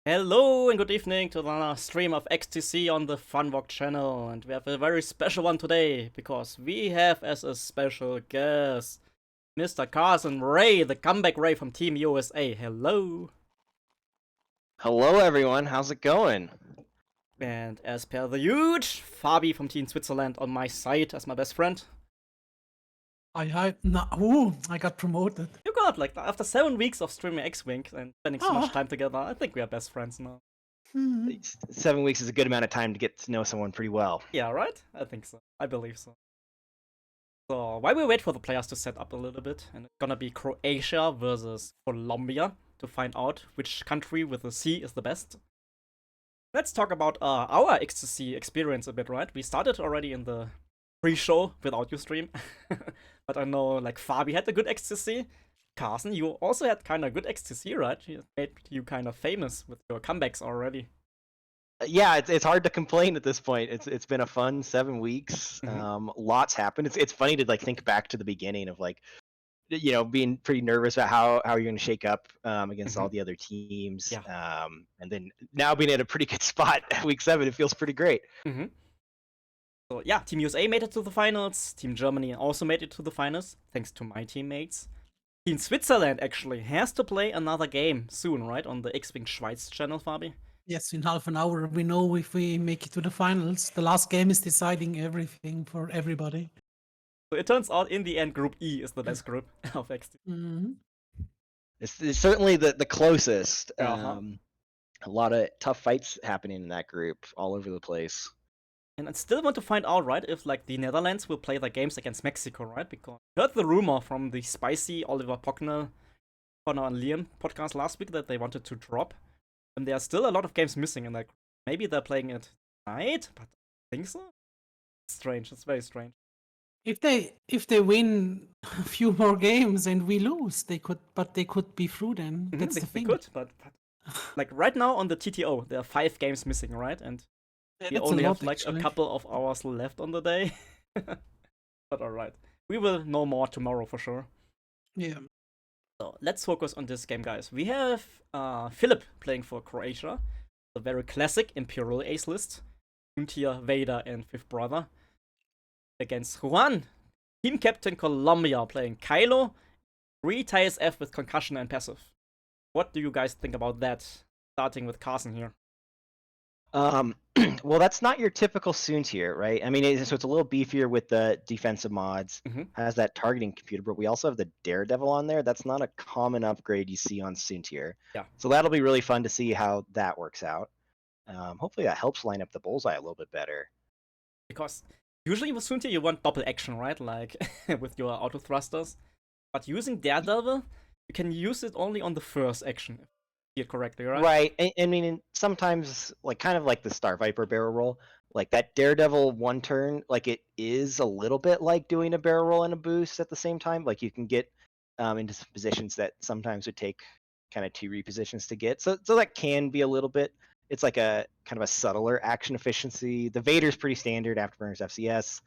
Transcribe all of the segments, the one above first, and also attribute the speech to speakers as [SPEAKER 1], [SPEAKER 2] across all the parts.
[SPEAKER 1] Hello and good evening to the stream of XTC on the Funwalk channel, and we have a very special one today because we have as a special guest Mr. Carson Ray, the comeback Ray from Team USA. Hello.
[SPEAKER 2] Hello, everyone. How's it going?
[SPEAKER 1] And as per the huge Fabi from Team Switzerland on my side as my best friend.
[SPEAKER 3] I got promoted.
[SPEAKER 1] You got like after 7 weeks of streaming X-Wing and spending so much
[SPEAKER 3] Oh.
[SPEAKER 1] time together, I think we are best friends now.
[SPEAKER 2] 7 weeks is a good amount of time to get to know someone pretty well.
[SPEAKER 1] Yeah, right? I think so. I believe so. So while we wait for the players to set up a little bit, and it's gonna be Croatia versus Colombia to find out which country with a C is the best. Let's talk about our XTC experience a bit, right? We started already in the pre-show without you stream, but I know like Fabi had a good XTC. Carson, you also had kind of good XTC, right? You made you kind of famous with your comebacks already.
[SPEAKER 2] Yeah, it's hard to complain at this point. It's been a fun 7 weeks. Lots happened. It's funny to like think back to the beginning of like, being pretty nervous about how you're going to shake up against all the other teams.
[SPEAKER 1] Yeah.
[SPEAKER 2] And then now being at a pretty good spot at week 7, it feels pretty great.
[SPEAKER 1] So yeah, Team USA made it to the finals. Team Germany also made it to the finals, thanks to my teammates. Team Switzerland actually has to play another game soon, right? On the X-Wing Schweiz channel, Fabi.
[SPEAKER 3] Yes, in half an hour we know if we make it to the finals. The last game is deciding everything for everybody.
[SPEAKER 1] So it turns out in the end, Group E is the best group of XT.
[SPEAKER 2] It's certainly the closest.
[SPEAKER 1] Uh-huh.
[SPEAKER 2] A lot of tough fights happening in that group all over the place.
[SPEAKER 1] And I still want to find out, right, if like the Netherlands will play their games against Mexico, right? Because I heard the rumor from the spicy Oliver Pockner, Connor and Liam podcast last week that they wanted to drop. And there are still a lot of games missing in that group. Maybe they're playing it tonight, but I think so. It's strange. It's very strange.
[SPEAKER 3] If they win a few more games and we lose, they could be through then. That's the thing.
[SPEAKER 1] They could, but like right now on the TTO, there are 5 games missing, right? And we only have like a couple of hours left on the day. But alright. We will know more tomorrow for sure.
[SPEAKER 3] Yeah.
[SPEAKER 1] So let's focus on this game, guys. We have Philip playing for Croatia. The very classic Imperial Ace list. Frontier, Vader, and Fifth Brother. Against Juan, Team Captain Colombia playing Kylo, 3 TIES F with concussion and passive. What do you guys think about that? Starting with Carson here.
[SPEAKER 2] Well, that's not your typical Soontier, right? I mean, so it's a little beefier with the defensive mods. Has that targeting computer, but we also have the Daredevil on there. That's not a common upgrade you see on Soontier.
[SPEAKER 1] Yeah.
[SPEAKER 2] So that'll be really fun to see how that works out. Hopefully that helps line up the bullseye a little bit better.
[SPEAKER 1] Because usually with Soontier you want double action, right? Like with your auto thrusters. But using Daredevil, you can use it only on the first action. If you see it correctly, right?
[SPEAKER 2] Right. I mean, sometimes, like, kind of like the Star Viper barrel roll, like that Daredevil one turn, like it is a little bit like doing a barrel roll and a boost at the same time. Like you can get into some positions that sometimes would take kind of 2 repositions to get. So that can be a little bit. It's like a kind of a subtler action efficiency. The Vader's pretty standard Afterburners FCS,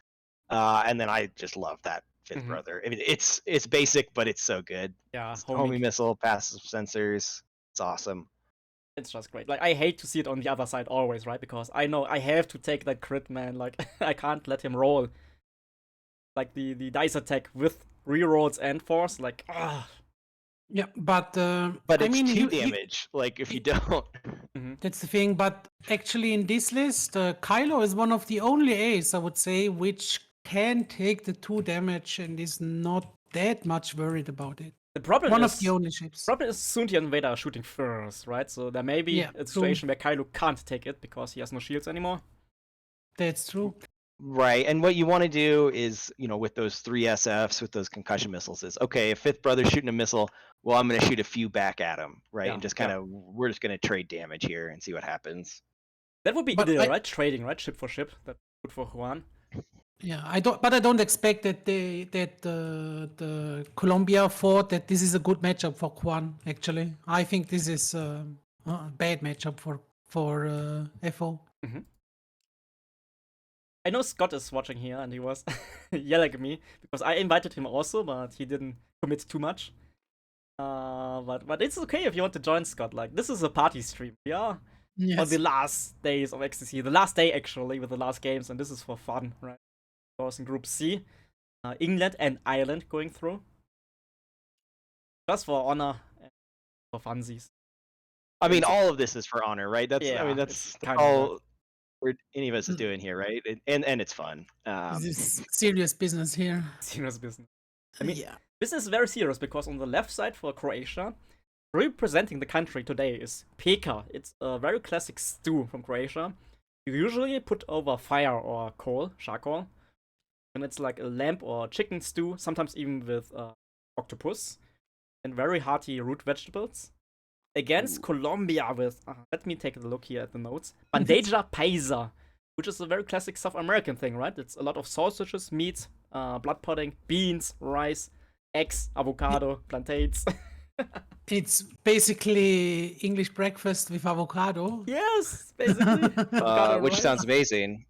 [SPEAKER 2] and then I just love that Fifth Brother. I mean, it's basic, but it's so good.
[SPEAKER 1] Yeah,
[SPEAKER 2] homing missile, passive sensors. It's awesome.
[SPEAKER 1] It's just great. Like, I hate to see it on the other side always, right? Because I know I have to take that crit, man. Like, I can't let him roll. Like, the dice attack with rerolls and force, like, ah.
[SPEAKER 3] Yeah, but
[SPEAKER 2] it's I mean, 2 damage, like, if you don't.
[SPEAKER 3] That's the thing, but actually in this list, Kylo is one of the only A's, I would say, which can take the 2 damage and is not that much worried about it.
[SPEAKER 1] The problem
[SPEAKER 3] one
[SPEAKER 1] is,
[SPEAKER 3] of the only ships.
[SPEAKER 1] Problem is Soontier and Vader are shooting first, right? So there may be a situation where Kylo can't take it because he has no shields anymore.
[SPEAKER 3] That's true.
[SPEAKER 2] Right, and what you want to do is, with those 3 SFs, with those concussion missiles, is, okay, if Fifth Brother's shooting a missile, well, I'm going to shoot a few back at him, right? And just kind of, we're just going to trade damage here and see what happens.
[SPEAKER 1] That would be ideal, right? Trading, right? Ship for ship. That's good for Juan.
[SPEAKER 3] Yeah, I don't expect that the Colombia thought that this is a good matchup for Juan. Actually, I think this is a bad matchup for FO.
[SPEAKER 1] I know Scott is watching here and he was yelling at me because I invited him also, but he didn't commit too much. But it's okay if you want to join, Scott. Like, this is a party stream. Yeah. On the
[SPEAKER 3] Yes.
[SPEAKER 1] last days of XTC, the last day actually with the last games, and this is for fun, right? Of course, in Group C, England and Ireland going through, just for honor and for funsies.
[SPEAKER 2] I mean,
[SPEAKER 1] It's a-
[SPEAKER 2] all of this is for honor, right? That's I
[SPEAKER 1] Yeah,
[SPEAKER 2] mean,
[SPEAKER 1] it's
[SPEAKER 2] that's
[SPEAKER 1] kind of
[SPEAKER 2] all any of us is
[SPEAKER 3] Mm.
[SPEAKER 2] doing here, right? And it's fun.
[SPEAKER 3] This is serious business here.
[SPEAKER 1] serious business. I mean,
[SPEAKER 3] Yeah.
[SPEAKER 1] business is very serious because on the left side for Croatia, representing the country today is peka. It's a very classic stew from Croatia. You usually put over fire or coal, charcoal, and it's like a lamb or chicken stew, sometimes even with octopus, and very hearty root vegetables. Against Colombia with, let me take a look here at the notes, bandeja paisa, which is a very classic South American thing, right? It's a lot of sausages, meat, blood pudding, beans, rice, eggs, avocado, plantains.
[SPEAKER 3] It's basically English breakfast with avocado.
[SPEAKER 1] Yes, basically. Avocado and
[SPEAKER 2] Which
[SPEAKER 1] rice.
[SPEAKER 2] sounds amazing.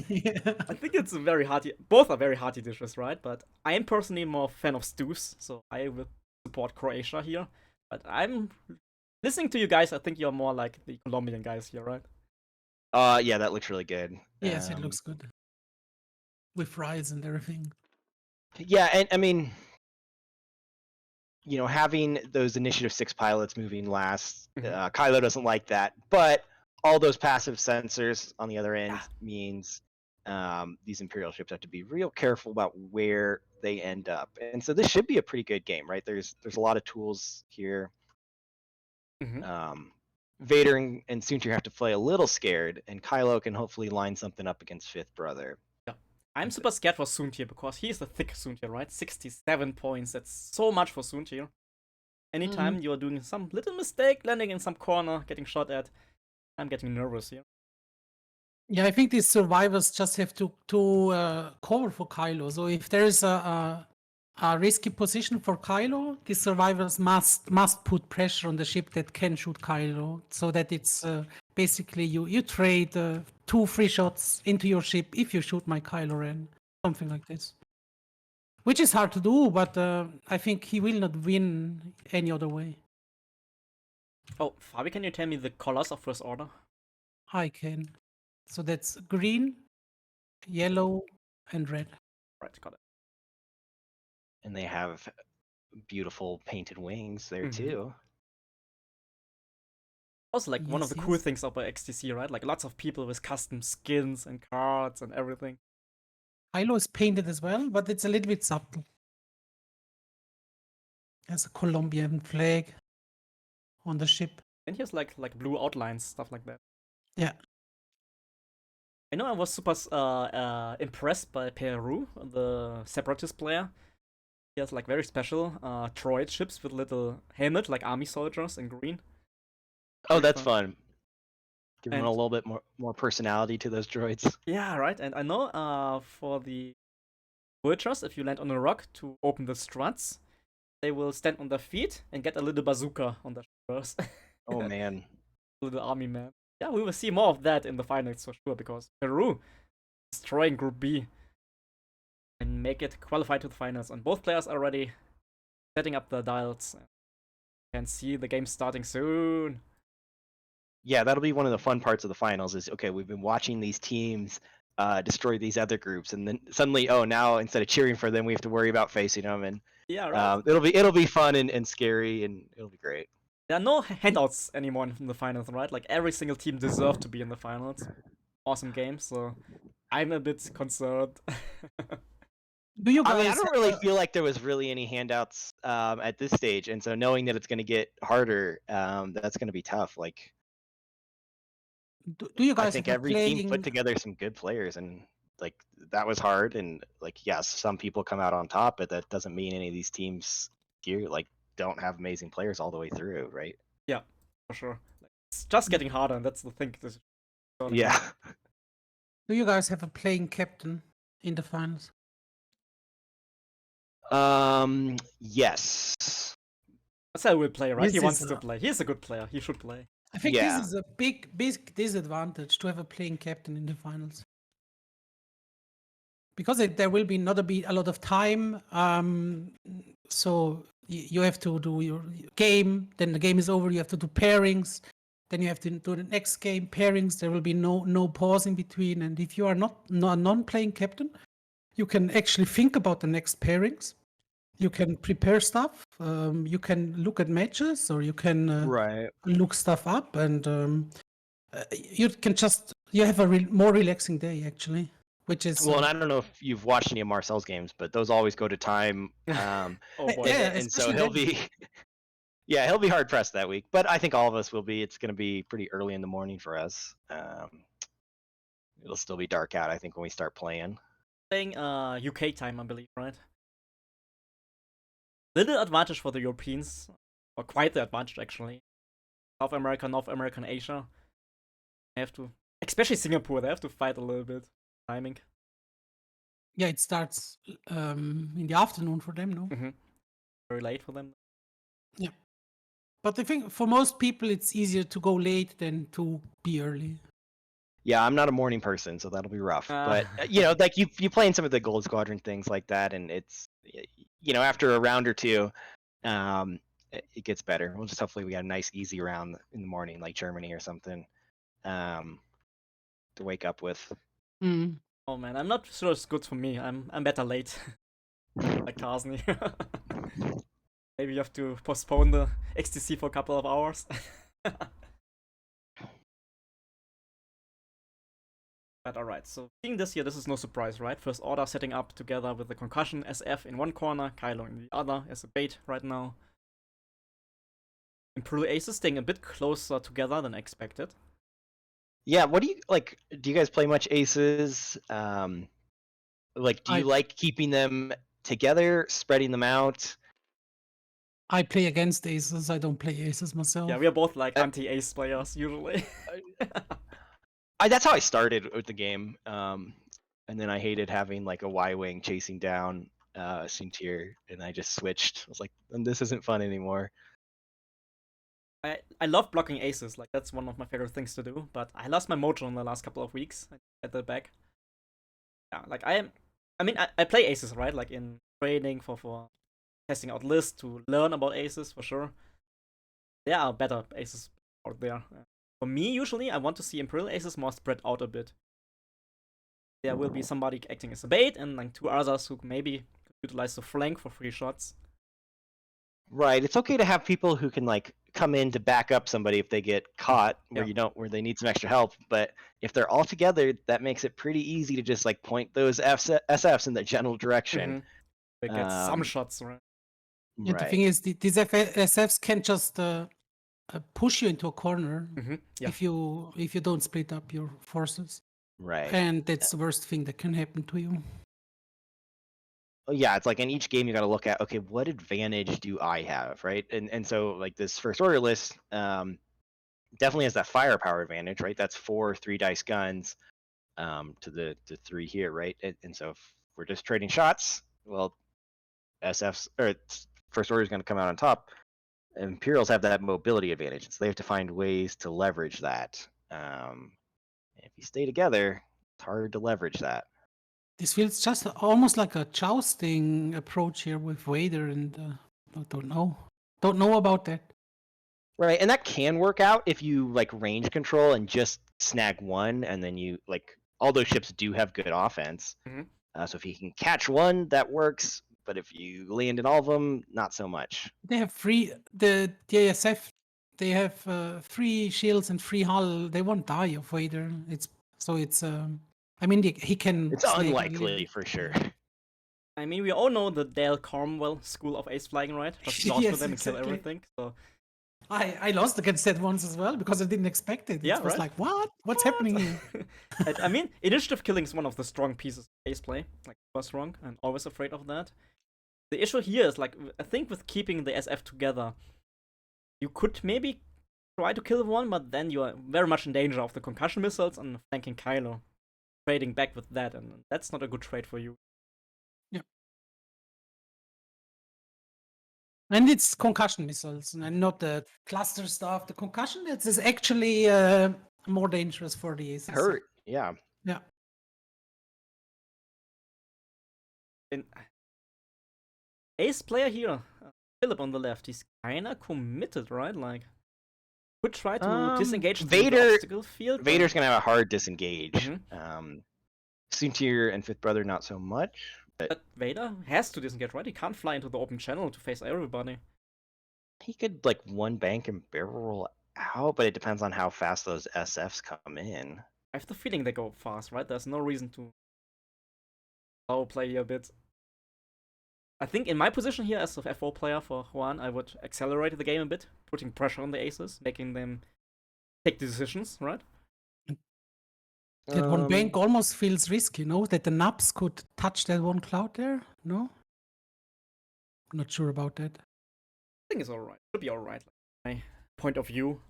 [SPEAKER 3] Yeah.
[SPEAKER 1] I think it's a very hearty. Both are very hearty dishes, right? But I am personally more a fan of stews, so I will support Croatia here. But I'm listening to you guys. I think you're more like the Colombian guys here, right?
[SPEAKER 2] Yeah, that looks really good.
[SPEAKER 3] Yes, it looks good. With fries and everything.
[SPEAKER 2] Yeah, and I mean, having those Initiative 6 pilots moving last,
[SPEAKER 1] Mhm.
[SPEAKER 2] Kylo doesn't like that, but all those passive sensors on the other end
[SPEAKER 1] Yeah.
[SPEAKER 2] means these Imperial ships have to be real careful about where they end up. And so this should be a pretty good game, right? There's a lot of tools here.
[SPEAKER 1] Mhm.
[SPEAKER 2] Vader and Soontir have to play a little scared, and Kylo can hopefully line something up against Fifth Brother.
[SPEAKER 1] Yeah. I'm super scared for Soontir because he's a thick Soontir, right? 67 points. That's so much for Soontir. Anytime you're doing some little mistake, landing in some corner, getting shot at, I'm getting nervous here.
[SPEAKER 3] Yeah, I think these survivors just have to cover for Kylo. So if there is a risky position for Kylo, the survivors must put pressure on the ship that can shoot Kylo, so that it's basically you trade 2 free shots into your ship if you shoot my Kylo Ren, something like this. Which is hard to do, but I think he will not win any other way.
[SPEAKER 1] Oh, Fabi, can you tell me the colors of First Order?
[SPEAKER 3] I can. So that's green, yellow, and red.
[SPEAKER 1] Right, got it.
[SPEAKER 2] And they have beautiful painted wings there
[SPEAKER 1] Mhm.
[SPEAKER 2] too.
[SPEAKER 1] Also, like, one of the
[SPEAKER 3] Yes,
[SPEAKER 1] cool
[SPEAKER 3] yes.
[SPEAKER 1] things about XTC, right? Like, lots of people with custom skins and cards and everything.
[SPEAKER 3] Kylo is painted as well, but it's a little bit subtle. There's a Colombian flag on the ship.
[SPEAKER 1] And here's like blue outlines, stuff like that.
[SPEAKER 3] Yeah.
[SPEAKER 1] I know I was super impressed by Peru, the separatist player. He has like very special droid ships with little helmet, like army soldiers in green.
[SPEAKER 2] Oh,
[SPEAKER 1] Very
[SPEAKER 2] that's
[SPEAKER 1] fun.
[SPEAKER 2] fun. Giving
[SPEAKER 1] And
[SPEAKER 2] a little bit more personality to those droids.
[SPEAKER 1] yeah, right. And I know for the Vultures, if you land on a rock to open the struts, they will stand on their feet and get a little bazooka on their shoulders.
[SPEAKER 2] Oh man.
[SPEAKER 1] Little army man. Yeah, we will see more of that in the finals for sure, because Peru destroying Group B and make it qualify to the finals. And both players are already setting up the dials. Can see the game starting soon.
[SPEAKER 2] Yeah, that'll be one of the fun parts of the finals is, okay, we've been watching these teams destroy these other groups, and then suddenly, oh, now instead of cheering for them, we have to worry about facing them, and
[SPEAKER 1] Yeah, right.
[SPEAKER 2] it'll be fun and scary, and it'll be great.
[SPEAKER 1] There are no handouts anymore in the finals, right? Like, every single team deserves to be in the finals. Awesome game, so I'm a bit concerned.
[SPEAKER 3] Do you
[SPEAKER 2] I mean, I
[SPEAKER 3] guys
[SPEAKER 2] don't
[SPEAKER 3] have
[SPEAKER 2] really
[SPEAKER 3] a-
[SPEAKER 2] feel like there was really any handouts at this stage, and so knowing that it's going to get harder, that's going to be tough. Like,
[SPEAKER 3] do you
[SPEAKER 2] I
[SPEAKER 3] guys
[SPEAKER 2] think
[SPEAKER 3] have a
[SPEAKER 2] every team put
[SPEAKER 3] playing
[SPEAKER 2] together some good players, and like that was hard. And like, yes, some people come out on top, but that doesn't mean any of these teams here like don't have amazing players all the way through, right?
[SPEAKER 1] Yeah, for sure. Like, it's just getting harder, and that's the thing. This tournament.
[SPEAKER 2] Yeah.
[SPEAKER 3] do you guys have a playing captain in the finals?
[SPEAKER 2] Yes.
[SPEAKER 1] That's how we'll play, right?
[SPEAKER 3] This
[SPEAKER 1] He
[SPEAKER 3] is
[SPEAKER 1] wants to
[SPEAKER 3] a-
[SPEAKER 1] play. He's a good player. He should play.
[SPEAKER 3] I think
[SPEAKER 2] Yeah.
[SPEAKER 3] this is a big disadvantage to have a playing captain in the finals. Because there will be not be a lot of time, so you have to do your game, then the game is over, you have to do pairings, then you have to do the next game, pairings, there will be no pause in between. And if you are not a non-playing captain, you can actually think about the next pairings. You can prepare stuff. You can look at matches, or you can
[SPEAKER 2] Right.
[SPEAKER 3] look stuff up, and you can just you have a more relaxing day actually, which is
[SPEAKER 2] Well, and I don't know if you've watched any of Marcel's games, but those always go to time.
[SPEAKER 1] Oh boy.
[SPEAKER 3] yeah,
[SPEAKER 2] And so
[SPEAKER 3] especially
[SPEAKER 2] he'll
[SPEAKER 3] then.
[SPEAKER 2] be, yeah, he'll be hard pressed that week. But I think all of us will be. It's going to be pretty early in the morning for us. It'll still be dark out, I think, when we start playing.
[SPEAKER 1] Playing UK time, I believe, right? Little advantage for the Europeans, or quite the advantage actually. South America, North America, and Asia. They have to, especially Singapore, they have to fight a little bit. Timing.
[SPEAKER 3] Yeah, it starts in the afternoon for them, no?
[SPEAKER 1] Very late for them.
[SPEAKER 3] Yeah. But I think for most people, it's easier to go late than to be early.
[SPEAKER 2] Yeah, I'm not a morning person, so that'll be rough.
[SPEAKER 1] Ah.
[SPEAKER 2] But you know, like you play in some of the Gold Squadron things like that, and it's, you know, after a round or two, it gets better. We'll just hopefully we got a nice easy round in the morning, like Germany or something, to wake up with.
[SPEAKER 3] Mm.
[SPEAKER 1] Oh man, I'm not sure it's good for me. I'm better late. Like Tarsny. Maybe you have to postpone the XTC for a couple of hours. But alright, so seeing this here, this is no surprise, right? First Order setting up together with the Concussion SF in one corner, Kylo in the other as a bait right now. Imperial Aces staying a bit closer together than expected.
[SPEAKER 2] Yeah, what do you like? Do you guys play much aces? Like, do you like keeping them together, spreading them out?
[SPEAKER 3] I play against aces. I don't play aces myself.
[SPEAKER 1] Yeah, we are both like anti-ace players usually.
[SPEAKER 2] That's how I started with the game, and then I hated having like a Y-wing chasing down Soontir, and I just switched. I was like, this isn't fun anymore.
[SPEAKER 1] I love blocking aces, like that's one of my favorite things to do, but I lost my mojo in the last couple of weeks. I get that back. Yeah, like I play aces, right? Like in training for testing out lists to learn about aces for sure. There are better aces out there. For me, usually, I want to see Imperial aces more spread out a bit. There will be somebody acting as a bait, and like two others who maybe utilize the flank for free shots.
[SPEAKER 2] Right. It's okay to have people who can like come in to back up somebody if they get caught where where they need some extra help. But if they're all together, that makes it pretty easy to just like point those SFs in the general direction.
[SPEAKER 1] They get some shots, right?
[SPEAKER 3] Yeah, the thing is, these SFs can just push you into a corner if you don't split up your forces.
[SPEAKER 2] Right.
[SPEAKER 3] And that's the worst thing that can happen to you.
[SPEAKER 2] Yeah, it's like in each game you got to look at, okay, what advantage do I have, right? And so like this First Order list definitely has that firepower advantage, right? That's 4 3-dice guns to the 3 here, right? And so if we're just trading shots, well, SF's or First Order is going to come out on top. Imperials have that mobility advantage, so they have to find ways to leverage that. If you stay together, it's hard to leverage that.
[SPEAKER 3] This feels just almost like a jousting approach here with Vader, and I don't know about that.
[SPEAKER 2] Right, and that can work out if you like range control and just snag one, and then you like all those ships do have good offense. So if you can catch one, that works. But if you land in all of them, not so much.
[SPEAKER 3] They have the ASF. They have 3 shields and 3 hull. They won't die of Vader. It's. I mean, he can.
[SPEAKER 2] It's unlikely for sure.
[SPEAKER 1] I mean, we all know the Dale Cornwell school of ace flying, right? Just launch
[SPEAKER 3] Yes,
[SPEAKER 1] with them and
[SPEAKER 3] exactly.
[SPEAKER 1] kill everything. So
[SPEAKER 3] I lost against that once as well because I didn't expect it.
[SPEAKER 1] Yeah,
[SPEAKER 3] It was
[SPEAKER 1] right?
[SPEAKER 3] like, what? What's happening here?
[SPEAKER 1] I mean, initiative killing is one of the strong pieces of ace play. Like, super strong. I'm always afraid of that. The issue here is, like, I think with keeping the SF together, you could maybe try to kill one, but then you are very much in danger of the concussion missiles and flanking Kylo. Trading back with that, and that's not a good trade for you.
[SPEAKER 3] Yeah. And it's concussion missiles and not the cluster stuff. The concussion is actually more dangerous for the aces.
[SPEAKER 2] Hurt, yeah.
[SPEAKER 3] Yeah.
[SPEAKER 1] Ace player here, Philip on the left. He's kinda committed, right? Like, could try to
[SPEAKER 2] Um,
[SPEAKER 1] disengage through
[SPEAKER 2] Vader-
[SPEAKER 1] the obstacle field.
[SPEAKER 2] Vader's gonna have a hard disengage.
[SPEAKER 1] Mhm.
[SPEAKER 2] Soontir and Fifth Brother not so much.
[SPEAKER 1] But Vader has to disengage, right? He can't fly into the open channel to face everybody.
[SPEAKER 2] He could like one bank and barrel roll out, but it depends on how fast those SFs come in.
[SPEAKER 1] I have the feeling they go fast, right? There's no reason to power play a bit. I think in my position here as a F4 player for Juan, I would accelerate the game a bit, putting pressure on the aces, making them take decisions, right?
[SPEAKER 3] That one bank almost feels risky, that the naps could touch that one cloud there. No, not sure about that.
[SPEAKER 1] I think it's alright. Should be alright. Like, my point of view.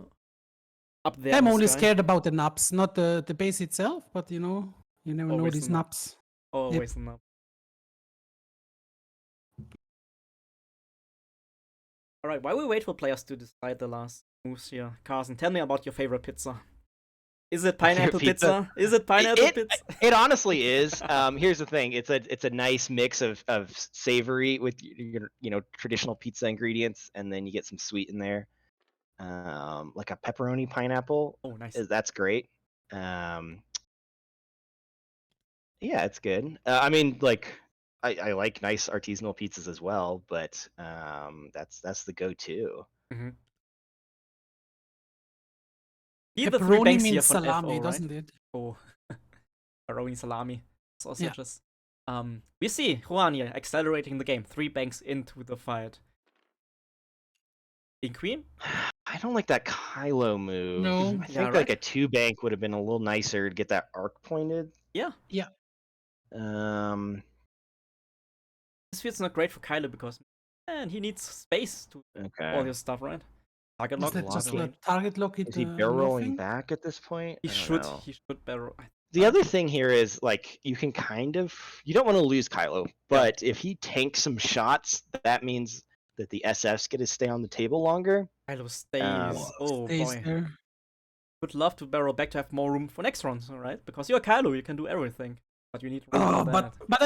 [SPEAKER 1] Up there.
[SPEAKER 3] I'm
[SPEAKER 1] in the
[SPEAKER 3] only
[SPEAKER 1] sky.
[SPEAKER 3] scared about the naps, not the base itself, but you never know
[SPEAKER 1] Always
[SPEAKER 3] these
[SPEAKER 1] the nap.
[SPEAKER 3] naps.
[SPEAKER 1] Always enough. Alright, while we wait for players to decide the last moves here, Carson, tell me about your favorite pizza. Is it pineapple pizza? Is it pineapple pizza?
[SPEAKER 2] It honestly is. Here's the thing: it's a nice mix of savory with your traditional pizza ingredients, and then you get some sweet in there, like a pepperoni pineapple.
[SPEAKER 1] Oh, nice.
[SPEAKER 2] That's great. Yeah, it's good. I mean, like I like nice artisanal pizzas as well, but that's the go-to.
[SPEAKER 1] Mm-hmm. The 3
[SPEAKER 3] Pepperoni
[SPEAKER 1] banks here
[SPEAKER 3] means
[SPEAKER 1] from
[SPEAKER 3] salami,
[SPEAKER 1] FO, right?
[SPEAKER 3] doesn't it?
[SPEAKER 1] Oh, pepperoni salami
[SPEAKER 3] Yeah.
[SPEAKER 1] sausages. We see Juan here accelerating the game. 3 banks into the fight. In queen?
[SPEAKER 2] I don't like that Kylo move.
[SPEAKER 3] No.
[SPEAKER 2] I think
[SPEAKER 1] Yeah,
[SPEAKER 2] like
[SPEAKER 1] right?
[SPEAKER 2] a 2 bank would have been a little nicer to get that arc pointed.
[SPEAKER 1] Yeah.
[SPEAKER 3] Yeah.
[SPEAKER 1] This feels not great for Kylo because, man, he needs space to all
[SPEAKER 2] Okay.
[SPEAKER 1] his stuff, right? Target
[SPEAKER 3] Is
[SPEAKER 1] lock,
[SPEAKER 3] that just
[SPEAKER 1] target
[SPEAKER 3] a
[SPEAKER 1] lane.
[SPEAKER 3] target lock?
[SPEAKER 2] Is he barrel rolling
[SPEAKER 3] nothing?
[SPEAKER 2] back at this point?
[SPEAKER 1] He
[SPEAKER 2] I don't
[SPEAKER 1] should.
[SPEAKER 2] know.
[SPEAKER 1] He should barrel.
[SPEAKER 2] The other thing here is like you can you don't want to lose Kylo, but if he tanks some shots, that means that the SFs get to stay on the table longer.
[SPEAKER 1] Kylo stays. Oh
[SPEAKER 3] Stays
[SPEAKER 1] boy.
[SPEAKER 3] there.
[SPEAKER 1] Would love to barrel back to have more room for next round, right? Because you're Kylo, you can do everything. But you need room
[SPEAKER 3] Oh,
[SPEAKER 1] for
[SPEAKER 3] but
[SPEAKER 1] that.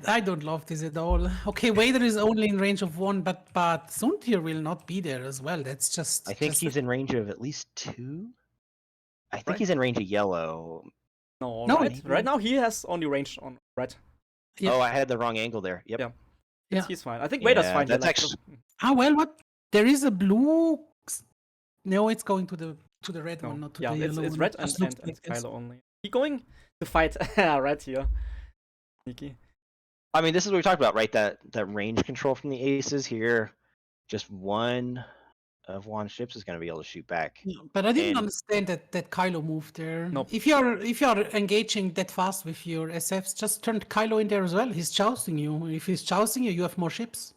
[SPEAKER 3] I don't love this at all. Okay, Vader is only in range of 1, but Suntir will not be there as well. That's just.
[SPEAKER 2] I think he's in range of at least 2. I think
[SPEAKER 1] Right.
[SPEAKER 2] he's in range of yellow.
[SPEAKER 1] No,
[SPEAKER 3] No,
[SPEAKER 1] right?
[SPEAKER 3] maybe.
[SPEAKER 1] Right now he has only range on red.
[SPEAKER 3] Yeah.
[SPEAKER 2] Oh, I had the wrong angle there. Yep.
[SPEAKER 1] Yeah.
[SPEAKER 3] Yeah.
[SPEAKER 1] He's fine. I think Vader's fine.
[SPEAKER 2] That's
[SPEAKER 1] here,
[SPEAKER 2] actually.
[SPEAKER 3] Well, what? There is a blue. No, it's going to the red one, not to the yellow
[SPEAKER 1] it's
[SPEAKER 3] one.
[SPEAKER 1] red
[SPEAKER 3] It
[SPEAKER 1] and,
[SPEAKER 3] just looks
[SPEAKER 1] and
[SPEAKER 3] like this.
[SPEAKER 1] Kylo only. He going to fight red here. Sneaky.
[SPEAKER 2] I mean, this is what we talked about, right? That range control from the aces here. Just one of Juan's ships is going to be able to shoot back.
[SPEAKER 3] Yeah, but I didn't
[SPEAKER 2] And-
[SPEAKER 3] understand that Kylo moved there.
[SPEAKER 1] Nope.
[SPEAKER 3] If you're engaging that fast with your SFs, just turn Kylo in there as well. He's jousting you. If he's jousting you, you have more ships.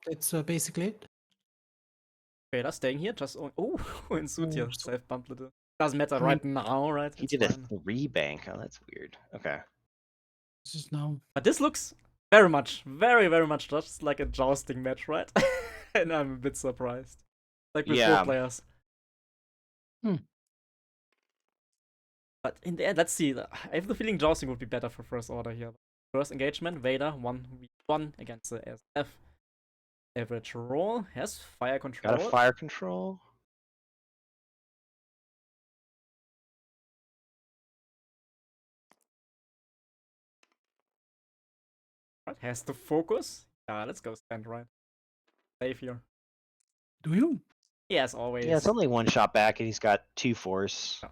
[SPEAKER 3] That's basically it.
[SPEAKER 1] Vader staying here, just in suit here.
[SPEAKER 3] Oh,
[SPEAKER 1] Self bump little. Doesn't matter
[SPEAKER 3] I mean,
[SPEAKER 1] right now, right?
[SPEAKER 2] He
[SPEAKER 1] It's
[SPEAKER 2] did a
[SPEAKER 1] fine.
[SPEAKER 2] 3 bank. Oh, that's weird. Okay.
[SPEAKER 3] This is now.
[SPEAKER 1] But this looks very much just like a jousting match, right? And I'm a bit surprised. Like with 4 players. But in the end, let's see. I have the feeling jousting would be better for first order here. First engagement, Vader 1v1 against the SF. Average roll has fire control.
[SPEAKER 2] Got a fire control.
[SPEAKER 1] Right, has the focus. Yeah, let's go stand right. Safe here.
[SPEAKER 3] Do you?
[SPEAKER 1] Yes, always.
[SPEAKER 2] Yeah, it's only 1 shot back, and he's got 2 force.
[SPEAKER 1] Yeah.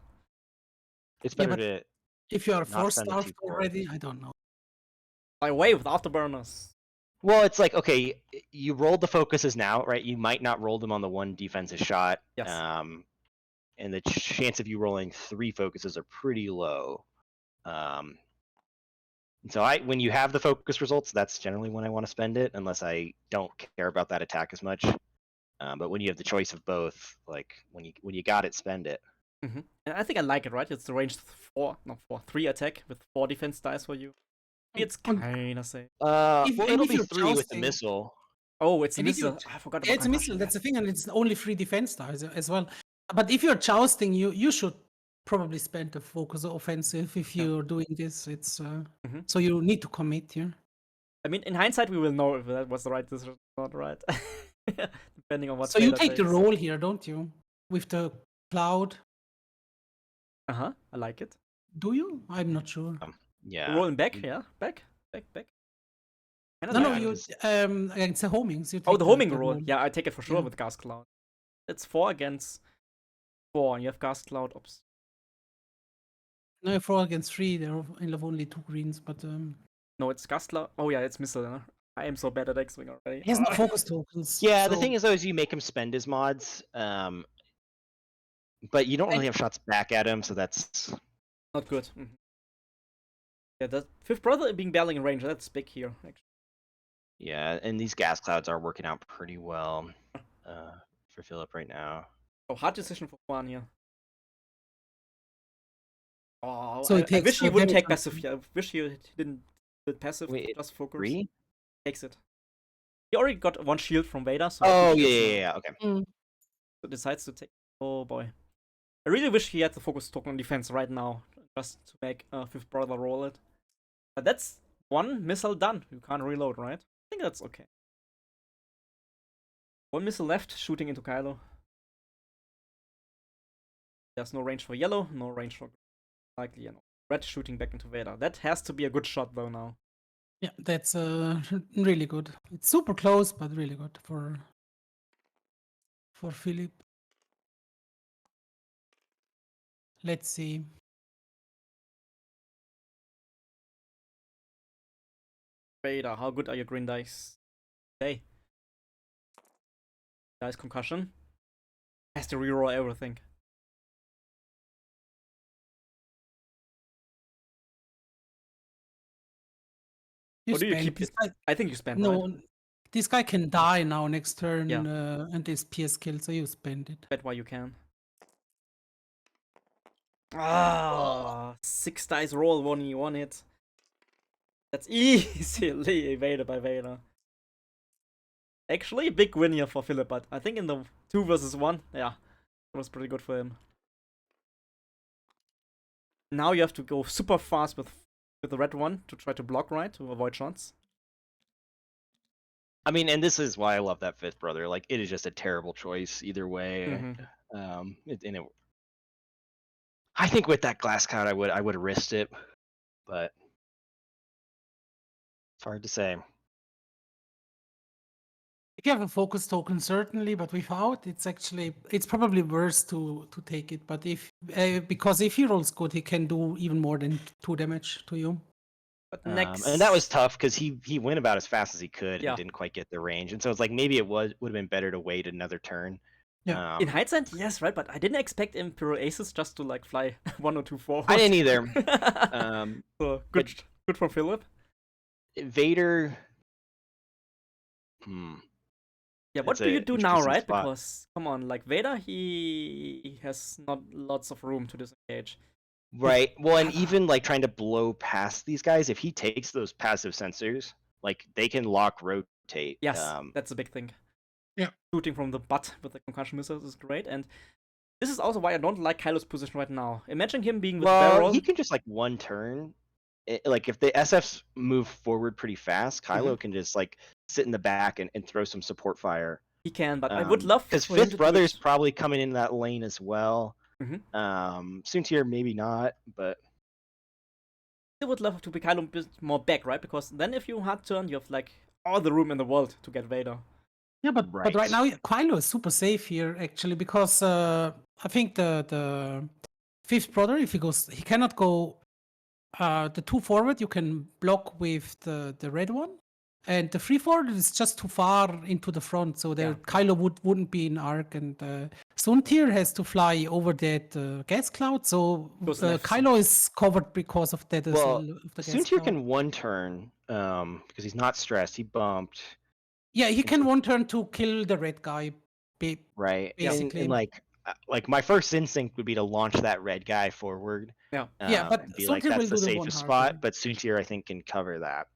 [SPEAKER 2] It's
[SPEAKER 3] Yeah,
[SPEAKER 2] better
[SPEAKER 3] but
[SPEAKER 2] to.
[SPEAKER 3] If you are
[SPEAKER 2] Not
[SPEAKER 3] 4
[SPEAKER 2] spend a
[SPEAKER 3] starved
[SPEAKER 2] 2 force.
[SPEAKER 3] already, I don't know.
[SPEAKER 1] By way with afterburners.
[SPEAKER 2] Well, it's like, okay, you rolled the focuses now, right? You might not roll them on the 1 defensive shot.
[SPEAKER 1] Yes.
[SPEAKER 2] And the chance of you rolling 3 focuses are pretty low. So when you have the focus results, that's generally when I want to spend it, unless I don't care about that attack as much. But when you have the choice of both, like when you got it, spend it.
[SPEAKER 1] Mm-hmm. And I think I like it, right? It's the range 3 attack with 4 defense dice for you. It's kind of safe.
[SPEAKER 2] Well,
[SPEAKER 3] and
[SPEAKER 2] it'll
[SPEAKER 3] if
[SPEAKER 2] be
[SPEAKER 3] you're
[SPEAKER 2] 3 with the
[SPEAKER 3] jousting-
[SPEAKER 2] missile.
[SPEAKER 1] Oh, it's a
[SPEAKER 3] And if you-
[SPEAKER 1] missile. I forgot
[SPEAKER 3] Yeah,
[SPEAKER 1] about
[SPEAKER 3] it's a
[SPEAKER 1] concussion.
[SPEAKER 3] missile. That's the thing, and it's only 3 defense dice as well. But if you're jousting, you should probably spend the focus offensive if
[SPEAKER 1] Yeah.
[SPEAKER 3] you're doing this. It's
[SPEAKER 1] Mhm.
[SPEAKER 3] so you need to commit here.
[SPEAKER 1] I mean, in hindsight, we will know if that was the right decision or not, right? Depending on what.
[SPEAKER 3] So you
[SPEAKER 1] Vader
[SPEAKER 3] take the
[SPEAKER 1] takes.
[SPEAKER 3] role here, don't you? With the cloud.
[SPEAKER 1] I like it.
[SPEAKER 3] Do you? I'm not sure.
[SPEAKER 2] Yeah.
[SPEAKER 1] Rolling back, yeah, back. Kinda
[SPEAKER 3] No,
[SPEAKER 1] like
[SPEAKER 3] no,
[SPEAKER 1] it.
[SPEAKER 3] you against the homings. You take
[SPEAKER 1] Oh, the homing
[SPEAKER 3] the
[SPEAKER 1] roll.
[SPEAKER 3] role.
[SPEAKER 1] Yeah, I take it for sure
[SPEAKER 3] Yeah.
[SPEAKER 1] with Gas Cloud. It's 4 against 4, and you have Gas Cloud. Oops.
[SPEAKER 3] No, 4 against 3. There are only 2 greens, but
[SPEAKER 1] No, it's Gas Cloud. Oh yeah, it's Missile. Huh? I am so bad at X-Wing already.
[SPEAKER 3] he has no focus tokens.
[SPEAKER 2] Yeah,
[SPEAKER 3] so
[SPEAKER 2] the thing is though, is you make him spend his mods, but you don't really have shots back at him, so that's
[SPEAKER 1] Not good. Yeah, the fifth brother being battling in range, that's big here, actually.
[SPEAKER 2] yeah. And these gas clouds are working out pretty well for Philip right now.
[SPEAKER 1] Oh, hard decision for Juan here. Oh,
[SPEAKER 3] So he
[SPEAKER 1] I
[SPEAKER 3] takes
[SPEAKER 1] wish he
[SPEAKER 3] 4
[SPEAKER 1] wouldn't
[SPEAKER 3] damage
[SPEAKER 1] take
[SPEAKER 3] on
[SPEAKER 1] passive
[SPEAKER 3] him.
[SPEAKER 1] here. I wish he didn't do passive,
[SPEAKER 2] Wait,
[SPEAKER 1] just focus.
[SPEAKER 2] 3?
[SPEAKER 1] Takes it. He already got 1 shield from Vader, so
[SPEAKER 2] Oh,
[SPEAKER 1] 2 shields now.
[SPEAKER 2] yeah. Okay.
[SPEAKER 1] So decides to take. Oh boy. I really wish he had the focus token on defense right now, just to make fifth brother roll it. But that's 1 missile done. You can't reload, right? I think that's okay. 1 missile left, shooting into Kylo. There's no range for yellow, no range for likely, red shooting back into Vader. That has to be a good shot though now.
[SPEAKER 3] Yeah, that's really good. It's super close, but really good for Philip. Let's see.
[SPEAKER 1] Vader, how good are your green dice? Hey. Dice concussion. Has to reroll everything.
[SPEAKER 3] You
[SPEAKER 1] Or do you
[SPEAKER 3] spend
[SPEAKER 1] keep
[SPEAKER 3] this
[SPEAKER 1] it?
[SPEAKER 3] guy.
[SPEAKER 1] I think you spend,
[SPEAKER 3] No,
[SPEAKER 1] right?
[SPEAKER 3] this guy can die now next turn,
[SPEAKER 1] Yeah.
[SPEAKER 3] and this PS kill, so you spend it.
[SPEAKER 1] Bet why you can. Ah, 6 dice roll, 1 hit. That's easily evaded by Vader. Actually, a big win here for Philip, but I think in the 2 versus 1, yeah, it was pretty good for him. Now you have to go super fast with the red one to try to block, right? To avoid shots.
[SPEAKER 2] I mean, and this is why I love that fifth brother. Like, it is just a terrible choice either way. I think with that glass cloud, I would have risked it, but it's hard to say.
[SPEAKER 3] If you have a focus token, certainly, but without, it's probably worse to take it. But because if he rolls good, he can do even more than 2 damage to you.
[SPEAKER 1] But next,
[SPEAKER 2] and that was tough because he went about as fast as he could
[SPEAKER 1] Yeah.
[SPEAKER 2] and didn't quite get the range, and so it's like maybe it would have been better to wait another turn.
[SPEAKER 3] Yeah.
[SPEAKER 1] in hindsight, yes, right. But I didn't expect Imperial Aces just to like fly 1 or 2 forward.
[SPEAKER 2] I didn't either.
[SPEAKER 1] So good from Philip.
[SPEAKER 2] Vader.
[SPEAKER 1] Yeah, what
[SPEAKER 2] It's
[SPEAKER 1] do you
[SPEAKER 2] an
[SPEAKER 1] do now,
[SPEAKER 2] interesting
[SPEAKER 1] right?
[SPEAKER 2] spot.
[SPEAKER 1] Because come on, like Vader, he has not lots of room to disengage.
[SPEAKER 2] Right. Well, and even like trying to blow past these guys, if he takes those passive sensors, like they can lock rotate.
[SPEAKER 1] Yes, that's a big thing.
[SPEAKER 3] Yeah.
[SPEAKER 1] Shooting from the butt with the concussion missiles is great, and this is also why I don't like Kylo's position right now. Imagine him being with barrel.
[SPEAKER 2] He can just like one turn. Like if the SFs move forward pretty fast, Kylo can just like sit in the back and throw some support fire.
[SPEAKER 1] He can, but I would love
[SPEAKER 2] because
[SPEAKER 1] for him
[SPEAKER 2] fifth
[SPEAKER 1] to
[SPEAKER 2] brother's
[SPEAKER 1] do it.
[SPEAKER 2] probably coming in that lane as well. Soontier maybe not, but
[SPEAKER 1] I would love to be Kylo a bit more back, right? Because then if you hard turn, you have like all the room in the world to get Vader.
[SPEAKER 3] Yeah, but right now Kylo is super safe here actually because I think the fifth brother, if he cannot go the 2 forward, you can block with the red one, and the 3 forward is just too far into the front, so Kylo wouldn't be in arc, and Soontir has to fly over that gas cloud, so Kylo is covered because of that as well.
[SPEAKER 2] Soontir can one turn because he's not stressed. He bumped.
[SPEAKER 3] Yeah, he can one turn to kill the red guy.
[SPEAKER 2] Right.
[SPEAKER 3] Basically.
[SPEAKER 2] And like my first instinct would be to launch that red guy forward.
[SPEAKER 1] Yeah.
[SPEAKER 3] But
[SPEAKER 2] be like, that's the safest spot. But Soontir, I think, can cover that.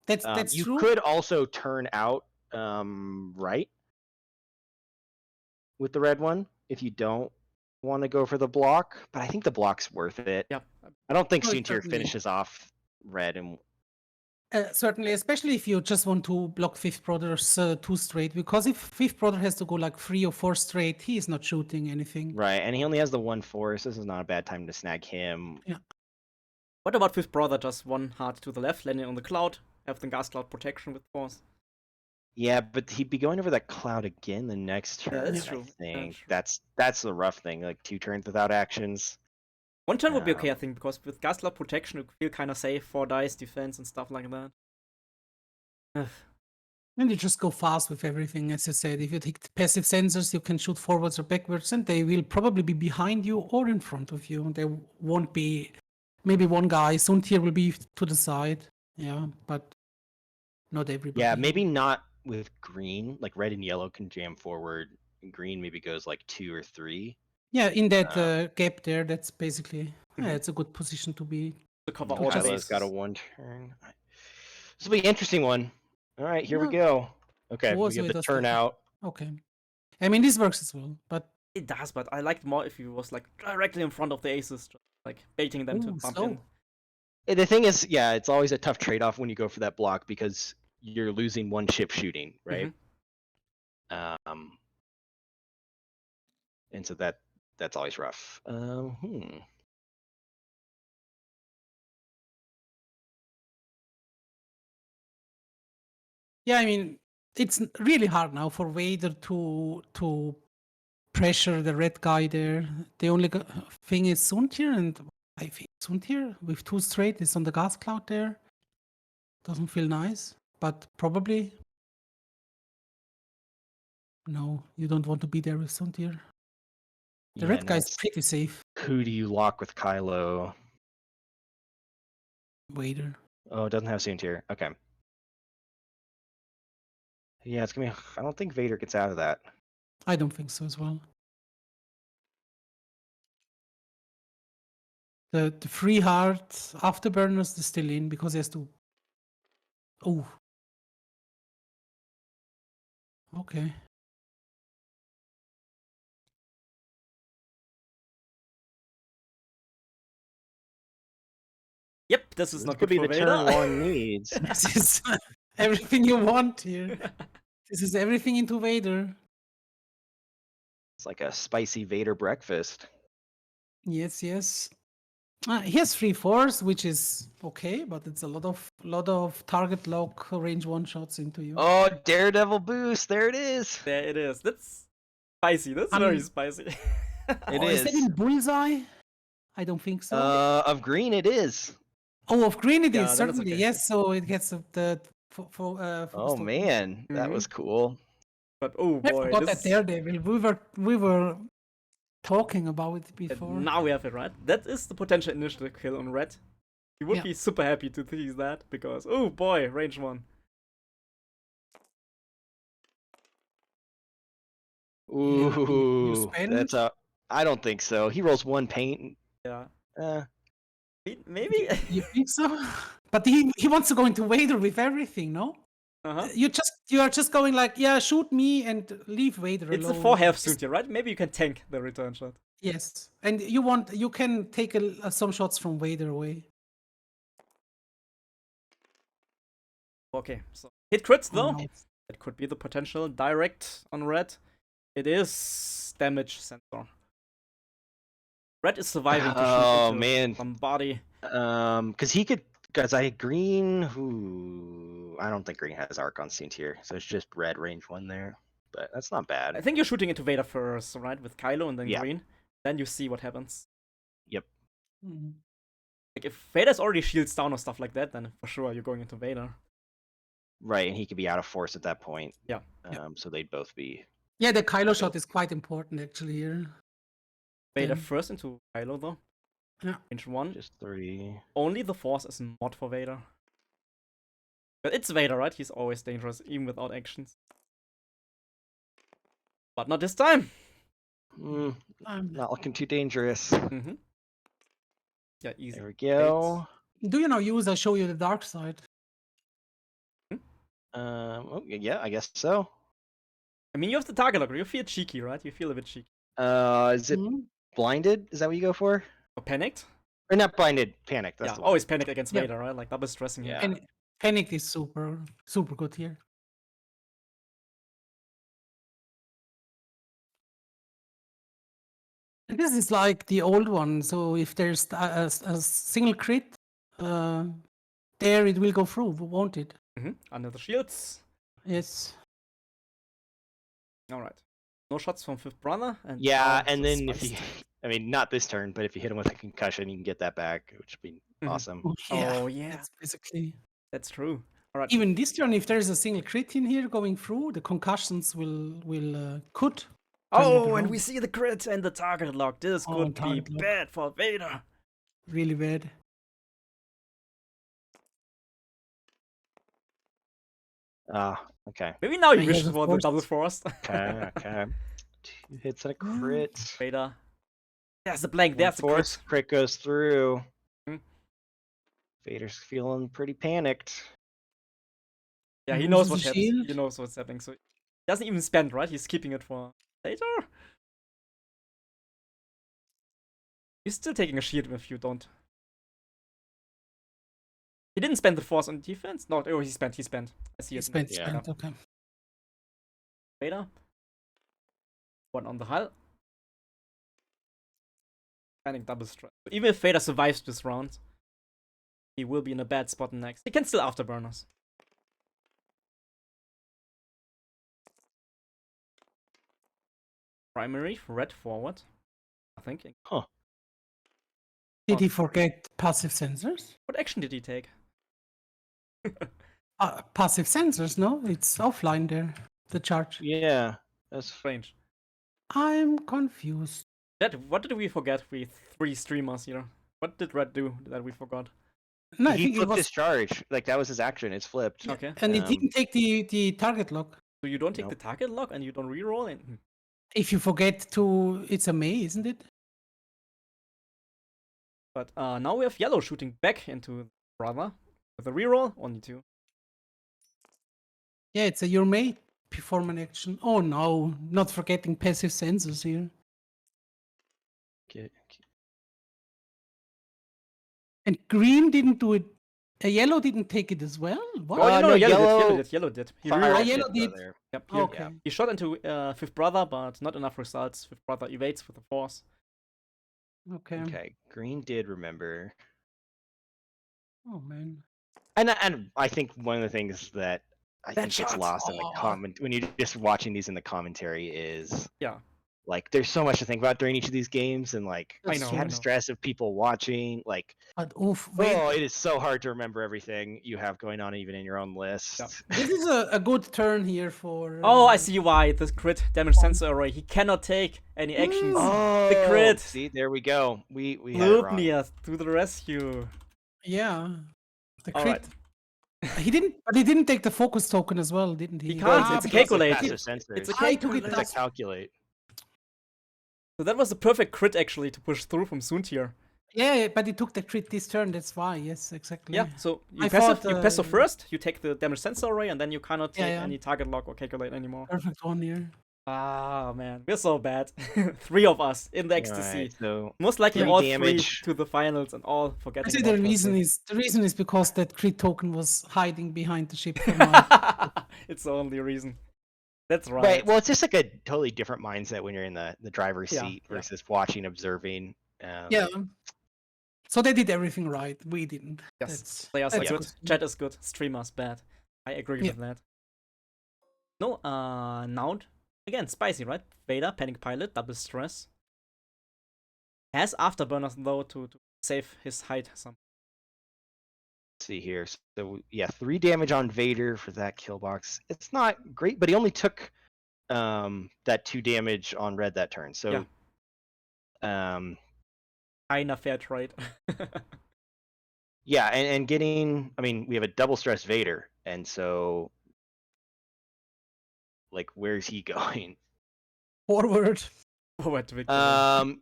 [SPEAKER 3] That's
[SPEAKER 2] you
[SPEAKER 3] true.
[SPEAKER 2] You could also turn out right with the red one if you don't want to go for the block. But I think the block's worth it.
[SPEAKER 1] Yep.
[SPEAKER 2] I don't think Soontir finishes off red and
[SPEAKER 3] Certainly, especially if you just want to block Fifth Brother's 2 straight, because if Fifth Brother has to go like 3 or 4 straight, he is not shooting anything.
[SPEAKER 2] Right, and he only has the 1 force. This is not a bad time to snag him.
[SPEAKER 3] Yeah.
[SPEAKER 1] What about Fifth Brother? Just one heart to the left, landing on the cloud, have the gas cloud protection with force.
[SPEAKER 2] Yeah, but he'd be going over that cloud again the next turn.
[SPEAKER 1] Yeah, that's
[SPEAKER 2] I
[SPEAKER 1] true.
[SPEAKER 2] think
[SPEAKER 1] Yeah,
[SPEAKER 2] that's the rough thing. Like 2 turns without actions.
[SPEAKER 1] One turn would be okay, I think, because with gas cloud protection, you feel kind of safe, 4 dice defense and stuff like that.
[SPEAKER 3] And you just go fast with everything, as I said. If you take the passive sensors, you can shoot forwards or backwards, and they will probably be behind you or in front of you. There won't be maybe one guy. Suntir will be to the side. Yeah, but not everybody.
[SPEAKER 2] Yeah, maybe not with green. Like red and yellow can jam forward. Green maybe goes like 2 or 3.
[SPEAKER 3] Yeah, in that gap there, that's basically it's a good position to be.
[SPEAKER 1] To cover
[SPEAKER 3] To
[SPEAKER 1] all the
[SPEAKER 3] just-
[SPEAKER 2] Kylo's got a
[SPEAKER 1] bases.
[SPEAKER 2] 1 turn. This will be an interesting one. All right, here we
[SPEAKER 3] Yeah.
[SPEAKER 2] go. Okay,
[SPEAKER 3] Oh,
[SPEAKER 2] we
[SPEAKER 3] so
[SPEAKER 2] have
[SPEAKER 3] it
[SPEAKER 2] the
[SPEAKER 3] does
[SPEAKER 2] turnout.
[SPEAKER 3] Okay. I mean, this works as well, but
[SPEAKER 1] It does, but I liked more if he was like directly in front of the aces, just, like baiting them to
[SPEAKER 3] Ooh,
[SPEAKER 1] bump
[SPEAKER 3] slow.
[SPEAKER 1] in.
[SPEAKER 2] The thing is, yeah, it's always a tough trade-off when you go for that block because you're losing 1 chip shooting, right? And so that's always rough.
[SPEAKER 3] yeah, I mean, it's really hard now for Vader to pressure the red guy there. The only thing is Suntir, and I think Suntir with 2 straight is on the gas cloud there. Doesn't feel nice, but probably. No, you don't want to be there with Suntir. The
[SPEAKER 2] Yeah,
[SPEAKER 3] red
[SPEAKER 2] now
[SPEAKER 3] guy's
[SPEAKER 2] it's
[SPEAKER 3] pretty safe.
[SPEAKER 2] who do you lock with Kylo?
[SPEAKER 3] Vader.
[SPEAKER 2] Oh, it doesn't have Soontir. Okay. Yeah, it's gonna be. I don't think Vader gets out of that.
[SPEAKER 3] I don't think so as well. The free heart afterburners is still in because he has to. Oh. Okay.
[SPEAKER 1] Yep, this is
[SPEAKER 2] This
[SPEAKER 1] not
[SPEAKER 2] could
[SPEAKER 1] good
[SPEAKER 2] be
[SPEAKER 1] for
[SPEAKER 2] the
[SPEAKER 1] Vader.
[SPEAKER 2] turn one needs.
[SPEAKER 3] This is everything you want here. This is everything into Vader.
[SPEAKER 2] It's like a spicy Vader breakfast.
[SPEAKER 3] Yes, yes. He has 3 4s, which is okay, but it's a lot of target lock range 1 shots into you.
[SPEAKER 2] Oh, Daredevil boost! There it is.
[SPEAKER 1] There it is. That's spicy. That's very spicy.
[SPEAKER 2] It
[SPEAKER 3] Is that
[SPEAKER 2] is.
[SPEAKER 3] in bullseye? I don't think so.
[SPEAKER 2] Of green, it is.
[SPEAKER 3] Oh, of green it
[SPEAKER 1] Yeah,
[SPEAKER 3] is
[SPEAKER 1] then it's
[SPEAKER 3] certainly.
[SPEAKER 1] okay.
[SPEAKER 3] Yes, so it gets the.
[SPEAKER 2] Oh man, that was cool.
[SPEAKER 1] But oh
[SPEAKER 3] I
[SPEAKER 1] boy,
[SPEAKER 3] forgot
[SPEAKER 1] this...
[SPEAKER 3] that Daredevil. We were talking about it
[SPEAKER 1] And
[SPEAKER 3] before.
[SPEAKER 1] now we have it, right? That is the potential initial kill on red. He would
[SPEAKER 3] Yeah.
[SPEAKER 1] be super happy to see that, because, oh boy, range 1.
[SPEAKER 2] Ooh,
[SPEAKER 3] spend?
[SPEAKER 2] that's a. I don't think so. He rolls 1 paint.
[SPEAKER 1] Yeah.
[SPEAKER 2] Uh,
[SPEAKER 1] Maybe?
[SPEAKER 3] You think so? But he wants to go into Vader with everything, no?
[SPEAKER 1] Uh-huh.
[SPEAKER 3] You are just going like, yeah, shoot me and leave Vader
[SPEAKER 1] It's
[SPEAKER 3] alone.
[SPEAKER 1] a 4 half suit here, right? Maybe you can tank the return shot.
[SPEAKER 3] Yes, and you can take some shots from Vader away.
[SPEAKER 1] Okay, so hit crits though.
[SPEAKER 3] Oh, no.
[SPEAKER 1] That could be the potential direct on red. It is damage sensor. Red is surviving to shoot
[SPEAKER 2] oh
[SPEAKER 1] into
[SPEAKER 2] man,
[SPEAKER 1] somebody.
[SPEAKER 2] because he could. Because I green. Ooh, I don't think green has arc on Soontir, so it's just red range 1 there. But that's not bad.
[SPEAKER 1] I think you're shooting into Vader first, right? With Kylo and then
[SPEAKER 2] Yeah.
[SPEAKER 1] green. Then you see what happens.
[SPEAKER 2] Yep.
[SPEAKER 3] Mhm.
[SPEAKER 1] Like if Vader's already shields down or stuff like that, then for sure you're going into Vader.
[SPEAKER 2] Right, and he could be out of force at that point.
[SPEAKER 1] Yeah.
[SPEAKER 2] So they'd both be.
[SPEAKER 3] Yeah, the Kylo shot is quite important actually here.
[SPEAKER 1] Vader
[SPEAKER 3] Then-
[SPEAKER 1] first into Kylo though.
[SPEAKER 3] Yeah.
[SPEAKER 1] Range 1.
[SPEAKER 2] Just 3.
[SPEAKER 1] Only the Force is not for Vader. But it's Vader, right? He's always dangerous, even without actions. But not this time.
[SPEAKER 2] Not looking too dangerous.
[SPEAKER 1] Mm-hmm. Yeah, easy.
[SPEAKER 2] There we go.
[SPEAKER 3] Do you now use I show you the dark side?
[SPEAKER 2] Oh, yeah, I guess so.
[SPEAKER 1] I mean, you have the target locker. You feel cheeky, right? You feel a bit cheeky.
[SPEAKER 2] Is it
[SPEAKER 3] Mhm.
[SPEAKER 2] blinded? Is that what you go for?
[SPEAKER 1] Or panicked?
[SPEAKER 2] Or not blinded, panicked. That's
[SPEAKER 1] Yeah,
[SPEAKER 2] the one.
[SPEAKER 1] always panic against
[SPEAKER 3] Yeah.
[SPEAKER 1] Vader, right? Like double stressing him.
[SPEAKER 2] Yeah.
[SPEAKER 3] And Panic is super good here. And this is like the old one. So if there's a single crit, there it will go through, won't it?
[SPEAKER 1] Under the shields.
[SPEAKER 3] Yes.
[SPEAKER 1] Alright. No shots from Fifth Brother. And
[SPEAKER 2] Yeah,
[SPEAKER 1] now
[SPEAKER 2] and
[SPEAKER 1] the
[SPEAKER 2] then if
[SPEAKER 1] spice
[SPEAKER 2] you,
[SPEAKER 1] tag.
[SPEAKER 2] I mean, not this turn, but if you hit him with a concussion, you can get that back, which would be awesome.
[SPEAKER 3] Oh yeah.
[SPEAKER 1] Oh, yeah.
[SPEAKER 3] That's basically.
[SPEAKER 1] That's true. Alright.
[SPEAKER 3] Even this turn, if there's a single crit in here going through, the concussions could.
[SPEAKER 1] Oh, and we see the crit and the target lock. This
[SPEAKER 3] Oh,
[SPEAKER 1] could be
[SPEAKER 3] target lock.
[SPEAKER 1] bad for Vader.
[SPEAKER 3] Really bad.
[SPEAKER 2] Okay.
[SPEAKER 1] Maybe now he
[SPEAKER 3] He
[SPEAKER 1] wishes
[SPEAKER 3] has a
[SPEAKER 1] for the
[SPEAKER 3] force.
[SPEAKER 1] double force.
[SPEAKER 2] Okay, okay. 2 hits and a crit.
[SPEAKER 1] Vader. There's the blank.
[SPEAKER 2] One
[SPEAKER 1] There's the
[SPEAKER 2] force
[SPEAKER 1] crit.
[SPEAKER 2] crit goes through.
[SPEAKER 1] Mhm.
[SPEAKER 2] Vader's feeling pretty panicked.
[SPEAKER 1] Yeah, he
[SPEAKER 3] He
[SPEAKER 1] knows
[SPEAKER 3] loses
[SPEAKER 1] what
[SPEAKER 3] the
[SPEAKER 1] happens.
[SPEAKER 3] shield.
[SPEAKER 1] He knows what's happening. So he doesn't even spend, right? He's keeping it for later. He's still taking a shield if you don't. He didn't spend the force on defense. No, oh, he spent. I see
[SPEAKER 3] He
[SPEAKER 1] it.
[SPEAKER 3] spent,
[SPEAKER 2] Yeah.
[SPEAKER 3] okay.
[SPEAKER 1] Vader. One on the hull. Planning double strike. But even if Vader survives this round, he will be in a bad spot next. He can still afterburners. Primary, red forward. I think.
[SPEAKER 2] Huh.
[SPEAKER 3] Did he forget passive sensors?
[SPEAKER 1] What action did he take?
[SPEAKER 3] Passive sensors, no? It's offline there, the charge.
[SPEAKER 2] Yeah, that's
[SPEAKER 1] Strange.
[SPEAKER 3] I'm confused.
[SPEAKER 1] What did we forget? We 3 streamers here. What did Red do that we forgot?
[SPEAKER 3] No, I
[SPEAKER 2] he
[SPEAKER 3] think it
[SPEAKER 2] flipped
[SPEAKER 3] was.
[SPEAKER 2] his charge. Like that was his action. It's flipped.
[SPEAKER 1] Okay.
[SPEAKER 3] And it didn't take the target lock.
[SPEAKER 1] So you don't take
[SPEAKER 2] Nope.
[SPEAKER 1] the target lock and you don't reroll it?
[SPEAKER 3] If you forget to, it's a May, isn't it?
[SPEAKER 1] But now we have yellow shooting back into Brother. With a reroll, only 2.
[SPEAKER 3] Yeah, it's a your May performance action. Oh no, not forgetting passive sensors here.
[SPEAKER 2] Okay.
[SPEAKER 3] And green didn't do it. Yellow didn't take it as well. What?
[SPEAKER 1] Oh,
[SPEAKER 2] no,
[SPEAKER 1] yellow did. He
[SPEAKER 2] Fire
[SPEAKER 1] rerolled.
[SPEAKER 2] at
[SPEAKER 3] yellow
[SPEAKER 2] Fifth
[SPEAKER 3] did.
[SPEAKER 2] Brother.
[SPEAKER 1] Yep,
[SPEAKER 3] Okay.
[SPEAKER 1] He shot into Fifth Brother, but not enough results. Fifth Brother evades with the force.
[SPEAKER 3] Okay.
[SPEAKER 2] Okay, green did remember.
[SPEAKER 3] Oh man.
[SPEAKER 2] And I think one of the things that I think gets
[SPEAKER 1] shot.
[SPEAKER 2] lost in the comment when you're just watching these in the commentary is
[SPEAKER 1] Yeah.
[SPEAKER 2] like there's so much to think about during each of these games and like
[SPEAKER 1] I
[SPEAKER 2] the
[SPEAKER 1] know,
[SPEAKER 2] kind
[SPEAKER 1] I
[SPEAKER 2] of
[SPEAKER 1] know.
[SPEAKER 2] stress of people watching. Like,
[SPEAKER 3] But oof, wait.
[SPEAKER 2] oh, it is so hard to remember everything you have going on even in your own list.
[SPEAKER 1] Yeah.
[SPEAKER 3] This is a good turn here for.
[SPEAKER 1] Oh, I see why. This crit damage sensor array. He cannot take any actions.
[SPEAKER 2] Oh,
[SPEAKER 1] The crit.
[SPEAKER 2] See, there we go. We had it wrong.
[SPEAKER 1] Lubnia to the rescue.
[SPEAKER 3] Yeah. The
[SPEAKER 1] All
[SPEAKER 3] crit.
[SPEAKER 1] right.
[SPEAKER 3] He didn't take the focus token as well, didn't he?
[SPEAKER 1] He can't.
[SPEAKER 2] Ah,
[SPEAKER 1] It's a
[SPEAKER 2] because of
[SPEAKER 1] calculate.
[SPEAKER 2] passive sensors.
[SPEAKER 1] It's a
[SPEAKER 3] I took it
[SPEAKER 1] calculate.
[SPEAKER 2] It's
[SPEAKER 3] passive.
[SPEAKER 2] a calculate.
[SPEAKER 1] So that was the perfect crit actually to push through from Soontier.
[SPEAKER 3] Yeah, but he took the crit this turn. That's why. Yes, exactly.
[SPEAKER 1] Yeah, so you
[SPEAKER 3] I
[SPEAKER 1] passive,
[SPEAKER 3] thought,
[SPEAKER 1] you passive first, you take the damage sensor array, and then you cannot take
[SPEAKER 3] Yeah.
[SPEAKER 1] any target lock or calculate anymore.
[SPEAKER 3] Perfect one here.
[SPEAKER 1] Ah, man, we're so bad. 3 of us in the XTC.
[SPEAKER 2] Alright, so
[SPEAKER 1] Most likely
[SPEAKER 2] three
[SPEAKER 1] all
[SPEAKER 2] damage.
[SPEAKER 1] 3 to the finals and all forgetting.
[SPEAKER 3] Actually,
[SPEAKER 1] about
[SPEAKER 3] the reason
[SPEAKER 1] Patrick.
[SPEAKER 3] is because that crit token was hiding behind the ship. From my...
[SPEAKER 1] It's the only reason. That's right.
[SPEAKER 2] Right. Well, it's just like a totally different mindset when you're in the driver's
[SPEAKER 1] Yeah,
[SPEAKER 2] seat
[SPEAKER 1] yeah.
[SPEAKER 2] versus watching, observing.
[SPEAKER 3] Yeah. So they did everything right. We didn't.
[SPEAKER 1] Yes, players are
[SPEAKER 3] that's
[SPEAKER 1] good. Chat is good. Streamers bad. I agree
[SPEAKER 3] Yeah.
[SPEAKER 1] with that. No, now again spicy, right? Vader, Panic Pilot, double stress. Has afterburners though to save his height some.
[SPEAKER 2] Let's see here. So yeah, 3 damage on Vader for that kill box. It's not great, but he only took that 2 damage on red that turn. So
[SPEAKER 1] Kinda fair trade.
[SPEAKER 2] yeah, and getting, I mean, we have a double stress Vader, and so like where's he going?
[SPEAKER 3] Forward.
[SPEAKER 1] Forward to victory.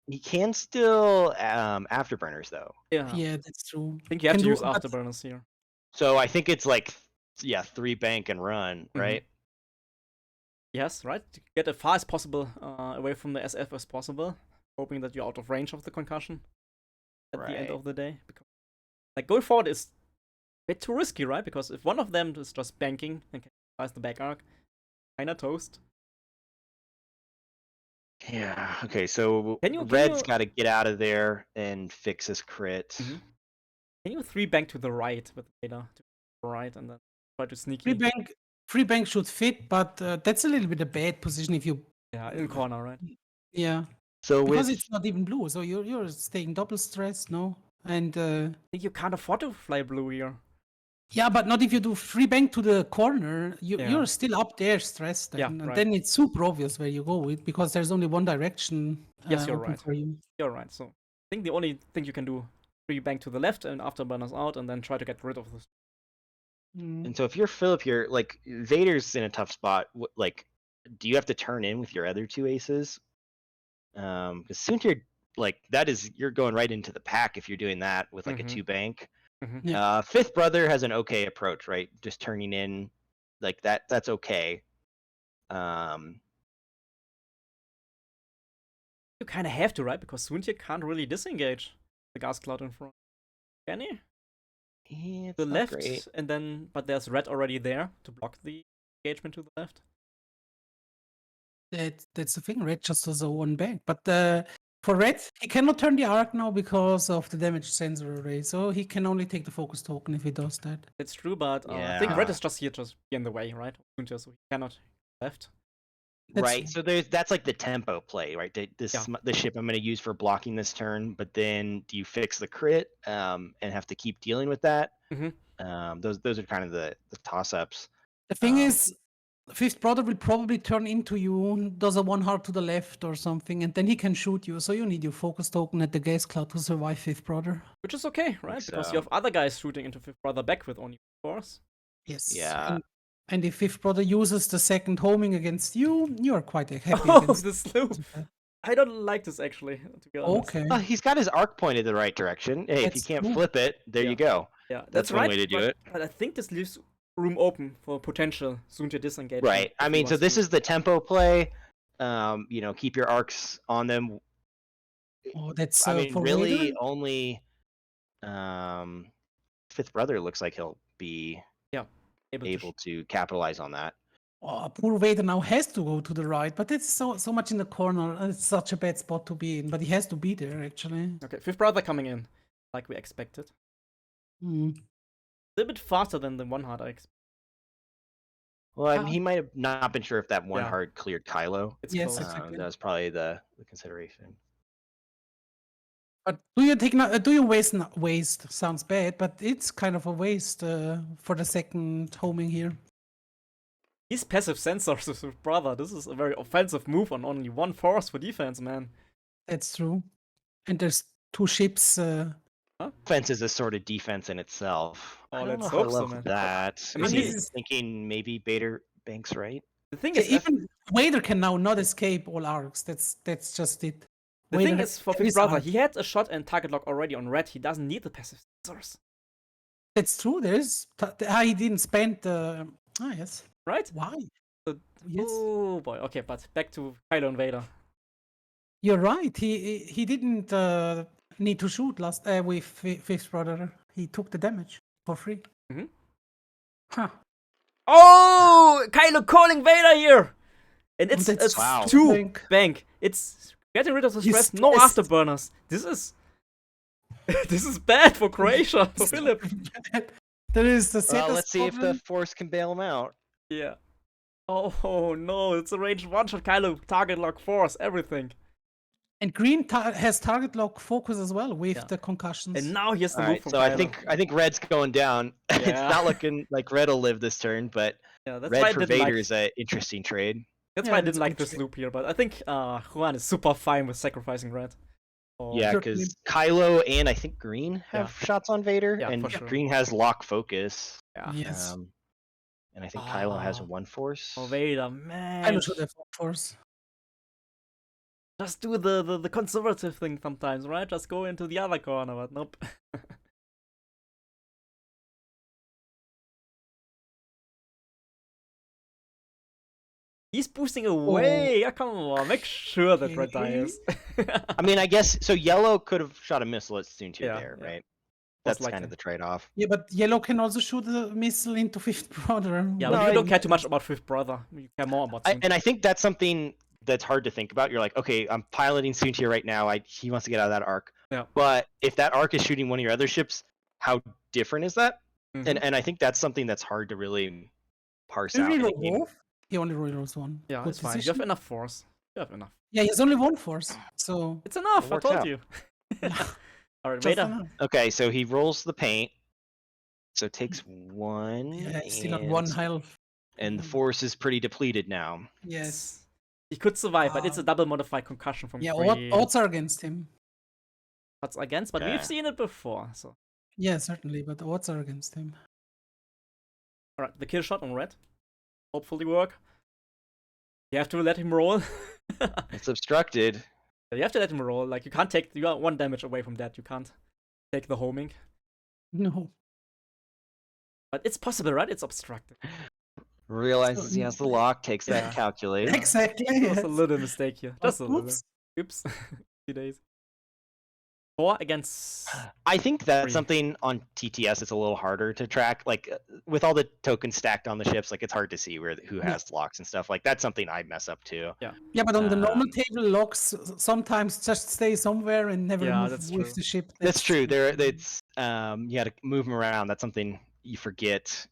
[SPEAKER 2] He can still afterburners though.
[SPEAKER 1] Yeah.
[SPEAKER 3] Yeah, that's true.
[SPEAKER 1] I think you have
[SPEAKER 3] Can
[SPEAKER 1] to
[SPEAKER 3] do-
[SPEAKER 1] use
[SPEAKER 3] but-
[SPEAKER 1] afterburners here.
[SPEAKER 2] So I think it's like 3 bank and run, right?
[SPEAKER 1] Yes, right? To get as far as possible away from the SF as possible, hoping that you're out of range of the concussion at the end
[SPEAKER 2] Right.
[SPEAKER 1] of the day. Because, like, going forward is bit too risky, right? Because if one of them is just banking and can sacrifice the back arc, kinda toast.
[SPEAKER 2] Yeah. Okay. So
[SPEAKER 1] Can you
[SPEAKER 2] Red's got to get out of there and fix his crit.
[SPEAKER 1] Can you 3-bank to the right with Vader to the right and then try to sneaky?
[SPEAKER 3] Free bank should fit, but that's a little bit a bad position if you.
[SPEAKER 1] Yeah, in corner, right?
[SPEAKER 3] Yeah.
[SPEAKER 2] So
[SPEAKER 3] Because
[SPEAKER 2] with
[SPEAKER 3] it's not even blue, so you're staying double stressed, no? And
[SPEAKER 1] I think you can't afford to fly blue here.
[SPEAKER 3] yeah, but not if you do free bank to the corner.
[SPEAKER 1] Yeah.
[SPEAKER 3] You're still up there stressed, then,
[SPEAKER 1] Yeah,
[SPEAKER 3] and
[SPEAKER 1] right.
[SPEAKER 3] then it's super obvious where you go with because there's only one direction
[SPEAKER 1] Yes, you're
[SPEAKER 3] open
[SPEAKER 1] right.
[SPEAKER 3] for you.
[SPEAKER 1] You're right. So I think the only thing you can do 3-bank to the left and afterburners out, and then try to get rid of this.
[SPEAKER 2] and so if you're Philip here, like Vader's in a tough spot. Like, do you have to turn in with your other two aces? Because soon you're like that is you're going right into the pack if you're doing that with like a 2-bank.
[SPEAKER 3] Yeah.
[SPEAKER 2] Fifth brother has an okay approach, right? Just turning in like that. That's okay.
[SPEAKER 1] You kind of have to, right? Because Suntir can't really disengage the gas cloud in front. Can he?
[SPEAKER 2] Yeah, it's
[SPEAKER 1] The
[SPEAKER 2] not
[SPEAKER 1] left,
[SPEAKER 2] great.
[SPEAKER 1] and then but there's red already there to block the engagement to the left.
[SPEAKER 3] That's the thing. Red just does a one bank, but for Red, he cannot turn the arc now because of the damage sensor array. So he can only take the focus token if he does that.
[SPEAKER 1] It's true, but I think red
[SPEAKER 2] Yeah.
[SPEAKER 1] is just here, just be in the way, right? Suntir, so he cannot left.
[SPEAKER 2] Right. So that's like the tempo play, right? The ship I'm going to use for blocking this turn, but then do you fix the crit and have to keep dealing with that? Those are kind of the toss ups.
[SPEAKER 3] The thing is, Fifth Brother will probably turn into you, does a one heart to the left or something, and then he can shoot you. So you need your focus token at the gas cloud to survive Fifth Brother.
[SPEAKER 1] Which is okay, right? Because you have other guys shooting into Fifth Brother back with only force.
[SPEAKER 3] Yes.
[SPEAKER 2] Yeah.
[SPEAKER 3] And if Fifth Brother uses the second homing against you, you are quite happy.
[SPEAKER 1] Oh,
[SPEAKER 3] against
[SPEAKER 1] this loop. I don't like this actually, to be honest.
[SPEAKER 3] Okay.
[SPEAKER 2] He's got his arc pointed the right direction. Hey, if you
[SPEAKER 3] That's
[SPEAKER 2] can't
[SPEAKER 3] true.
[SPEAKER 2] flip it, there you go.
[SPEAKER 1] Yeah,
[SPEAKER 2] That's one
[SPEAKER 1] right,
[SPEAKER 2] way to do it.
[SPEAKER 1] But I think this leaves room open for potential Suntir disengagement.
[SPEAKER 2] Right. I mean, so this is the tempo play. Keep your arcs on them.
[SPEAKER 3] Oh, that's
[SPEAKER 2] I mean,
[SPEAKER 3] for
[SPEAKER 2] really
[SPEAKER 3] Vader?
[SPEAKER 2] only Fifth Brother looks like he'll be able to capitalize on that.
[SPEAKER 3] Oh, poor Vader now has to go to the right, but it's so much in the corner. And it's such a bad spot to be in, but he has to be there actually.
[SPEAKER 1] Okay, Fifth Brother coming in, like we expected. A little bit faster than the one heart I expected.
[SPEAKER 2] Well, he might have not been sure if that one heart cleared Kylo.
[SPEAKER 1] It's
[SPEAKER 3] Yes,
[SPEAKER 1] close.
[SPEAKER 3] exactly.
[SPEAKER 2] That was probably the consideration.
[SPEAKER 3] But do you waste? Sounds bad, but it's kind of a waste for the second homing here.
[SPEAKER 1] These passive sensors with Brother, this is a very offensive move on only one force for defense, man.
[SPEAKER 3] That's true. And there's two ships.
[SPEAKER 2] Offense is a sort of defense in itself.
[SPEAKER 1] Oh,
[SPEAKER 2] I don't
[SPEAKER 1] let's
[SPEAKER 2] know if I
[SPEAKER 1] hope so,
[SPEAKER 2] love
[SPEAKER 1] man.
[SPEAKER 2] that.
[SPEAKER 1] I mean,
[SPEAKER 2] Is he thinking maybe Vader banks right?
[SPEAKER 1] The thing is,
[SPEAKER 3] even Vader can now not escape all arcs. That's just it.
[SPEAKER 1] The
[SPEAKER 3] Vader
[SPEAKER 1] thing is, for Fifth Brother, he had a shot and target lock already on red. He doesn't need the passive sensors.
[SPEAKER 3] That's true. There is. He didn't spend. Yes.
[SPEAKER 1] Right?
[SPEAKER 3] Why?
[SPEAKER 1] Yes. Oh boy. Okay, but back to Kylo and Vader.
[SPEAKER 3] You're right. He didn't need to shoot last with Fifth Brother. He took the damage for free. Huh.
[SPEAKER 1] Oh, Kylo calling Vader here, and it's
[SPEAKER 2] wow.
[SPEAKER 1] 2-bank. It's getting rid of the stress. No afterburners. This is bad for Croatia, for Philip.
[SPEAKER 3] There is the
[SPEAKER 2] Well, let's see if the Force can bail him out.
[SPEAKER 1] Yeah. Oh no, it's a range one-shot Kylo, target lock, force, everything.
[SPEAKER 3] And green has target lock focus as well with the concussions.
[SPEAKER 1] And now here's the move
[SPEAKER 2] Alright,
[SPEAKER 1] from
[SPEAKER 2] so
[SPEAKER 1] Kylo.
[SPEAKER 2] I think Red's going down. It's not looking like Red will live this turn, but Red for Vader is an interesting trade.
[SPEAKER 1] That's why I didn't like this loop here, but I think Juan is super fine with sacrificing Red.
[SPEAKER 2] Yeah, because Kylo and I think Green have shots on Vader, and Green has lock focus.
[SPEAKER 1] Yeah.
[SPEAKER 3] Yes.
[SPEAKER 2] And I think Kylo has one force.
[SPEAKER 1] Oh, Vader, man.
[SPEAKER 3] Kylo should have one force.
[SPEAKER 1] Just do the conservative thing sometimes, right? Just go into the other corner, but nope. He's boosting away. Yeah, come on, make sure that Red dies.
[SPEAKER 2] I mean, I guess so. Yellow could have shot a missile at Soontir there, right? That's
[SPEAKER 1] likely.
[SPEAKER 2] kind of the trade-off.
[SPEAKER 3] Yeah, but yellow can also shoot a missile into fifth brother.
[SPEAKER 1] Yeah,
[SPEAKER 2] No,
[SPEAKER 1] but you don't
[SPEAKER 2] I-
[SPEAKER 1] care too much about fifth brother. You care more about Soontier.
[SPEAKER 2] And I think that's something that's hard to think about. You're like, okay, I'm piloting Soontier right now. He wants to get out of that arc.
[SPEAKER 1] Yeah.
[SPEAKER 2] But if that arc is shooting one of your other ships, how different is that?
[SPEAKER 1] Mhm.
[SPEAKER 2] And I think that's something that's hard to really parse
[SPEAKER 3] He
[SPEAKER 2] out. in a
[SPEAKER 3] reroll
[SPEAKER 2] game.
[SPEAKER 3] both? He only rerolls one.
[SPEAKER 1] Yeah,
[SPEAKER 3] Good
[SPEAKER 1] it's fine. You
[SPEAKER 3] decision.
[SPEAKER 1] have enough force. You have enough.
[SPEAKER 3] Yeah, he has only one force, so
[SPEAKER 1] It's enough.
[SPEAKER 2] It
[SPEAKER 1] I
[SPEAKER 2] works
[SPEAKER 1] told
[SPEAKER 2] out.
[SPEAKER 1] you. All right,
[SPEAKER 3] just
[SPEAKER 1] Vader.
[SPEAKER 3] enough.
[SPEAKER 2] Okay, so he rolls the paint. So it takes one.
[SPEAKER 3] Yeah, it's still at one health.
[SPEAKER 2] And the force is pretty depleted now.
[SPEAKER 3] Yes.
[SPEAKER 1] He could survive, but it's a double modified concussion from
[SPEAKER 3] Yeah,
[SPEAKER 1] 3
[SPEAKER 3] odds are against him.
[SPEAKER 1] odds against, but
[SPEAKER 2] Okay.
[SPEAKER 1] we've seen it before. So,
[SPEAKER 3] Yeah, certainly, but odds are against him.
[SPEAKER 1] all right, the kill shot on red. Hopefully work. You have to let him roll.
[SPEAKER 2] It's obstructed.
[SPEAKER 1] You have to let him roll. Like you can't take. You are 1 damage away from that. You can't take the homing.
[SPEAKER 3] No.
[SPEAKER 1] But it's possible, right? It's obstructed.
[SPEAKER 2] Realizes he has the lock, takes
[SPEAKER 1] Yeah.
[SPEAKER 2] that calculate.
[SPEAKER 3] Exactly.
[SPEAKER 1] It was
[SPEAKER 3] yes.
[SPEAKER 1] a little mistake here. Just a little.
[SPEAKER 3] Oops.
[SPEAKER 1] Oops. 2 days. 4 against.
[SPEAKER 2] I think that's
[SPEAKER 1] 3.
[SPEAKER 2] something on TTS it's a little harder to track. Like with all the tokens stacked on the ships, like it's hard to see who has locks and stuff. Like that's something I mess up too.
[SPEAKER 3] Yeah, but on the normal
[SPEAKER 2] Um,
[SPEAKER 3] table, locks sometimes just stay somewhere and never
[SPEAKER 1] Yeah,
[SPEAKER 3] move
[SPEAKER 1] that's
[SPEAKER 3] with
[SPEAKER 1] true.
[SPEAKER 3] the ship.
[SPEAKER 2] That's true. It's you got to move them around. That's something you forget.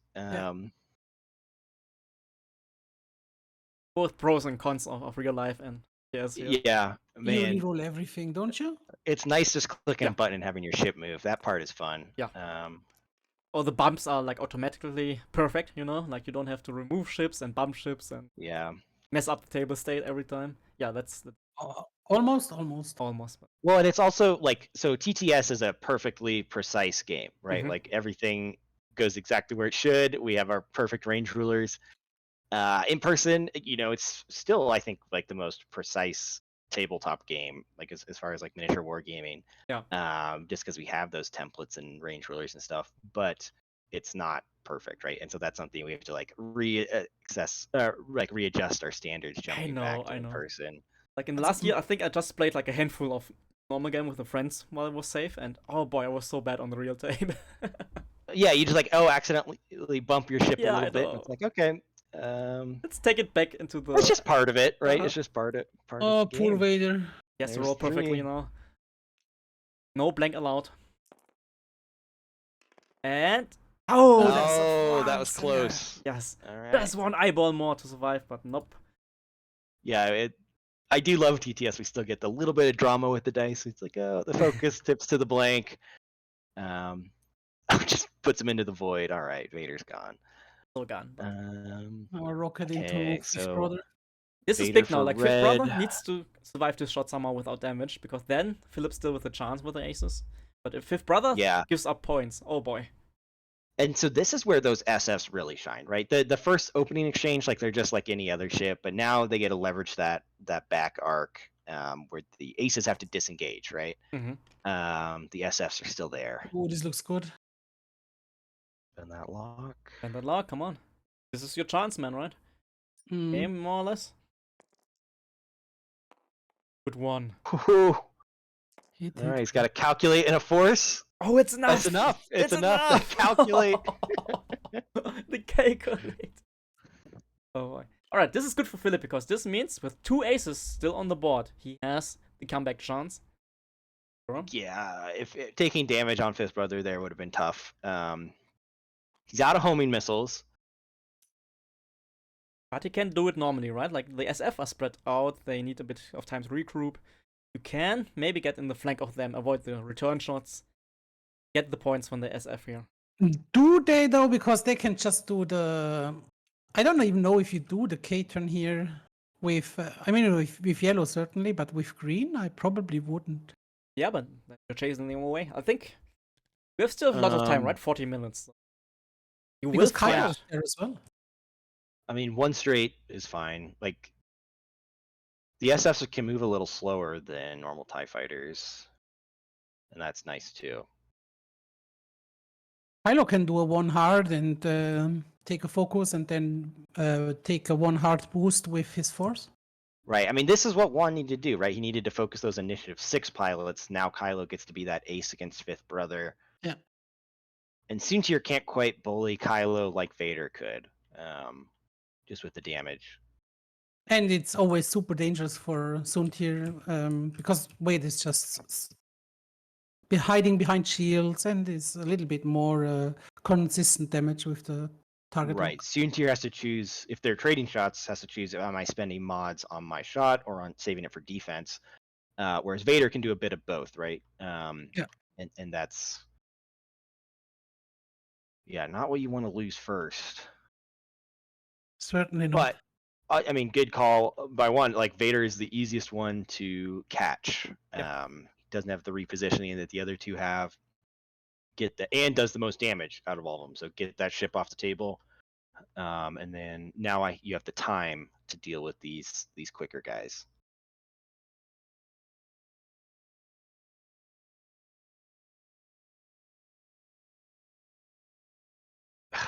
[SPEAKER 1] Both pros and cons of real life and yes.
[SPEAKER 2] Yeah,
[SPEAKER 3] You
[SPEAKER 2] man,
[SPEAKER 3] reroll everything, don't you?
[SPEAKER 2] it's nice just clicking
[SPEAKER 1] Yeah.
[SPEAKER 2] a button and having your ship move. That part is fun.
[SPEAKER 1] Yeah.
[SPEAKER 2] Um,
[SPEAKER 1] Or the bumps are like automatically perfect, you know? Like you don't have to remove ships and bump ships and
[SPEAKER 2] yeah.
[SPEAKER 1] mess up the table state every time. Yeah, that's
[SPEAKER 3] Almost.
[SPEAKER 1] almost.
[SPEAKER 2] Well, and it's also like so TTS is a perfectly precise game, right?
[SPEAKER 1] Mhm.
[SPEAKER 2] Like everything goes exactly where it should. We have our perfect range rulers. In person, you know, it's still I think like the most precise tabletop game, like as far as like miniature wargaming.
[SPEAKER 1] Yeah.
[SPEAKER 2] Just because we have those templates and range rulers and stuff, but it's not perfect, right? And so that's something we have to like readjust our standards jumping back to
[SPEAKER 1] I
[SPEAKER 2] in
[SPEAKER 1] know.
[SPEAKER 2] person.
[SPEAKER 1] Like in the last year, I think I just played like a handful of normal game with the friends while it was safe, and oh boy, I was so bad on the real table.
[SPEAKER 2] Yeah, you just like accidentally bump your ship
[SPEAKER 1] Yeah,
[SPEAKER 2] a
[SPEAKER 1] I
[SPEAKER 2] little bit. And
[SPEAKER 1] know.
[SPEAKER 2] it's like okay,
[SPEAKER 1] Let's take it back into the.
[SPEAKER 2] it's just part of it, right?
[SPEAKER 1] Uh-huh.
[SPEAKER 2] It's just part of
[SPEAKER 3] Oh,
[SPEAKER 2] the
[SPEAKER 3] poor
[SPEAKER 2] game.
[SPEAKER 3] Vader.
[SPEAKER 1] Yes,
[SPEAKER 2] There's
[SPEAKER 1] roll perfectly
[SPEAKER 2] 3.
[SPEAKER 1] now. No blank allowed. And
[SPEAKER 2] Oh,
[SPEAKER 1] that's
[SPEAKER 2] that was close.
[SPEAKER 1] Yes,
[SPEAKER 2] All right.
[SPEAKER 1] there's 1 eyeball more to survive, but nope.
[SPEAKER 2] Yeah, I do love TTS. We still get the little bit of drama with the dice. It's like, oh, the focus tips to the blank. Just puts him into the void. All right, Vader's gone.
[SPEAKER 1] So gone. But
[SPEAKER 3] Our rocket into
[SPEAKER 2] Okay,
[SPEAKER 3] fifth
[SPEAKER 2] so
[SPEAKER 3] brother.
[SPEAKER 1] this is
[SPEAKER 2] Vader
[SPEAKER 1] big now.
[SPEAKER 2] for
[SPEAKER 1] Like fifth brother
[SPEAKER 2] red.
[SPEAKER 1] needs to survive this shot somehow without damage, because then Philip's still with a chance with the aces. But if fifth brother
[SPEAKER 2] Yeah,
[SPEAKER 1] gives up points, oh boy.
[SPEAKER 2] and so this is where those SFs really shine, right? The first opening exchange, like they're just like any other ship, but now they get to leverage that back arc where the aces have to disengage, right?
[SPEAKER 1] Mm-hmm.
[SPEAKER 2] The SFs are still there.
[SPEAKER 3] Oh, this looks good.
[SPEAKER 2] And that lock.
[SPEAKER 1] And the lock, come on. This is your chance, man, right?
[SPEAKER 3] Mm.
[SPEAKER 1] Game, more or less. Good one.
[SPEAKER 2] Whew.
[SPEAKER 3] Hit
[SPEAKER 2] All
[SPEAKER 3] him.
[SPEAKER 2] right, he's got to calculate in a force.
[SPEAKER 1] Oh, it's enough!
[SPEAKER 2] That's enough. It's enough to calculate.
[SPEAKER 1] The calculate. Oh boy. Alright, this is good for Philip because this means with 2 aces still on the board, he has the comeback chance.
[SPEAKER 2] Yeah, if taking damage on Fifth Brother there would have been tough. He's out of homing missiles.
[SPEAKER 1] But he can do it normally, right? Like the SF are spread out, they need a bit of time to regroup. You can maybe get in the flank of them, avoid the return shots, get the points from the SF here.
[SPEAKER 3] Do they though? Because they can just do the. I don't even know if you do the K turn here with. I mean, with yellow certainly, but with green, I probably wouldn't.
[SPEAKER 1] Yeah, but you're chasing them away. I think we have still a lot of time, right? 40 minutes. You
[SPEAKER 3] Because
[SPEAKER 1] will find.
[SPEAKER 3] Kylo's there as well.
[SPEAKER 2] I mean, 1 straight is fine. Like the SFs can move a little slower than normal TIE fighters, and that's nice too.
[SPEAKER 3] Kylo can do a 1 hard and take a focus and then take a 1 hard boost with his force.
[SPEAKER 2] Right. I mean, this is what Juan needed to do, right? He needed to focus those initiative 6 pilots. Now Kylo gets to be that ace against Fifth Brother.
[SPEAKER 3] Yeah.
[SPEAKER 2] And Soontir can't quite bully Kylo like Vader could, just with the damage.
[SPEAKER 3] And it's always super dangerous for Soontir because Wade is just hiding behind shields and is a little bit more consistent damage with the target
[SPEAKER 2] Right.
[SPEAKER 3] lock.
[SPEAKER 2] Soontir has to choose, if they're trading shots, has to choose, am I spending mods on my shot or on saving it for defense? Whereas Vader can do a bit of both, right?
[SPEAKER 3] Yeah.
[SPEAKER 2] And that's, yeah, not what you want to lose first.
[SPEAKER 3] Certainly not.
[SPEAKER 2] But I mean, good call by one. Like Vader is the easiest one to catch.
[SPEAKER 1] Yep.
[SPEAKER 2] Doesn't have the repositioning that the other two have. Get that, and does the most damage out of all of them. So get that ship off the table, and then now you have the time to deal with these quicker guys.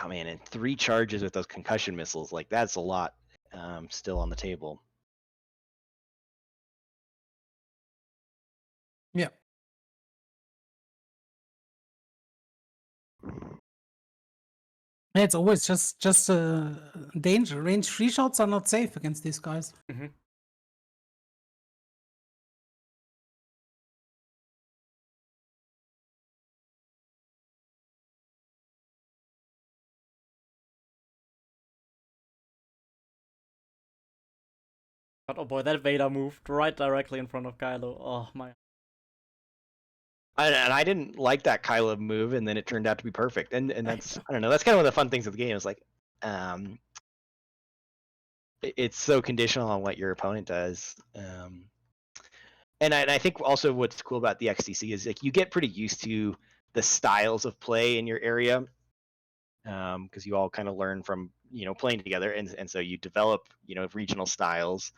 [SPEAKER 2] Oh man, and 3 charges with those concussion missiles, like that's a lot still on the table.
[SPEAKER 3] Yeah. It's always just danger. Range 3 shots are not safe against these guys.
[SPEAKER 1] Mm-hmm. But oh boy, that Vader moved right directly in front of Kylo. Oh my.
[SPEAKER 2] And I didn't like that Kylo move, and then it turned out to be perfect. And that's, I don't know, that's kind of one of the fun things of the game. Is like, it's so conditional on what your opponent does. And I think also what's cool about the XTC is like you get pretty used to the styles of play in your area, because you all kind of learn from playing together, and so you develop regional styles.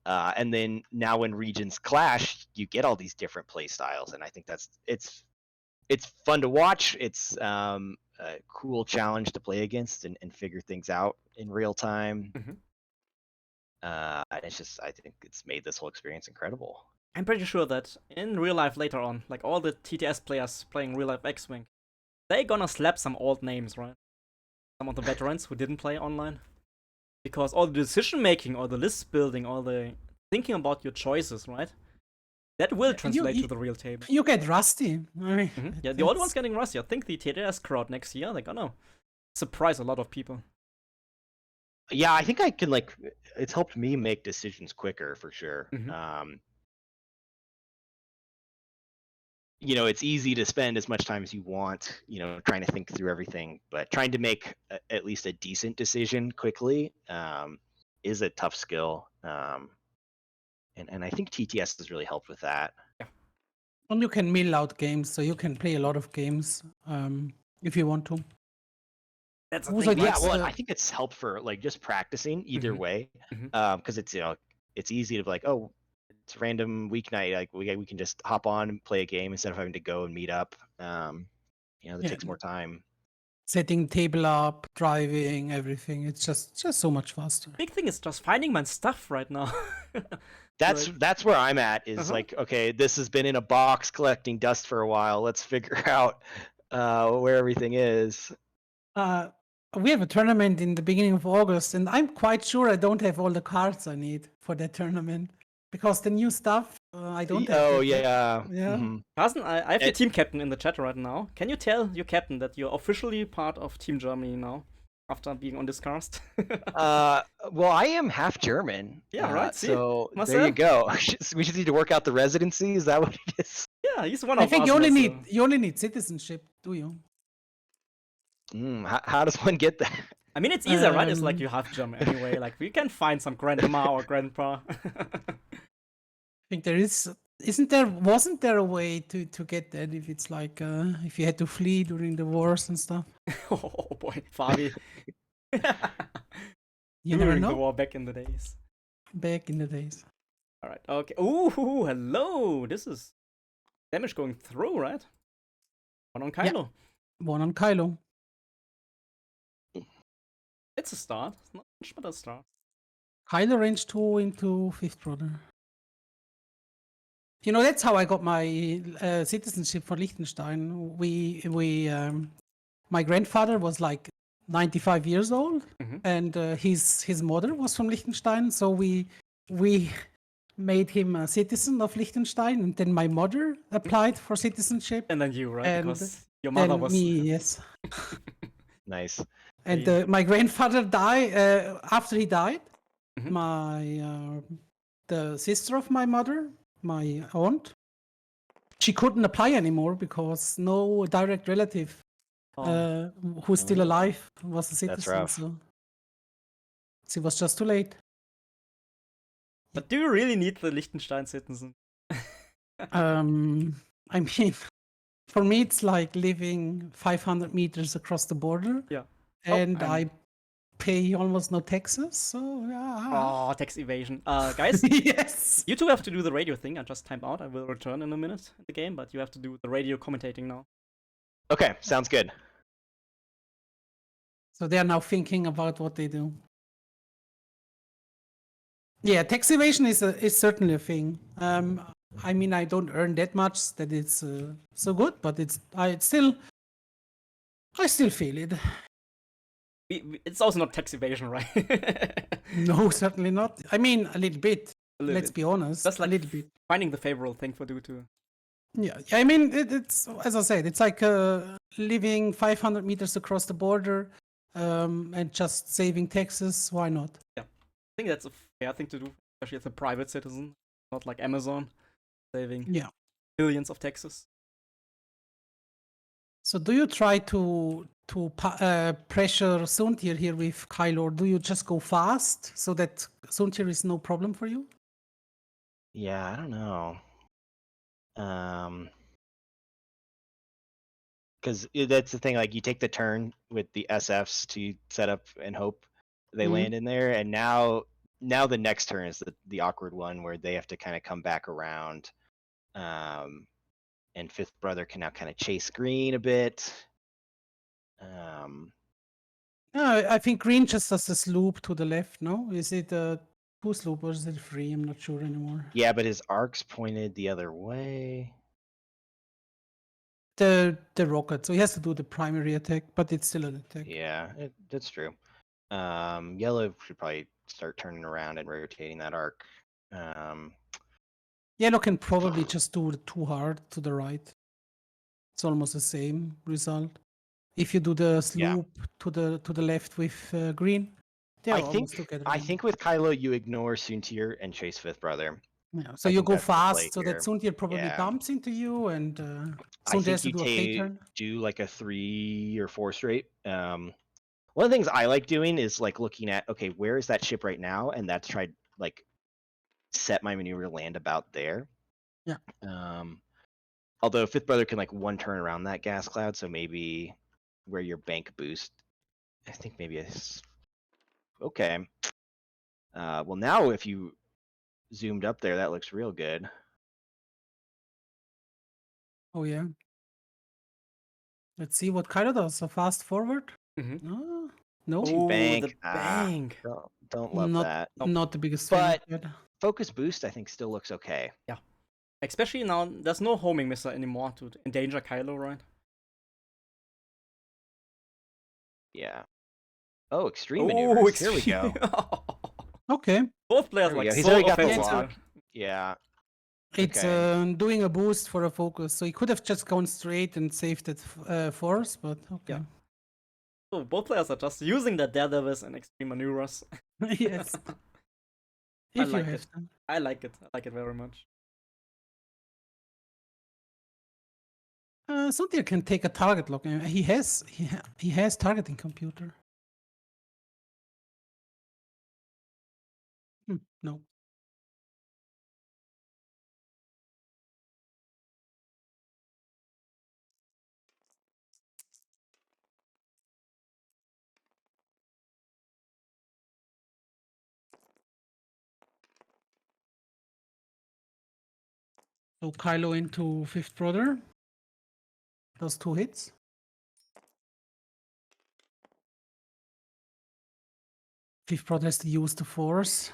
[SPEAKER 2] And then now when regions clash, you get all these different play styles, and I think it's fun to watch. It's a cool challenge to play against and figure things out in real time.
[SPEAKER 1] Mm-hmm.
[SPEAKER 2] And it's just, I think it's made this whole experience incredible.
[SPEAKER 1] I'm pretty sure that in real life later on, like all the TTS players playing real life X-Wing, they gonna slap some old names, right? Some of the veterans who didn't play online. Because all the decision making, all the list building, all the thinking about your choices, right? That will translate to the real table.
[SPEAKER 3] You get rusty. I mean,
[SPEAKER 1] Yeah, the old one's getting rusty. I think the TTS crowd next year, they're gonna surprise a lot of people.
[SPEAKER 2] Yeah, I think I can, like, it's helped me make decisions quicker for sure. It's easy to spend as much time as you want, trying to think through everything, but trying to make at least a decent decision quickly is a tough skill. And I think TTS has really helped with that.
[SPEAKER 1] Yeah.
[SPEAKER 3] And you can mill out games, so you can play a lot of games if you want to.
[SPEAKER 1] That's
[SPEAKER 3] Also,
[SPEAKER 1] thing, right?
[SPEAKER 2] Yeah, well, I think it's helped for like just practicing either way, because it's it's easy to be like, oh, it's a random weeknight, like we can just hop on and play a game instead of having to go and meet up. That takes more time.
[SPEAKER 3] Setting table up, driving, everything. It's just so much faster.
[SPEAKER 1] Big thing is just finding my stuff right now.
[SPEAKER 2] That's where I'm at. Is like, okay, this has been in a box collecting dust for a while. Let's figure out where everything is.
[SPEAKER 3] We have a tournament in the beginning of August, and I'm quite sure I don't have all the cards I need for that tournament because the new stuff I don't have.
[SPEAKER 2] Oh yeah.
[SPEAKER 1] Carsten, I have your team captain in the chat right now. Can you tell your captain that you're officially part of Team Germany now after being on this cast?
[SPEAKER 2] Well, I am half German.
[SPEAKER 1] Yeah, right. See?
[SPEAKER 2] So
[SPEAKER 1] Marcel?
[SPEAKER 2] there you go. We just need to work out the residency. Is that what it is?
[SPEAKER 1] Yeah, he's one of us.
[SPEAKER 3] I think you only need citizenship, do you?
[SPEAKER 2] How does one get that?
[SPEAKER 1] I mean, it's easier, right? It's like you have German anyway. Like we can find some grandma or grandpa.
[SPEAKER 3] I think there is. Wasn't there a way to get that if it's like if you had to flee during the wars and stuff?
[SPEAKER 1] Oh boy, Fabi.
[SPEAKER 3] You never know.
[SPEAKER 1] The war back in the days.
[SPEAKER 3] Back in the days.
[SPEAKER 1] All right. Okay. Ooh, hello. This is damage going through, right? One on Kylo.
[SPEAKER 3] Yeah. One on Kylo.
[SPEAKER 1] It's a start. It's not much, but a start.
[SPEAKER 3] Kylo range 2 into 5th brother. That's how I got my citizenship for Liechtenstein. We my grandfather was like 95 years old,
[SPEAKER 1] Mhm.
[SPEAKER 3] and his mother was from Liechtenstein. So we made him a citizen of Liechtenstein, and then my mother applied for citizenship,
[SPEAKER 1] And then you, right?
[SPEAKER 3] and
[SPEAKER 1] Because your mother
[SPEAKER 3] then
[SPEAKER 1] was.
[SPEAKER 3] me, yes.
[SPEAKER 2] Nice.
[SPEAKER 3] And
[SPEAKER 1] Yeah.
[SPEAKER 3] my grandfather died after he died.
[SPEAKER 1] Mhm.
[SPEAKER 3] My the sister of my mother, my aunt, she couldn't apply anymore because no direct relative
[SPEAKER 1] Oh,
[SPEAKER 3] who's still
[SPEAKER 2] Oh,
[SPEAKER 3] alive was a
[SPEAKER 2] that's
[SPEAKER 3] citizen.
[SPEAKER 2] rough.
[SPEAKER 3] So it was just too late.
[SPEAKER 1] but do you really need the Liechtenstein citizen?
[SPEAKER 3] Um, I mean, for me, it's like living 500 meters across the border,
[SPEAKER 1] Yeah.
[SPEAKER 3] and
[SPEAKER 1] I'm.
[SPEAKER 3] I pay almost no taxes. So yeah.
[SPEAKER 1] Oh, tax evasion. Guys,
[SPEAKER 3] Yes.
[SPEAKER 1] you two have to do the radio thing. I just timed out. I will return in a minute in the game, but you have to do the radio commentating now.
[SPEAKER 2] Okay, sounds good.
[SPEAKER 3] So they are now thinking about what they do. Yeah, tax evasion is certainly a thing. I mean, I don't earn that much that it's so good, but I still feel it.
[SPEAKER 1] It's also not tax evasion, right?
[SPEAKER 3] No, certainly not. I mean, a little bit.
[SPEAKER 1] A little
[SPEAKER 3] Let's
[SPEAKER 1] bit.
[SPEAKER 3] be honest,
[SPEAKER 1] Just
[SPEAKER 3] a
[SPEAKER 1] like
[SPEAKER 3] little bit.
[SPEAKER 1] finding the favorable thing for do to.
[SPEAKER 3] Yeah, I mean, it's as I said, it's like living 500 meters across the border and just saving taxes. Why not?
[SPEAKER 1] I think that's a fair thing to do, especially as a private citizen, not like Amazon, saving
[SPEAKER 3] Yeah.
[SPEAKER 1] billions of taxes.
[SPEAKER 3] So do you try to pressure Suntir here with Kylo, or do you just go fast so that Suntir is no problem for you?
[SPEAKER 2] Yeah, I don't know. Because that's the thing. Like, you take the turn with the SFs to set up and hope they
[SPEAKER 3] Mhm.
[SPEAKER 2] land in there, and now the next turn is the awkward one where they have to kind of come back around. And Fifth Brother can now kind of chase green a bit.
[SPEAKER 3] No, I think green just does this loop to the left, no? Is it two sloop or is it three? I'm not sure anymore.
[SPEAKER 2] Yeah, but his arc's pointed the other way.
[SPEAKER 3] The rocket, so he has to do the primary attack, but it's still an attack.
[SPEAKER 2] Yeah, that's true. Yellow should probably start turning around and rotating that arc.
[SPEAKER 3] Yellow can probably just do the too hard to the right. It's almost the same result. If you do the sloop to the left with green, they're
[SPEAKER 2] I
[SPEAKER 3] almost
[SPEAKER 2] think
[SPEAKER 3] together.
[SPEAKER 2] I
[SPEAKER 3] then.
[SPEAKER 2] think with Kylo you ignore Soontir and chase Fifth Brother.
[SPEAKER 3] Yeah. So
[SPEAKER 2] I
[SPEAKER 3] you
[SPEAKER 2] think
[SPEAKER 3] go
[SPEAKER 2] that's the play
[SPEAKER 3] fast so that
[SPEAKER 2] here.
[SPEAKER 3] Suntir probably
[SPEAKER 2] Yeah.
[SPEAKER 3] bumps into you, and
[SPEAKER 2] I
[SPEAKER 3] Suntir
[SPEAKER 2] think
[SPEAKER 3] has to
[SPEAKER 2] you
[SPEAKER 3] do a K turn.
[SPEAKER 2] do like a 3 or 4 straight. One of the things I like doing is like looking at, okay, where is that ship right now, and that's tried like set my maneuver to land about there.
[SPEAKER 3] Yeah.
[SPEAKER 2] Although Fifth Brother can like one turn around that gas cloud, so maybe where your bank boost, I think maybe it's okay. Well, now if you zoomed up there, that looks real good.
[SPEAKER 3] Oh yeah. Let's see what Kylo does. So fast forward.
[SPEAKER 1] Mhm.
[SPEAKER 3] No, no,
[SPEAKER 1] Oh,
[SPEAKER 2] Bank.
[SPEAKER 1] the bank.
[SPEAKER 2] Don't love
[SPEAKER 3] not
[SPEAKER 2] that.
[SPEAKER 3] not the biggest fan of
[SPEAKER 2] But
[SPEAKER 3] that.
[SPEAKER 2] focus boost, I think, still looks okay.
[SPEAKER 1] Especially now, there's no homing missile anymore to endanger Kylo, right?
[SPEAKER 2] Yeah. Oh, extreme maneuvers. Here we
[SPEAKER 1] extreme.
[SPEAKER 2] go.
[SPEAKER 3] Okay.
[SPEAKER 1] Both players
[SPEAKER 2] There we
[SPEAKER 1] like
[SPEAKER 2] go. He's
[SPEAKER 1] so
[SPEAKER 2] already got the
[SPEAKER 1] offensive.
[SPEAKER 2] lock.
[SPEAKER 1] here.
[SPEAKER 2] Yeah.
[SPEAKER 3] It's
[SPEAKER 2] Okay.
[SPEAKER 3] doing a boost for a focus, so he could have just gone straight and saved that force, but okay.
[SPEAKER 1] Yeah. So both players are just using the daredevils and extreme maneuvers.
[SPEAKER 3] Yes.
[SPEAKER 1] I
[SPEAKER 3] If you
[SPEAKER 1] like
[SPEAKER 3] have
[SPEAKER 1] it.
[SPEAKER 3] them.
[SPEAKER 1] I like it. I like it very much.
[SPEAKER 3] Suntir can take a target lock. He has targeting computer. No. So Kylo into Fifth Brother. Does 2 hits. Fifth Brother has to use the force.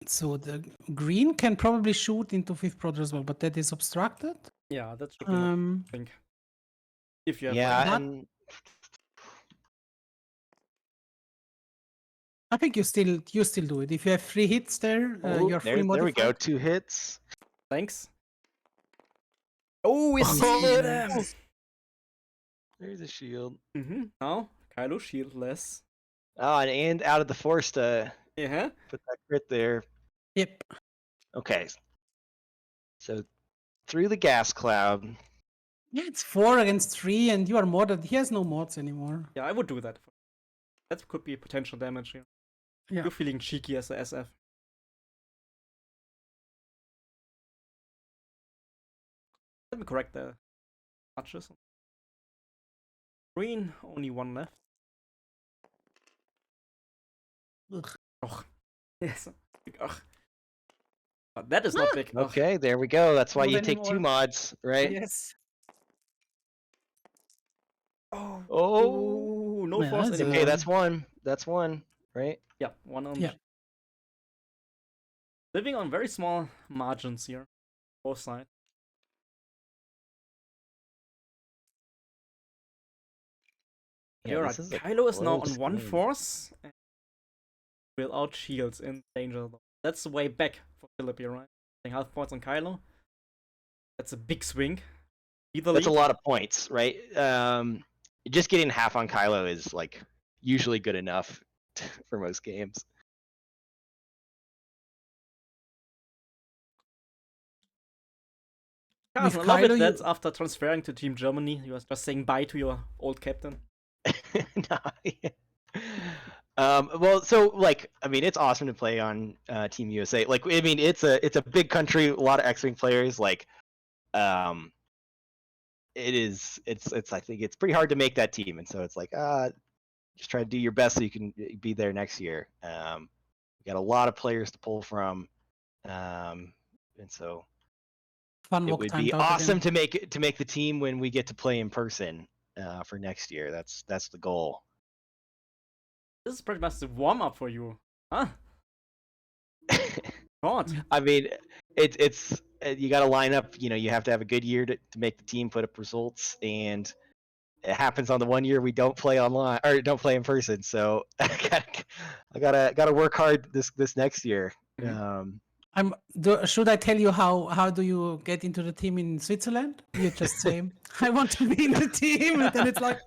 [SPEAKER 3] So the green can probably shoot into fifth brother as well, but that is obstructed.
[SPEAKER 1] Yeah, that should be not,
[SPEAKER 3] Um,
[SPEAKER 1] I think. If you have
[SPEAKER 2] Yeah,
[SPEAKER 3] But-
[SPEAKER 2] and
[SPEAKER 3] I think you still do it. If you have 3 hits there,
[SPEAKER 2] oh,
[SPEAKER 3] you're fully
[SPEAKER 2] there we go.
[SPEAKER 3] modified.
[SPEAKER 2] 2 hits.
[SPEAKER 1] thanks. Oh, we
[SPEAKER 2] Oh,
[SPEAKER 1] sealed him!
[SPEAKER 2] There's a shield.
[SPEAKER 1] Now, Kylo shieldless.
[SPEAKER 2] Oh, and out of the force to
[SPEAKER 1] Yeah.
[SPEAKER 2] put that crit there.
[SPEAKER 3] Yep.
[SPEAKER 2] Okay. So through the gas cloud.
[SPEAKER 3] Yeah, it's 4 against 3, and you are modded. He has no mods anymore.
[SPEAKER 1] Yeah, I would do that. That could be potential damage here.
[SPEAKER 3] Yeah.
[SPEAKER 1] You're feeling cheeky as a SF. Let me correct the touches. Green, only 1 left.
[SPEAKER 3] Ugh.
[SPEAKER 1] Ugh. Yes. Ugh. But that is not big. Ugh.
[SPEAKER 2] Okay, there we go. That's why
[SPEAKER 3] Not
[SPEAKER 2] you take 2
[SPEAKER 3] anymore.
[SPEAKER 2] mods, right?
[SPEAKER 3] Yes.
[SPEAKER 1] Oh.
[SPEAKER 2] Oh.
[SPEAKER 1] Ooh, no
[SPEAKER 3] Yeah,
[SPEAKER 1] force
[SPEAKER 3] that's
[SPEAKER 1] anymore.
[SPEAKER 2] Okay, that's 1. That's 1, right?
[SPEAKER 1] Yeah, 1 on.
[SPEAKER 3] Yeah.
[SPEAKER 1] Living on very small margins here. Both sides.
[SPEAKER 2] Yeah,
[SPEAKER 1] You're right.
[SPEAKER 2] this is a
[SPEAKER 1] Kylo is now
[SPEAKER 2] close
[SPEAKER 1] on 1
[SPEAKER 2] game.
[SPEAKER 1] force. And without shields in danger though. That's the way back for Philip here, right? I think half points on Kylo. That's a big swing. Either
[SPEAKER 2] That's a
[SPEAKER 1] lead.
[SPEAKER 2] lot of points, right? Just getting half on Kylo is like usually good enough for most games.
[SPEAKER 1] Carson, I
[SPEAKER 3] With
[SPEAKER 1] love it
[SPEAKER 3] Kylo,
[SPEAKER 1] that
[SPEAKER 3] you-
[SPEAKER 1] after transferring to Team Germany, you are just saying bye to your old captain.
[SPEAKER 2] Nah, yeah. Well, so like, I mean, it's awesome to play on Team USA. Like, I mean, it's a big country, a lot of X-wing players. Like, it's I think it's pretty hard to make that team, and so it's like, just try to do your best so you can be there next year. We got a lot of players to pull from, and so
[SPEAKER 3] fun
[SPEAKER 2] it
[SPEAKER 3] walk
[SPEAKER 2] would
[SPEAKER 3] time
[SPEAKER 2] be
[SPEAKER 3] out
[SPEAKER 2] awesome
[SPEAKER 3] again.
[SPEAKER 2] to make the team when we get to play in person for next year. That's the goal.
[SPEAKER 1] This is pretty much the warm up for you. Huh? God.
[SPEAKER 2] I mean, it's you got to line up. You know, you have to have a good year to make the team put up results, and it happens on the one year we don't play online or don't play in person. So I gotta work hard this next year.
[SPEAKER 3] Should I tell you how do you get into the team in Switzerland? You just say, I want to be in the team, and then it's like,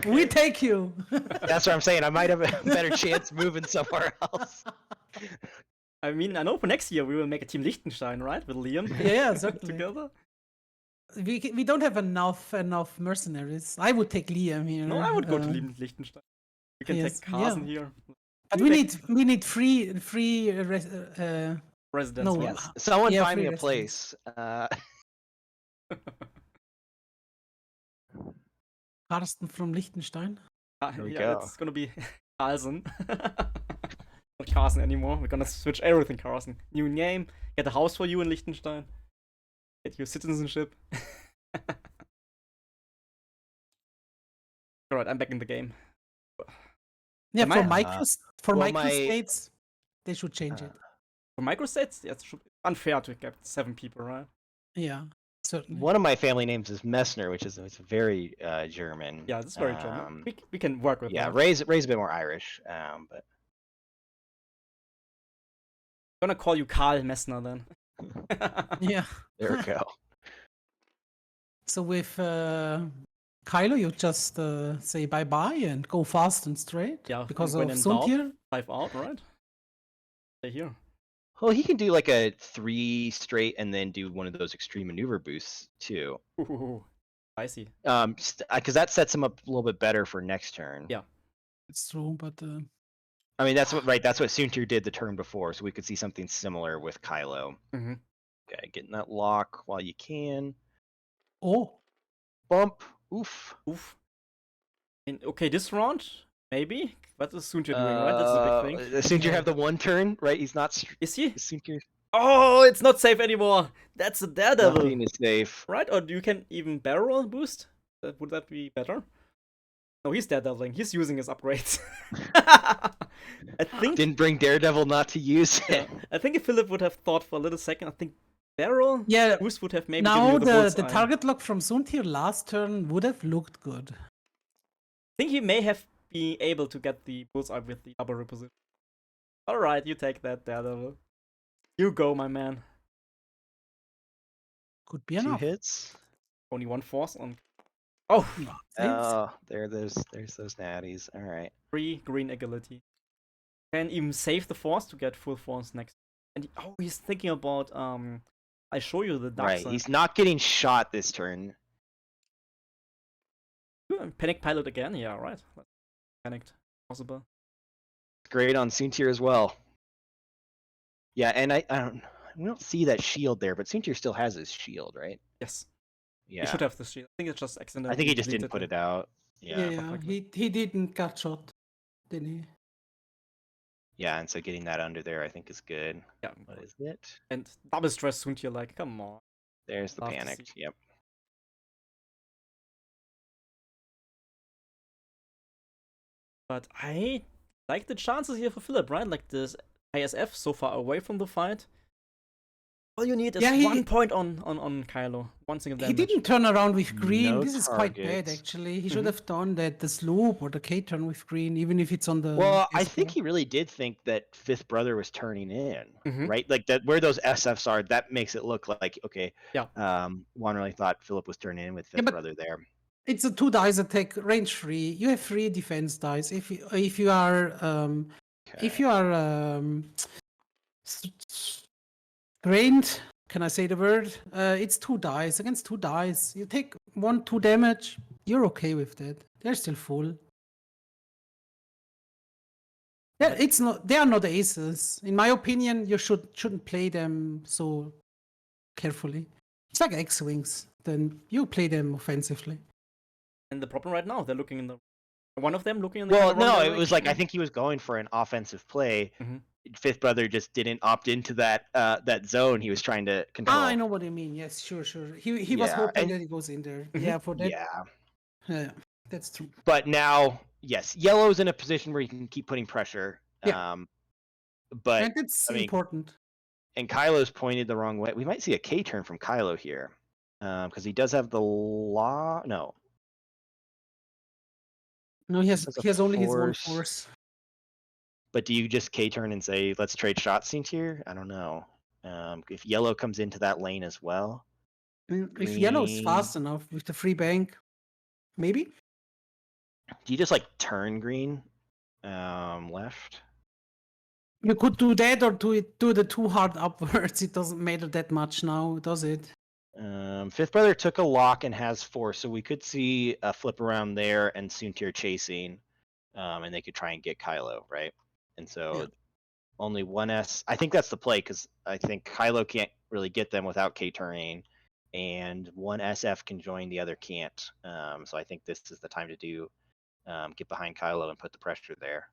[SPEAKER 3] we take you.
[SPEAKER 2] That's what I'm saying. I might have a better chance moving somewhere else.
[SPEAKER 1] I mean, I know for next year we will make a Team Liechtenstein, right? With Liam.
[SPEAKER 3] Yeah, certainly.
[SPEAKER 1] Together.
[SPEAKER 3] We don't have enough mercenaries. I would take Liam here.
[SPEAKER 1] No, I would go to Liechtenstein. We can
[SPEAKER 3] yes,
[SPEAKER 1] take Carson
[SPEAKER 3] yeah.
[SPEAKER 1] here.
[SPEAKER 3] But
[SPEAKER 1] You
[SPEAKER 3] we need free
[SPEAKER 1] Residents.
[SPEAKER 3] no,
[SPEAKER 1] one.
[SPEAKER 2] Yes. Someone
[SPEAKER 3] Yeah,
[SPEAKER 2] find me
[SPEAKER 3] free
[SPEAKER 2] a place.
[SPEAKER 3] Carsten from Liechtenstein.
[SPEAKER 2] There we
[SPEAKER 1] Yeah,
[SPEAKER 2] go.
[SPEAKER 1] that's gonna be Carson. Not Carson anymore. We're gonna switch everything, Carson. New name, get a house for you in Liechtenstein. Get your citizenship. Alright, I'm back in the game.
[SPEAKER 3] Yeah,
[SPEAKER 1] Am
[SPEAKER 3] for
[SPEAKER 1] I-
[SPEAKER 2] well, my-
[SPEAKER 3] microstates, they should change it.
[SPEAKER 1] For microstates, yeah, it's unfair to get 7 people, right?
[SPEAKER 3] Yeah, certainly.
[SPEAKER 2] One of my family names is Messner, which is it's very German.
[SPEAKER 1] Yeah, that's very German. We can work with
[SPEAKER 2] Yeah,
[SPEAKER 1] that.
[SPEAKER 2] Ray's a bit more Irish, but
[SPEAKER 1] I'm gonna call you Karl Messner then.
[SPEAKER 3] Yeah.
[SPEAKER 2] there we go.
[SPEAKER 3] So with Kylo, you just say bye-bye and go fast and straight.
[SPEAKER 1] Yeah,
[SPEAKER 3] Because
[SPEAKER 1] when
[SPEAKER 3] of
[SPEAKER 1] in doubt.
[SPEAKER 3] Suntir.
[SPEAKER 1] 5 out, right? Stay here.
[SPEAKER 2] Well, he can do like a 3 straight and then do one of those extreme maneuver boosts too.
[SPEAKER 1] Ooh, spicy.
[SPEAKER 2] Because that sets him up a little bit better for next turn.
[SPEAKER 1] Yeah.
[SPEAKER 3] It's true, but
[SPEAKER 2] I mean, that's what Suntir did the turn before, so we could see something similar with Kylo.
[SPEAKER 1] Mhm.
[SPEAKER 2] Okay, getting that lock while you can.
[SPEAKER 3] oh,
[SPEAKER 2] Bump. Oof.
[SPEAKER 1] Oof. And, okay, this round, maybe. What is Suntir doing, right? That's the big thing.
[SPEAKER 2] Suntir
[SPEAKER 3] Yeah.
[SPEAKER 2] have the 1 turn, right? He's not.
[SPEAKER 1] Is he?
[SPEAKER 2] Suntir.
[SPEAKER 1] Oh, it's not safe anymore. That's a daredevil.
[SPEAKER 2] Nothing is safe.
[SPEAKER 1] Right? Or you can even barrel boost? Would that be better? No, he's daredeviling. He's using his upgrades. I think.
[SPEAKER 2] Didn't bring Daredevil not to use it.
[SPEAKER 1] Yeah, I think if Philip would have thought for a little second, I think Barrel
[SPEAKER 3] Yeah.
[SPEAKER 1] Boost would have maybe given
[SPEAKER 3] Now
[SPEAKER 1] you the
[SPEAKER 3] the
[SPEAKER 1] bullseye.
[SPEAKER 3] target lock from Suntir last turn would have looked good.
[SPEAKER 1] I think he may have been able to get the bullseye with the double reposition. Alright, you take that, Daredevil. You go, my man.
[SPEAKER 3] Could be
[SPEAKER 2] 2
[SPEAKER 3] enough.
[SPEAKER 2] hits.
[SPEAKER 1] Only one force on. Oh!
[SPEAKER 3] No,
[SPEAKER 2] Oh, there's those natties. All right.
[SPEAKER 1] 3 green agility. Can even save the force to get full force next. And he's thinking about I show you the dark
[SPEAKER 2] Right.
[SPEAKER 1] side.
[SPEAKER 2] He's not getting shot this turn.
[SPEAKER 1] Panic pilot again? Yeah, right. Panicked. Possible.
[SPEAKER 2] Great on Soontir as well. Yeah, and I don't see that shield there, but Soontir still has his shield, right?
[SPEAKER 1] Yes.
[SPEAKER 2] Yeah.
[SPEAKER 1] He should have the shield. I think it's just accidentally.
[SPEAKER 2] I think he just didn't
[SPEAKER 1] deleted
[SPEAKER 2] put it out. Yeah.
[SPEAKER 3] Yeah,
[SPEAKER 1] Perfectly.
[SPEAKER 3] he didn't get shot, did he?
[SPEAKER 2] Yeah, and so getting that under there I think is good.
[SPEAKER 1] Yeah.
[SPEAKER 2] What is it?
[SPEAKER 1] And double stress soon you're like, come on.
[SPEAKER 2] There's the
[SPEAKER 1] Love to
[SPEAKER 2] panicked.
[SPEAKER 1] see.
[SPEAKER 2] Yep.
[SPEAKER 1] But I like the chances here for Philip, right? Like this ISF so far away from the fight. All you need is
[SPEAKER 3] Yeah,
[SPEAKER 1] 1 point on Kylo. One single damage.
[SPEAKER 3] He didn't turn around with green.
[SPEAKER 2] No
[SPEAKER 3] This is quite bad,
[SPEAKER 2] targets.
[SPEAKER 3] actually. He should have done that the sloop or the K turn with green, even if it's on the.
[SPEAKER 2] Well, I think
[SPEAKER 3] S4.
[SPEAKER 2] he really did think that Fifth Brother was turning in,
[SPEAKER 1] Mhm.
[SPEAKER 2] right? Like that where those SFs are, that makes it look like okay.
[SPEAKER 1] Yeah.
[SPEAKER 2] Juan really thought Philip was turning in with Fifth
[SPEAKER 3] but-
[SPEAKER 2] Brother there.
[SPEAKER 3] It's a 2 dice attack, range 3. You have 3 defense dice. If you are trained, can I say the word? It's 2 dice against 2 dice. You take 2 damage. You're okay with that. They're still full. Yeah, it's not. They are not aces. In my opinion, you shouldn't play them so carefully. It's like X-wings. Then you play them offensively.
[SPEAKER 1] And the problem right now, they're looking in the. One of them looking in the.
[SPEAKER 2] Well,
[SPEAKER 1] kinda wrong
[SPEAKER 2] no, it was like I
[SPEAKER 1] direction.
[SPEAKER 2] think he was going for an offensive play.
[SPEAKER 1] Mhm.
[SPEAKER 2] Fifth Brother just didn't opt into that zone he was trying to control.
[SPEAKER 3] I know what you mean. Yes, sure. He was
[SPEAKER 2] Yeah,
[SPEAKER 3] hoping
[SPEAKER 2] and-
[SPEAKER 3] that he goes in there.
[SPEAKER 1] Mhm.
[SPEAKER 3] Yeah, for that.
[SPEAKER 2] Yeah,
[SPEAKER 3] Yeah, that's true.
[SPEAKER 2] but now yes, Yellow's in a position where he can keep putting pressure.
[SPEAKER 3] Yeah.
[SPEAKER 2] But
[SPEAKER 3] And it's
[SPEAKER 2] I mean,
[SPEAKER 3] important.
[SPEAKER 2] and Kylo's pointed the wrong way. We might see a K turn from Kylo here, because he does have the law. No,
[SPEAKER 3] No, he has
[SPEAKER 2] That's a
[SPEAKER 3] he has only his one
[SPEAKER 2] force.
[SPEAKER 3] force.
[SPEAKER 2] but do you just K turn and say let's trade shot scenes here? I don't know. If Yellow comes into that lane as well,
[SPEAKER 3] I mean, if yellow is
[SPEAKER 2] Green.
[SPEAKER 3] fast enough with the free bank, maybe.
[SPEAKER 2] do you just like turn green, left?
[SPEAKER 3] You could do that or do the 2 hard upwards. It doesn't matter that much now, does it?
[SPEAKER 2] Fifth Brother took a lock and has 4, so we could see a flip around there and Soontir chasing, and they could try and get Kylo, right? And so
[SPEAKER 3] Yeah.
[SPEAKER 2] only one S. I think that's the play because I think Kylo can't really get them without K turning, and one SF can join, the other can't. So I think this is the time to do get behind Kylo and put the pressure there.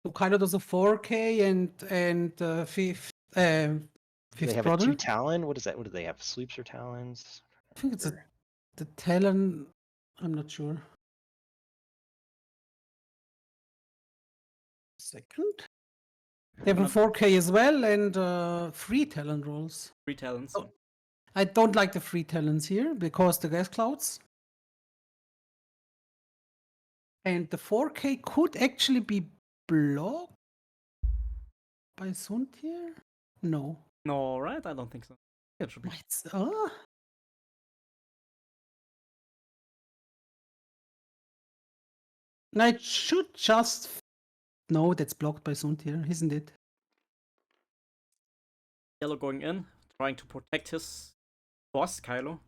[SPEAKER 3] So Kylo does a 4K and fifth
[SPEAKER 2] Do they
[SPEAKER 3] fifth
[SPEAKER 2] have
[SPEAKER 3] brother.
[SPEAKER 2] a 2 Talon? What is that? What do they have? Sleeps or Talons?
[SPEAKER 3] I think it's
[SPEAKER 2] Or-
[SPEAKER 3] the Talon. I'm not sure. Second. They have a 4K as well and 3 Talon rolls.
[SPEAKER 1] 3 talents.
[SPEAKER 3] Oh. I don't like the 3 Talons here because the gas clouds. And the 4K could actually be blocked by Suntir? No.
[SPEAKER 1] No, right? I don't think so. It should be.
[SPEAKER 3] It's, no, it should just. No, that's blocked by Suntir, isn't it?
[SPEAKER 1] Yellow going in, trying to protect his boss, Kylo.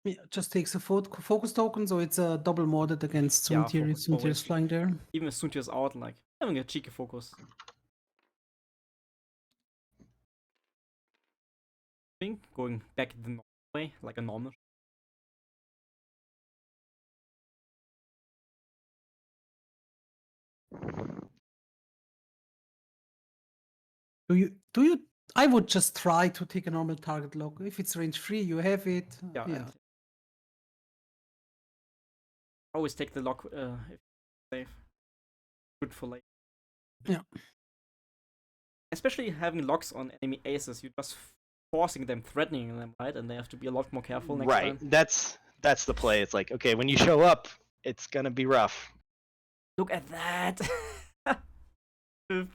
[SPEAKER 3] Yeah, just takes a focus token, so it's a double modded against
[SPEAKER 1] Yeah,
[SPEAKER 3] Suntir if
[SPEAKER 1] focus
[SPEAKER 3] Suntir is
[SPEAKER 1] always.
[SPEAKER 3] flying there.
[SPEAKER 1] Even if Suntir is out, like having a cheeky focus. Think going back the normal way, like a normal.
[SPEAKER 3] Do you? I would just try to take a normal target lock. If it's range 3, you have it.
[SPEAKER 1] Yeah.
[SPEAKER 3] Yeah.
[SPEAKER 1] And Always take the lock if safe. Good for late.
[SPEAKER 3] Yeah.
[SPEAKER 1] Especially having locks on enemy aces, you're just forcing them, threatening them, right? And they have to be a lot more careful next
[SPEAKER 2] Right.
[SPEAKER 1] time.
[SPEAKER 2] That's the play. It's like, okay, when you show up, it's gonna be rough.
[SPEAKER 1] Look at that!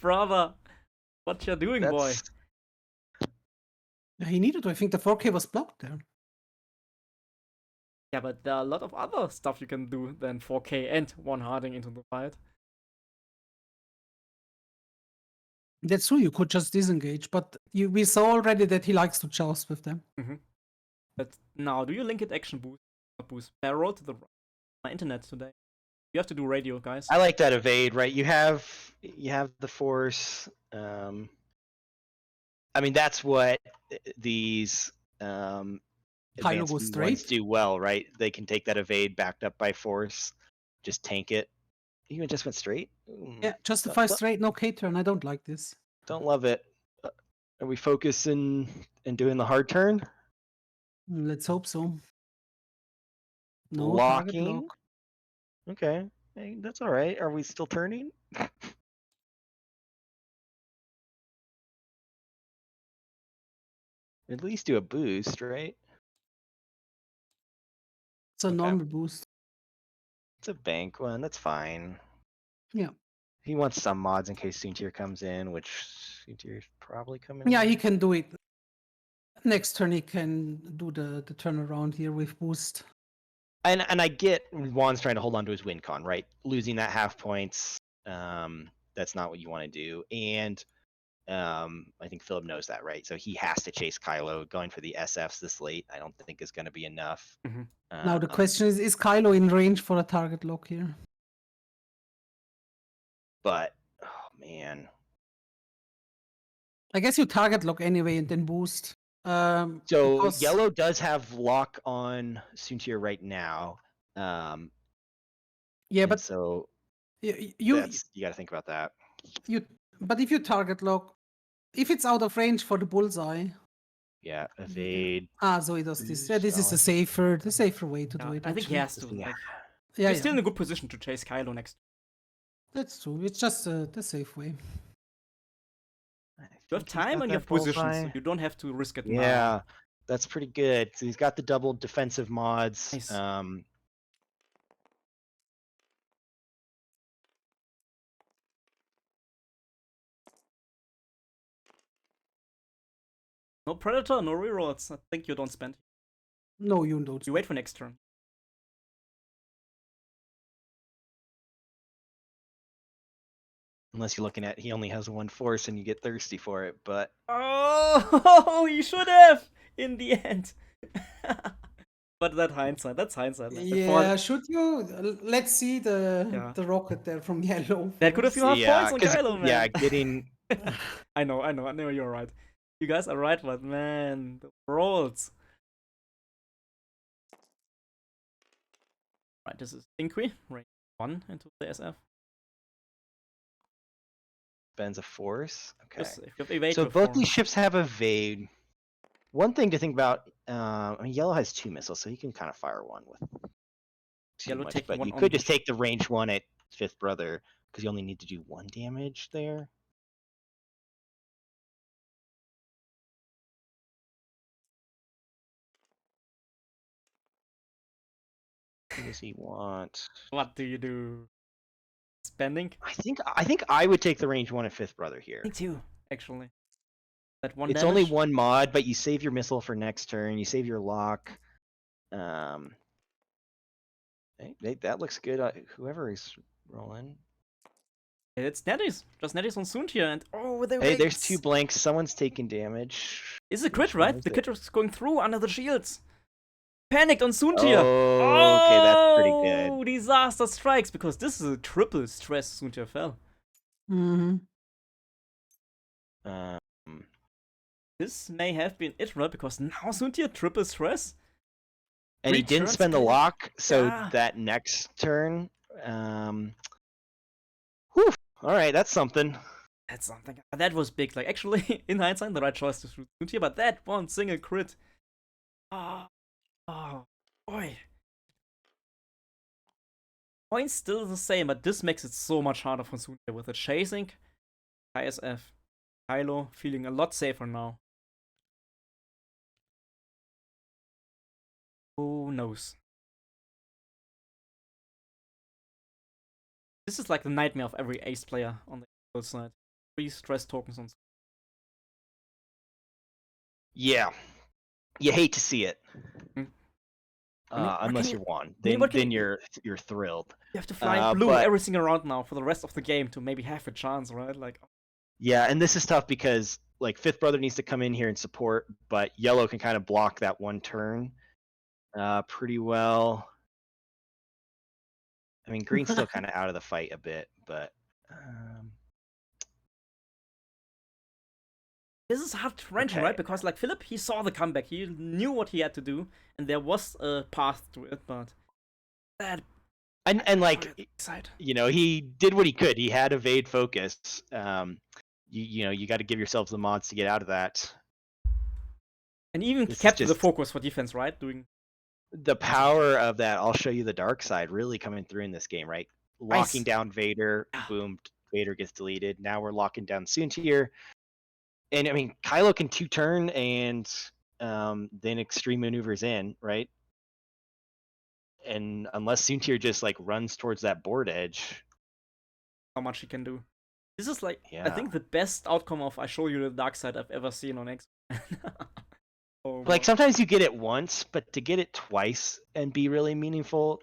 [SPEAKER 1] Brother! What you doing, boy?
[SPEAKER 2] That's
[SPEAKER 3] Yeah, he needed to. I think the 4K was blocked there.
[SPEAKER 1] Yeah, but there are a lot of other stuff you can do than 4K and one harding into the fight.
[SPEAKER 3] That's true. You could just disengage, but we saw already that he likes to joust with them.
[SPEAKER 1] But now, do you link it action boost? Not boost. Barrel to my internet today. You have to do radio, guys.
[SPEAKER 2] I like that evade, right? You have the force. I mean, that's what these
[SPEAKER 3] Kylo
[SPEAKER 2] advanced
[SPEAKER 3] goes
[SPEAKER 2] ones
[SPEAKER 3] straight.
[SPEAKER 2] do well, right? They can take that evade backed up by force, just tank it. Even just went straight.
[SPEAKER 3] Yeah, justify straight, no K turn. I don't like this.
[SPEAKER 2] Don't love it. Are we focusing and doing the hard turn?
[SPEAKER 3] Let's hope so. No target
[SPEAKER 2] Locking.
[SPEAKER 3] lock.
[SPEAKER 2] Okay, hey, that's all right. Are we still turning? At least do a boost, right?
[SPEAKER 3] It's a
[SPEAKER 2] Okay.
[SPEAKER 3] normal boost.
[SPEAKER 2] It's a bank one. That's fine.
[SPEAKER 3] Yeah.
[SPEAKER 2] He wants some mods in case Soontier comes in, which Soontir's probably coming
[SPEAKER 3] Yeah,
[SPEAKER 2] in.
[SPEAKER 3] he can do it. Next turn he can do the turnaround here with boost.
[SPEAKER 2] And I get Juan's trying to hold on to his win con, right? Losing that half points, that's not what you want to do. And I think Philip knows that, right? So he has to chase Kylo. Going for the SFs this late, I don't think is going to be enough.
[SPEAKER 3] Now the question is Kylo in range for a target lock here?
[SPEAKER 2] But oh man,
[SPEAKER 3] I guess you target lock anyway and then boost.
[SPEAKER 2] so
[SPEAKER 3] Because
[SPEAKER 2] yellow does have lock on Soontir right now.
[SPEAKER 3] yeah,
[SPEAKER 2] And
[SPEAKER 3] but
[SPEAKER 2] so
[SPEAKER 3] you
[SPEAKER 2] you got to think about that.
[SPEAKER 3] but if you target lock, if it's out of range for the bullseye.
[SPEAKER 2] Yeah, evade.
[SPEAKER 3] So he does this.
[SPEAKER 2] boost,
[SPEAKER 3] Yeah, this is the safer way to do
[SPEAKER 1] Yeah,
[SPEAKER 3] it.
[SPEAKER 1] I think he
[SPEAKER 3] actually.
[SPEAKER 1] has to.
[SPEAKER 2] Yeah.
[SPEAKER 1] Like,
[SPEAKER 3] Yeah,
[SPEAKER 1] he's still
[SPEAKER 3] yeah.
[SPEAKER 1] in a good position to chase Kylo next.
[SPEAKER 3] That's true. It's just the safe way.
[SPEAKER 1] You have time and you have position, so you don't have to risk it now.
[SPEAKER 2] Yeah, that's pretty good. So he's got the double defensive mods.
[SPEAKER 1] Nice. No Predator, no rerolls. I think you don't spend.
[SPEAKER 3] No, you don't.
[SPEAKER 1] You wait for next turn.
[SPEAKER 2] Unless you're looking at he only has one force and you get thirsty for it, but
[SPEAKER 1] Oh, you should have in the end. But that's hindsight. Like,
[SPEAKER 3] Yeah, should you? Let's see the rocket there from yellow.
[SPEAKER 1] That could have few half
[SPEAKER 2] yeah,
[SPEAKER 1] points on Kylo, man.
[SPEAKER 2] yeah, getting
[SPEAKER 1] I know you're right. You guys are right, but man, the rolls. Right, this is Inqui, range 1 into the SF.
[SPEAKER 2] spends a force. Okay.
[SPEAKER 1] Just, if you have evade
[SPEAKER 2] So
[SPEAKER 1] before.
[SPEAKER 2] both these ships have evade. One thing to think about, I mean, yellow has 2 missiles, so you can kind of fire one with too
[SPEAKER 1] Yellow
[SPEAKER 2] much,
[SPEAKER 1] taking
[SPEAKER 2] but
[SPEAKER 1] one
[SPEAKER 2] you
[SPEAKER 1] on
[SPEAKER 2] could
[SPEAKER 1] the
[SPEAKER 2] just take the range one at Fifth Brother because you only need to do 1 damage there. What does he want?
[SPEAKER 1] What do you do? Spending?
[SPEAKER 2] I think I would take the range one at Fifth Brother here.
[SPEAKER 1] Me too, actually. That one
[SPEAKER 2] It's
[SPEAKER 1] damage.
[SPEAKER 2] only 1 mod, but you save your missile for next turn. You save your lock. That looks good. Whoever is rolling.
[SPEAKER 1] It's Netties. Just Netties on Soontier, and oh, the
[SPEAKER 2] Hey, there's
[SPEAKER 1] rates.
[SPEAKER 2] 2 blanks. Someone's taking damage.
[SPEAKER 1] It's a crit,
[SPEAKER 2] Which one
[SPEAKER 1] right?
[SPEAKER 2] is
[SPEAKER 1] The
[SPEAKER 2] it?
[SPEAKER 1] crit was going through under the shields. Panicked on Soontier.
[SPEAKER 2] Oh, okay, that's pretty good.
[SPEAKER 1] Oh, disaster strikes, because this is a triple stress Soontier fell.
[SPEAKER 3] Mm-hmm.
[SPEAKER 1] This may have been it, right? Because now Soontier triple stress.
[SPEAKER 2] And he didn't
[SPEAKER 1] Return
[SPEAKER 2] spend the
[SPEAKER 1] skill.
[SPEAKER 2] lock, so
[SPEAKER 1] Yeah.
[SPEAKER 2] that next turn. Whew, all right, that's something.
[SPEAKER 1] That's something. That was big. Like, actually, in hindsight, the right choice to shoot Soontier, but that one single crit. Oh, boy. Points still the same, but this makes it so much harder for Sunja with the chasing. ISF. Kylo feeling a lot safer now. Who knows? This is like the nightmare of every ace player on the other side. 3 stress tokens on.
[SPEAKER 2] Yeah, you hate to see it.
[SPEAKER 1] Mm. I mean,
[SPEAKER 2] Unless you're Juan,
[SPEAKER 1] I
[SPEAKER 2] then
[SPEAKER 1] mean, what can
[SPEAKER 2] then
[SPEAKER 1] you-
[SPEAKER 2] you're thrilled.
[SPEAKER 1] You have to fly blue
[SPEAKER 2] but
[SPEAKER 1] every single round now for the rest of the game to maybe have a chance, right? Like,
[SPEAKER 2] yeah, and this is tough because like Fifth Brother needs to come in here and support, but Yellow can kind of block that one turn pretty well. I mean, Green's still kind of out of the fight a bit, but
[SPEAKER 1] this is hard wrenching,
[SPEAKER 2] Okay.
[SPEAKER 1] right? Because like Philip, he saw the comeback, he knew what he had to do, and there was a path to it, but that
[SPEAKER 2] and like
[SPEAKER 1] side.
[SPEAKER 2] you know, he did what he could. He had evade focus. You know, you got to give yourselves the mods to get out of that.
[SPEAKER 1] And even
[SPEAKER 2] This is
[SPEAKER 1] kept the
[SPEAKER 2] just-
[SPEAKER 1] focus for defense, right? Doing
[SPEAKER 2] The power of that, I'll show you the dark side, really coming through in this game, right? Locking
[SPEAKER 1] Nice.
[SPEAKER 2] down Vader, boom, Vader gets deleted. Now we're locking down Soontir. And I mean, Kylo can 2-turn and then extreme maneuvers in, right? And unless Soontir just like runs towards that board edge,
[SPEAKER 1] how much he can do. This is like I
[SPEAKER 2] Yeah.
[SPEAKER 1] think the best outcome of I show you the dark side I've ever seen on X. Oh,
[SPEAKER 2] like
[SPEAKER 1] boy.
[SPEAKER 2] sometimes you get it once, but to get it twice and be really meaningful,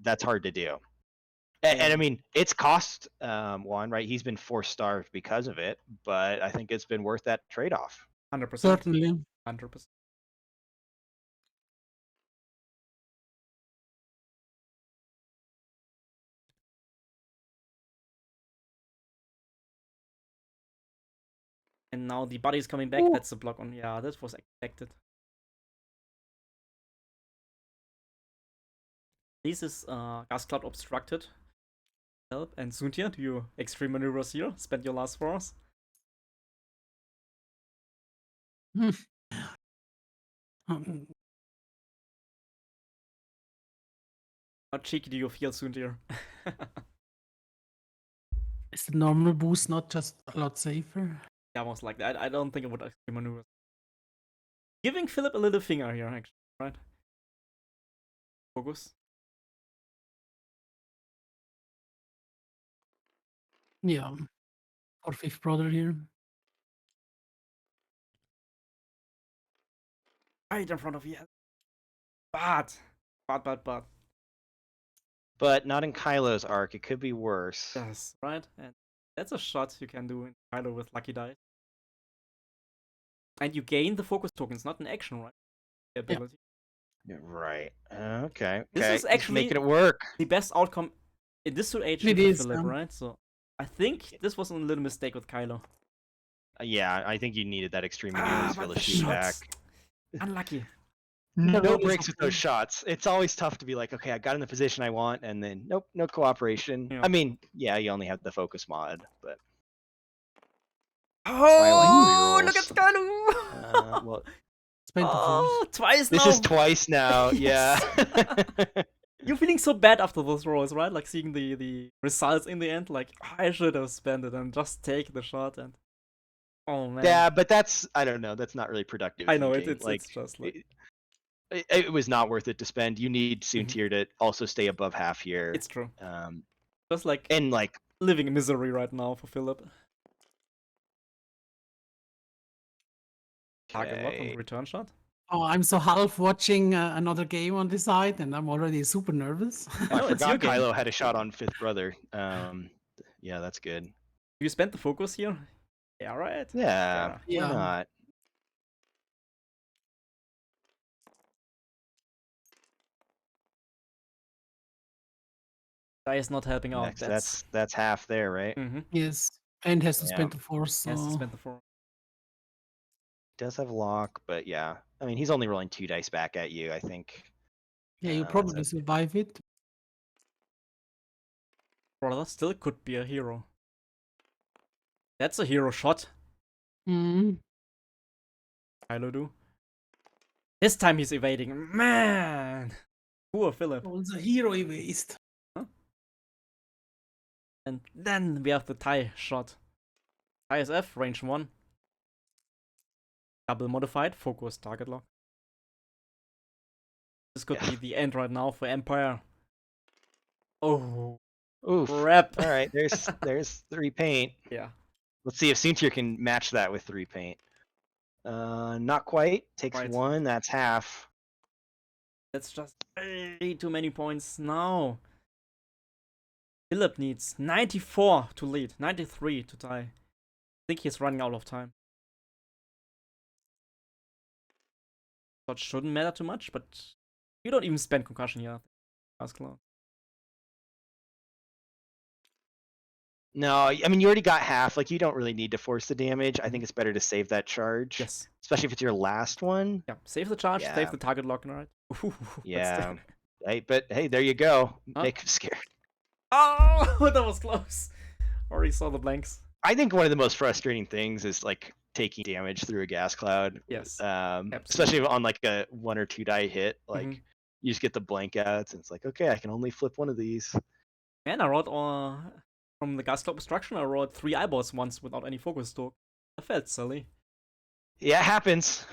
[SPEAKER 2] that's hard to do. And I mean, it's cost Juan, right? He's been 4-starved because of it, but I think it's been worth that trade-off.
[SPEAKER 1] 100%.
[SPEAKER 3] Certainly.
[SPEAKER 1] 100%. And now the body's coming back.
[SPEAKER 3] Ooh.
[SPEAKER 1] That's the block on. Yeah, that was expected. This is gas cloud obstructed. Help. And Suntia, do you extreme maneuvers here? Spend your last force.
[SPEAKER 3] Um,
[SPEAKER 1] How cheeky do you feel, Suntia?
[SPEAKER 3] Is the normal boost not just a lot safer?
[SPEAKER 1] Yeah, most likely. I don't think it would extreme maneuvers. Giving Philip a little finger here, actually, right? Focus.
[SPEAKER 3] Yeah. Or Fifth Brother here.
[SPEAKER 1] Right in front of you. Bad. Bad.
[SPEAKER 2] But not in Kylo's arc. It could be worse.
[SPEAKER 1] Yes, right? And that's a shot you can do in Kylo with Lucky Dice. And you gain the focus tokens, not an action, right? The ability.
[SPEAKER 2] Right. Okay.
[SPEAKER 1] This
[SPEAKER 2] okay.
[SPEAKER 1] is
[SPEAKER 2] He's
[SPEAKER 1] actually
[SPEAKER 2] making it work.
[SPEAKER 1] the best outcome in this situation
[SPEAKER 3] It
[SPEAKER 1] for
[SPEAKER 3] is,
[SPEAKER 1] Philip, right? So I think this was a little mistake with Kylo.
[SPEAKER 2] Yeah, I think you needed that extreme maneuvers to be able to shoot back.
[SPEAKER 1] Unlucky.
[SPEAKER 2] No breaks with those shots. It's always tough to be like, okay, I got in the position I want, and then nope, no cooperation.
[SPEAKER 1] Yeah.
[SPEAKER 2] I mean, yeah, you only have the focus mod, but
[SPEAKER 1] Oh,
[SPEAKER 2] rerolls.
[SPEAKER 1] look at Kylo!
[SPEAKER 2] well,
[SPEAKER 3] Spent the
[SPEAKER 1] Oh,
[SPEAKER 3] force.
[SPEAKER 1] twice
[SPEAKER 2] this
[SPEAKER 1] now.
[SPEAKER 2] is twice now. Yeah.
[SPEAKER 1] You're feeling so bad after those rolls, right? Like seeing the results in the end. Like I should have spent it and just take the shot and. Oh man.
[SPEAKER 2] Yeah, but that's I don't know. That's not really productive.
[SPEAKER 1] I know
[SPEAKER 2] thinking.
[SPEAKER 1] it's just like
[SPEAKER 2] it was not worth it to spend. You need Soontir to also stay above half here.
[SPEAKER 1] it's true.
[SPEAKER 2] Um,
[SPEAKER 1] Just like
[SPEAKER 2] and like
[SPEAKER 1] living in misery right now for Philip. Target lock on
[SPEAKER 2] okay.
[SPEAKER 1] return shot.
[SPEAKER 3] Oh, I'm so half watching another game on this side, and I'm already super nervous.
[SPEAKER 2] Oh,
[SPEAKER 1] No,
[SPEAKER 2] I
[SPEAKER 1] it's your
[SPEAKER 2] forgot
[SPEAKER 1] game.
[SPEAKER 2] Kylo had a shot on Fifth Brother. Yeah, that's good.
[SPEAKER 1] You spent the focus here. Yeah, right.
[SPEAKER 2] Yeah,
[SPEAKER 3] Yeah.
[SPEAKER 2] why not?
[SPEAKER 1] That is not helping out.
[SPEAKER 2] That's half there, right?
[SPEAKER 1] Mm-hmm.
[SPEAKER 3] Yes, and has to
[SPEAKER 2] Yeah.
[SPEAKER 3] spend the force. So.
[SPEAKER 1] Yes, spent the four.
[SPEAKER 2] Does have lock, but yeah. I mean, he's only rolling 2 dice back at you, I think.
[SPEAKER 3] Yeah, you
[SPEAKER 2] that's
[SPEAKER 3] probably
[SPEAKER 2] okay.
[SPEAKER 3] survive it.
[SPEAKER 1] Brother still could be a hero. That's a hero shot.
[SPEAKER 3] Mm.
[SPEAKER 1] Kylo do. This time he's evading. Man! Poor Philip.
[SPEAKER 3] Also hero erased.
[SPEAKER 1] And then we have the Thai shot. ISF, range 1. Double modified, focus, target lock. This could be the end right now for Empire. Oh,
[SPEAKER 2] Oof.
[SPEAKER 1] crap.
[SPEAKER 2] All right, there's 3 paint.
[SPEAKER 1] Yeah.
[SPEAKER 2] Let's see if Sintier can match that with 3 paint. Not quite. Takes
[SPEAKER 1] Right.
[SPEAKER 2] 1. That's half.
[SPEAKER 1] That's just way too many points now. Philip needs 94 to lead, 93 to tie. I think he's running out of time. That shouldn't matter too much, but you don't even spend concussion here. That's close.
[SPEAKER 2] No, I mean, you already got half. Like, you don't really need to force the damage. I think it's better to save that charge.
[SPEAKER 1] Yes.
[SPEAKER 2] Especially if it's your last one.
[SPEAKER 1] Yeah. Save the charge,
[SPEAKER 2] Yeah.
[SPEAKER 1] save the target lock, right?
[SPEAKER 2] Yeah. Hey, but hey, there you go.
[SPEAKER 1] Huh?
[SPEAKER 2] Make him scared.
[SPEAKER 1] Oh, that was close. Already saw the blanks.
[SPEAKER 2] I think one of the most frustrating things is like taking damage through a gas cloud.
[SPEAKER 1] Yes.
[SPEAKER 2] Especially on like a 1 or 2 die hit. Like,
[SPEAKER 1] Mhm.
[SPEAKER 2] you just get the blank outs, and it's like, okay, I can only flip one of these.
[SPEAKER 1] Man, I wrote from the gas cloud destruction, I wrote 3 eyeballs once without any focus talk. I felt silly.
[SPEAKER 2] Yeah, it happens.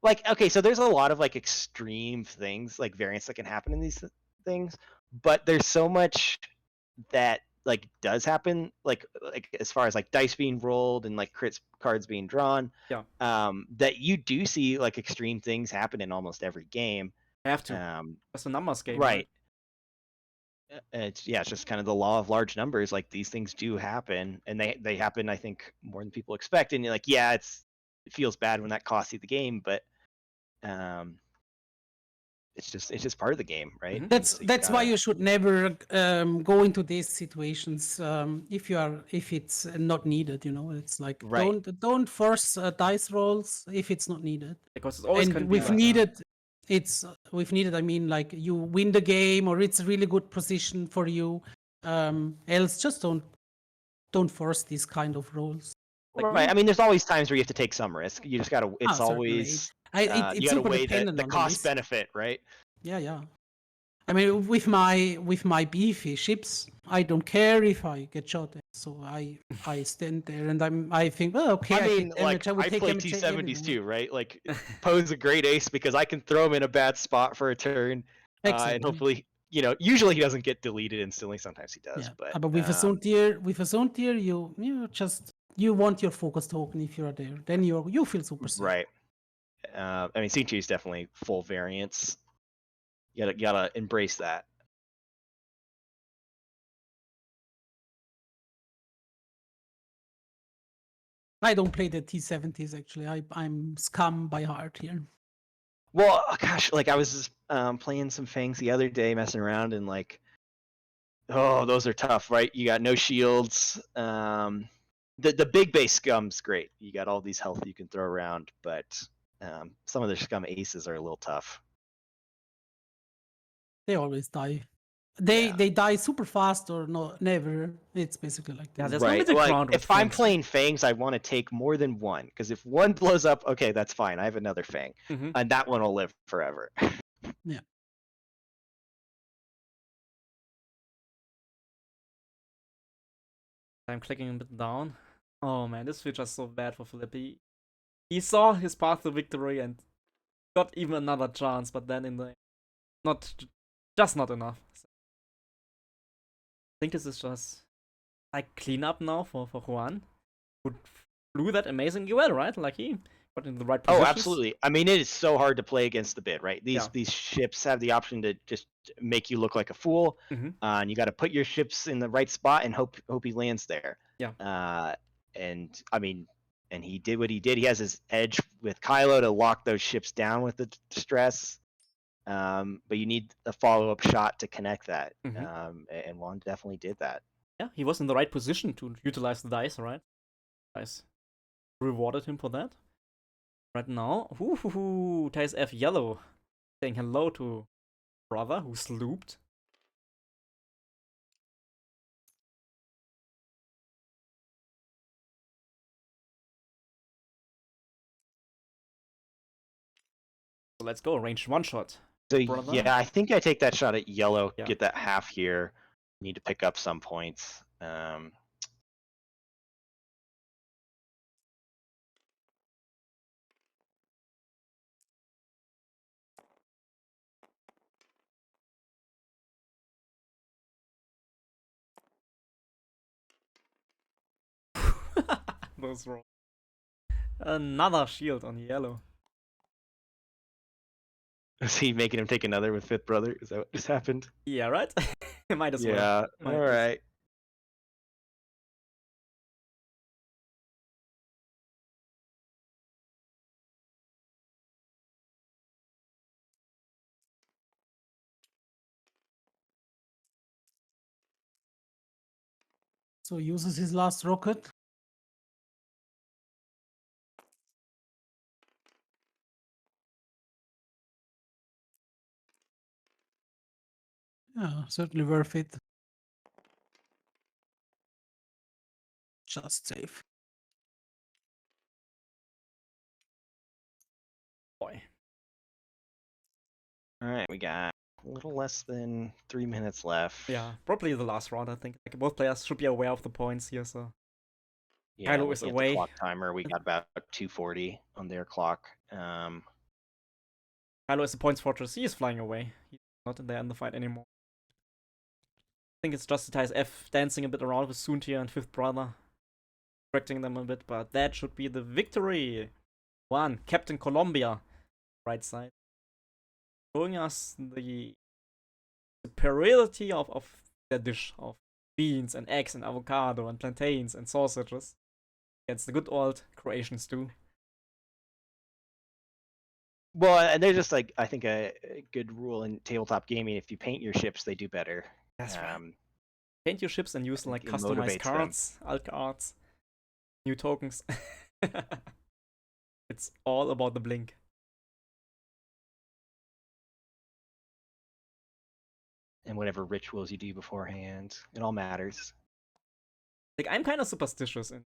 [SPEAKER 2] Like, okay, so there's a lot of like extreme things, like variants that can happen in these things, but there's so much that like does happen, like as far as like dice being rolled and like crits cards being drawn.
[SPEAKER 1] Yeah.
[SPEAKER 2] That you do see like extreme things happen in almost every game.
[SPEAKER 1] I have to. That's a numbers game.
[SPEAKER 2] Right. It's just kind of the law of large numbers. Like, these things do happen, and they happen, I think, more than people expect. And you're like, yeah, it feels bad when that costs you the game, but it's just part of the game, right?
[SPEAKER 1] Mhm.
[SPEAKER 3] That's why you should never go into these situations if it's not needed. You know, it's like
[SPEAKER 2] Right.
[SPEAKER 3] don't force dice rolls if it's not needed.
[SPEAKER 1] Because it's always
[SPEAKER 3] And
[SPEAKER 1] can be
[SPEAKER 3] we've
[SPEAKER 1] like
[SPEAKER 3] needed. We've needed. I mean, like, you win the game, or it's a really good position for you. Else, just don't force these kind of rolls.
[SPEAKER 1] Like,
[SPEAKER 2] Right. I mean, there's always times where you have to take some risk. You just gotta. It's
[SPEAKER 3] Certainly.
[SPEAKER 2] always.
[SPEAKER 3] It's
[SPEAKER 2] You gotta
[SPEAKER 3] super
[SPEAKER 2] weigh
[SPEAKER 3] dependent
[SPEAKER 2] the
[SPEAKER 3] on
[SPEAKER 2] cost
[SPEAKER 3] risk.
[SPEAKER 2] benefit, right?
[SPEAKER 3] Yeah. I mean, with my beefy ships, I don't care if I get shot at. So I stand there and I think, well, okay,
[SPEAKER 2] I mean,
[SPEAKER 3] take damage.
[SPEAKER 2] like,
[SPEAKER 3] I would
[SPEAKER 2] I
[SPEAKER 3] take
[SPEAKER 2] play
[SPEAKER 3] damage
[SPEAKER 2] T70s
[SPEAKER 3] everywhere.
[SPEAKER 2] too, right? Like, Poe's a great ace because I can throw him in a bad spot for a turn, and
[SPEAKER 3] Exactly.
[SPEAKER 2] hopefully, usually he doesn't get deleted instantly. Sometimes he does,
[SPEAKER 3] Yeah.
[SPEAKER 2] but
[SPEAKER 3] With a zone tier, you want your focus token if you're there. Then you feel super safe.
[SPEAKER 2] right. I mean, C2 is definitely full variance. You gotta embrace that.
[SPEAKER 3] I don't play the T70s actually. I'm scum by heart here.
[SPEAKER 2] Well, gosh, like, I was just playing some Fangs the other day, messing around, and like, oh, those are tough, right? You got no shields. The big base scum's great. You got all these health you can throw around, but some of the scum aces are a little tough.
[SPEAKER 3] They always die. They die super fast or never. It's basically like
[SPEAKER 1] Yeah,
[SPEAKER 3] this.
[SPEAKER 1] there's no
[SPEAKER 2] Right.
[SPEAKER 1] middle
[SPEAKER 2] Like,
[SPEAKER 1] ground with
[SPEAKER 2] if I'm
[SPEAKER 1] Fangs.
[SPEAKER 2] playing Fangs, I want to take more than one, because if one blows up, okay, that's fine. I have another Fang,
[SPEAKER 1] Mhm.
[SPEAKER 2] and that one will live forever.
[SPEAKER 3] Yeah.
[SPEAKER 1] I'm clicking a bit down. Oh man, this feels just so bad for Flippy. He saw his path to victory and got even another chance, but then in the just not enough. So, I think this is just like cleanup now for Juan, who flew that amazingly well, right? Like, he got in the right positions.
[SPEAKER 2] Oh, absolutely. I mean, it is so hard to play against the bid, right?
[SPEAKER 1] Yeah.
[SPEAKER 2] These ships have the option to just make you look like a fool,
[SPEAKER 1] Mhm.
[SPEAKER 2] and you got to put your ships in the right spot and hope he lands there.
[SPEAKER 1] Yeah.
[SPEAKER 2] And I mean, and he did what he did. He has his edge with Kylo to lock those ships down with the distress. But you need a follow-up shot to connect that. And Juan definitely did that.
[SPEAKER 1] Yeah, he was in the right position to utilize the dice, right? Dice rewarded him for that. Right now, Thais F yellow, saying hello to brother who slooped. So let's go, range one shot.
[SPEAKER 2] So
[SPEAKER 1] Brother.
[SPEAKER 2] yeah, I think I take that shot at yellow,
[SPEAKER 1] Yeah.
[SPEAKER 2] get that half here. Need to pick up some points.
[SPEAKER 1] Those roll. Another shield on yellow.
[SPEAKER 2] Is he making him take another with fifth brother? Is that what just happened?
[SPEAKER 1] Yeah, right? Might as well.
[SPEAKER 2] Yeah.
[SPEAKER 1] Might
[SPEAKER 2] All
[SPEAKER 1] as-
[SPEAKER 2] right.
[SPEAKER 3] So uses his last rocket. Yeah, certainly worth it. Just safe.
[SPEAKER 1] Boy.
[SPEAKER 2] All right. We got a little less than 3 minutes left.
[SPEAKER 1] Yeah, probably the last round, I think. Like, both players should be aware of the points here, so.
[SPEAKER 2] Yeah.
[SPEAKER 1] Kylo is
[SPEAKER 2] Looking at
[SPEAKER 1] away.
[SPEAKER 2] the clock timer, we got about 2:40 on their clock.
[SPEAKER 1] Kylo is the points fortress. He is flying away. He's not in there in the fight anymore. I think it's just Ties F dancing a bit around with Soontir and Fifth Brother. Distracting them a bit, but that should be the victory. One, Captain Colombia. Right side. Showing us the superiority of their dish of beans and eggs and avocado and plantains and sausages against the good old Croatian stew.
[SPEAKER 2] Well, and they're just like, I think a good rule in tabletop gaming: if you paint your ships, they do better.
[SPEAKER 1] That's right. Paint your ships and use
[SPEAKER 2] think
[SPEAKER 1] like
[SPEAKER 2] it
[SPEAKER 1] customized
[SPEAKER 2] motivates them.
[SPEAKER 1] cards, alt cards, new tokens. It's all about the blink.
[SPEAKER 2] And whatever rituals you do beforehand, it all matters.
[SPEAKER 1] Like, I'm kind of superstitious in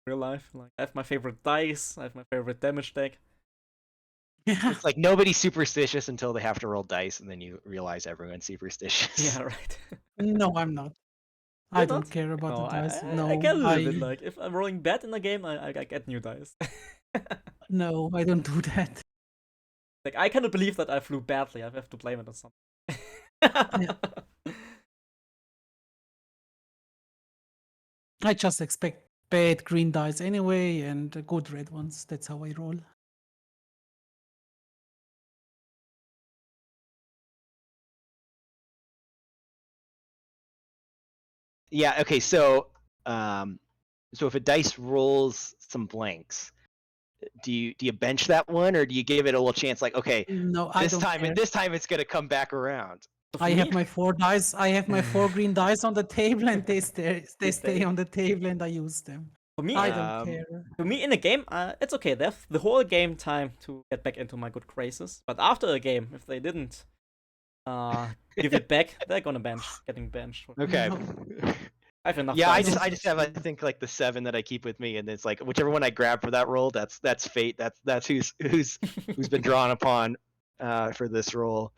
[SPEAKER 1] real life. Like, I have my favorite dice, I have my favorite damage deck.
[SPEAKER 3] Yeah.
[SPEAKER 2] It's like nobody's superstitious until they have to roll dice, and then you realize everyone's superstitious.
[SPEAKER 1] Yeah, right.
[SPEAKER 3] No, I'm not. I
[SPEAKER 1] You're
[SPEAKER 3] don't
[SPEAKER 1] not?
[SPEAKER 3] care about
[SPEAKER 1] No,
[SPEAKER 3] the dice.
[SPEAKER 1] I
[SPEAKER 3] No,
[SPEAKER 1] get a little bit. Like, if I'm rolling bad in a game, I get new dice.
[SPEAKER 3] no, I don't do that.
[SPEAKER 1] Like, I cannot believe that I flew badly. I have to blame it on something.
[SPEAKER 3] I just expect bad green dice anyway and good red ones. That's how I roll.
[SPEAKER 2] Yeah. Okay. So if a dice rolls some blanks, do you bench that one, or do you give it a little chance? Like, okay,
[SPEAKER 3] No, I don't care.
[SPEAKER 2] this time it's gonna come back around.
[SPEAKER 3] I have my 4 dice. I have my 4 green dice on the table, and they stay on the table, and I use them.
[SPEAKER 1] For me,
[SPEAKER 3] I don't care.
[SPEAKER 1] to me, in a game, it's okay. They have the whole game time to get back into my good graces. But after a game, if they didn't give it back, they're gonna getting benched.
[SPEAKER 2] Okay.
[SPEAKER 3] No.
[SPEAKER 1] I have enough.
[SPEAKER 2] Yeah, I
[SPEAKER 1] dice.
[SPEAKER 2] just have, I think, like the 7 that I keep with me, and it's like whichever one I grab for that roll, that's fate. That's who's been drawn upon for this roll.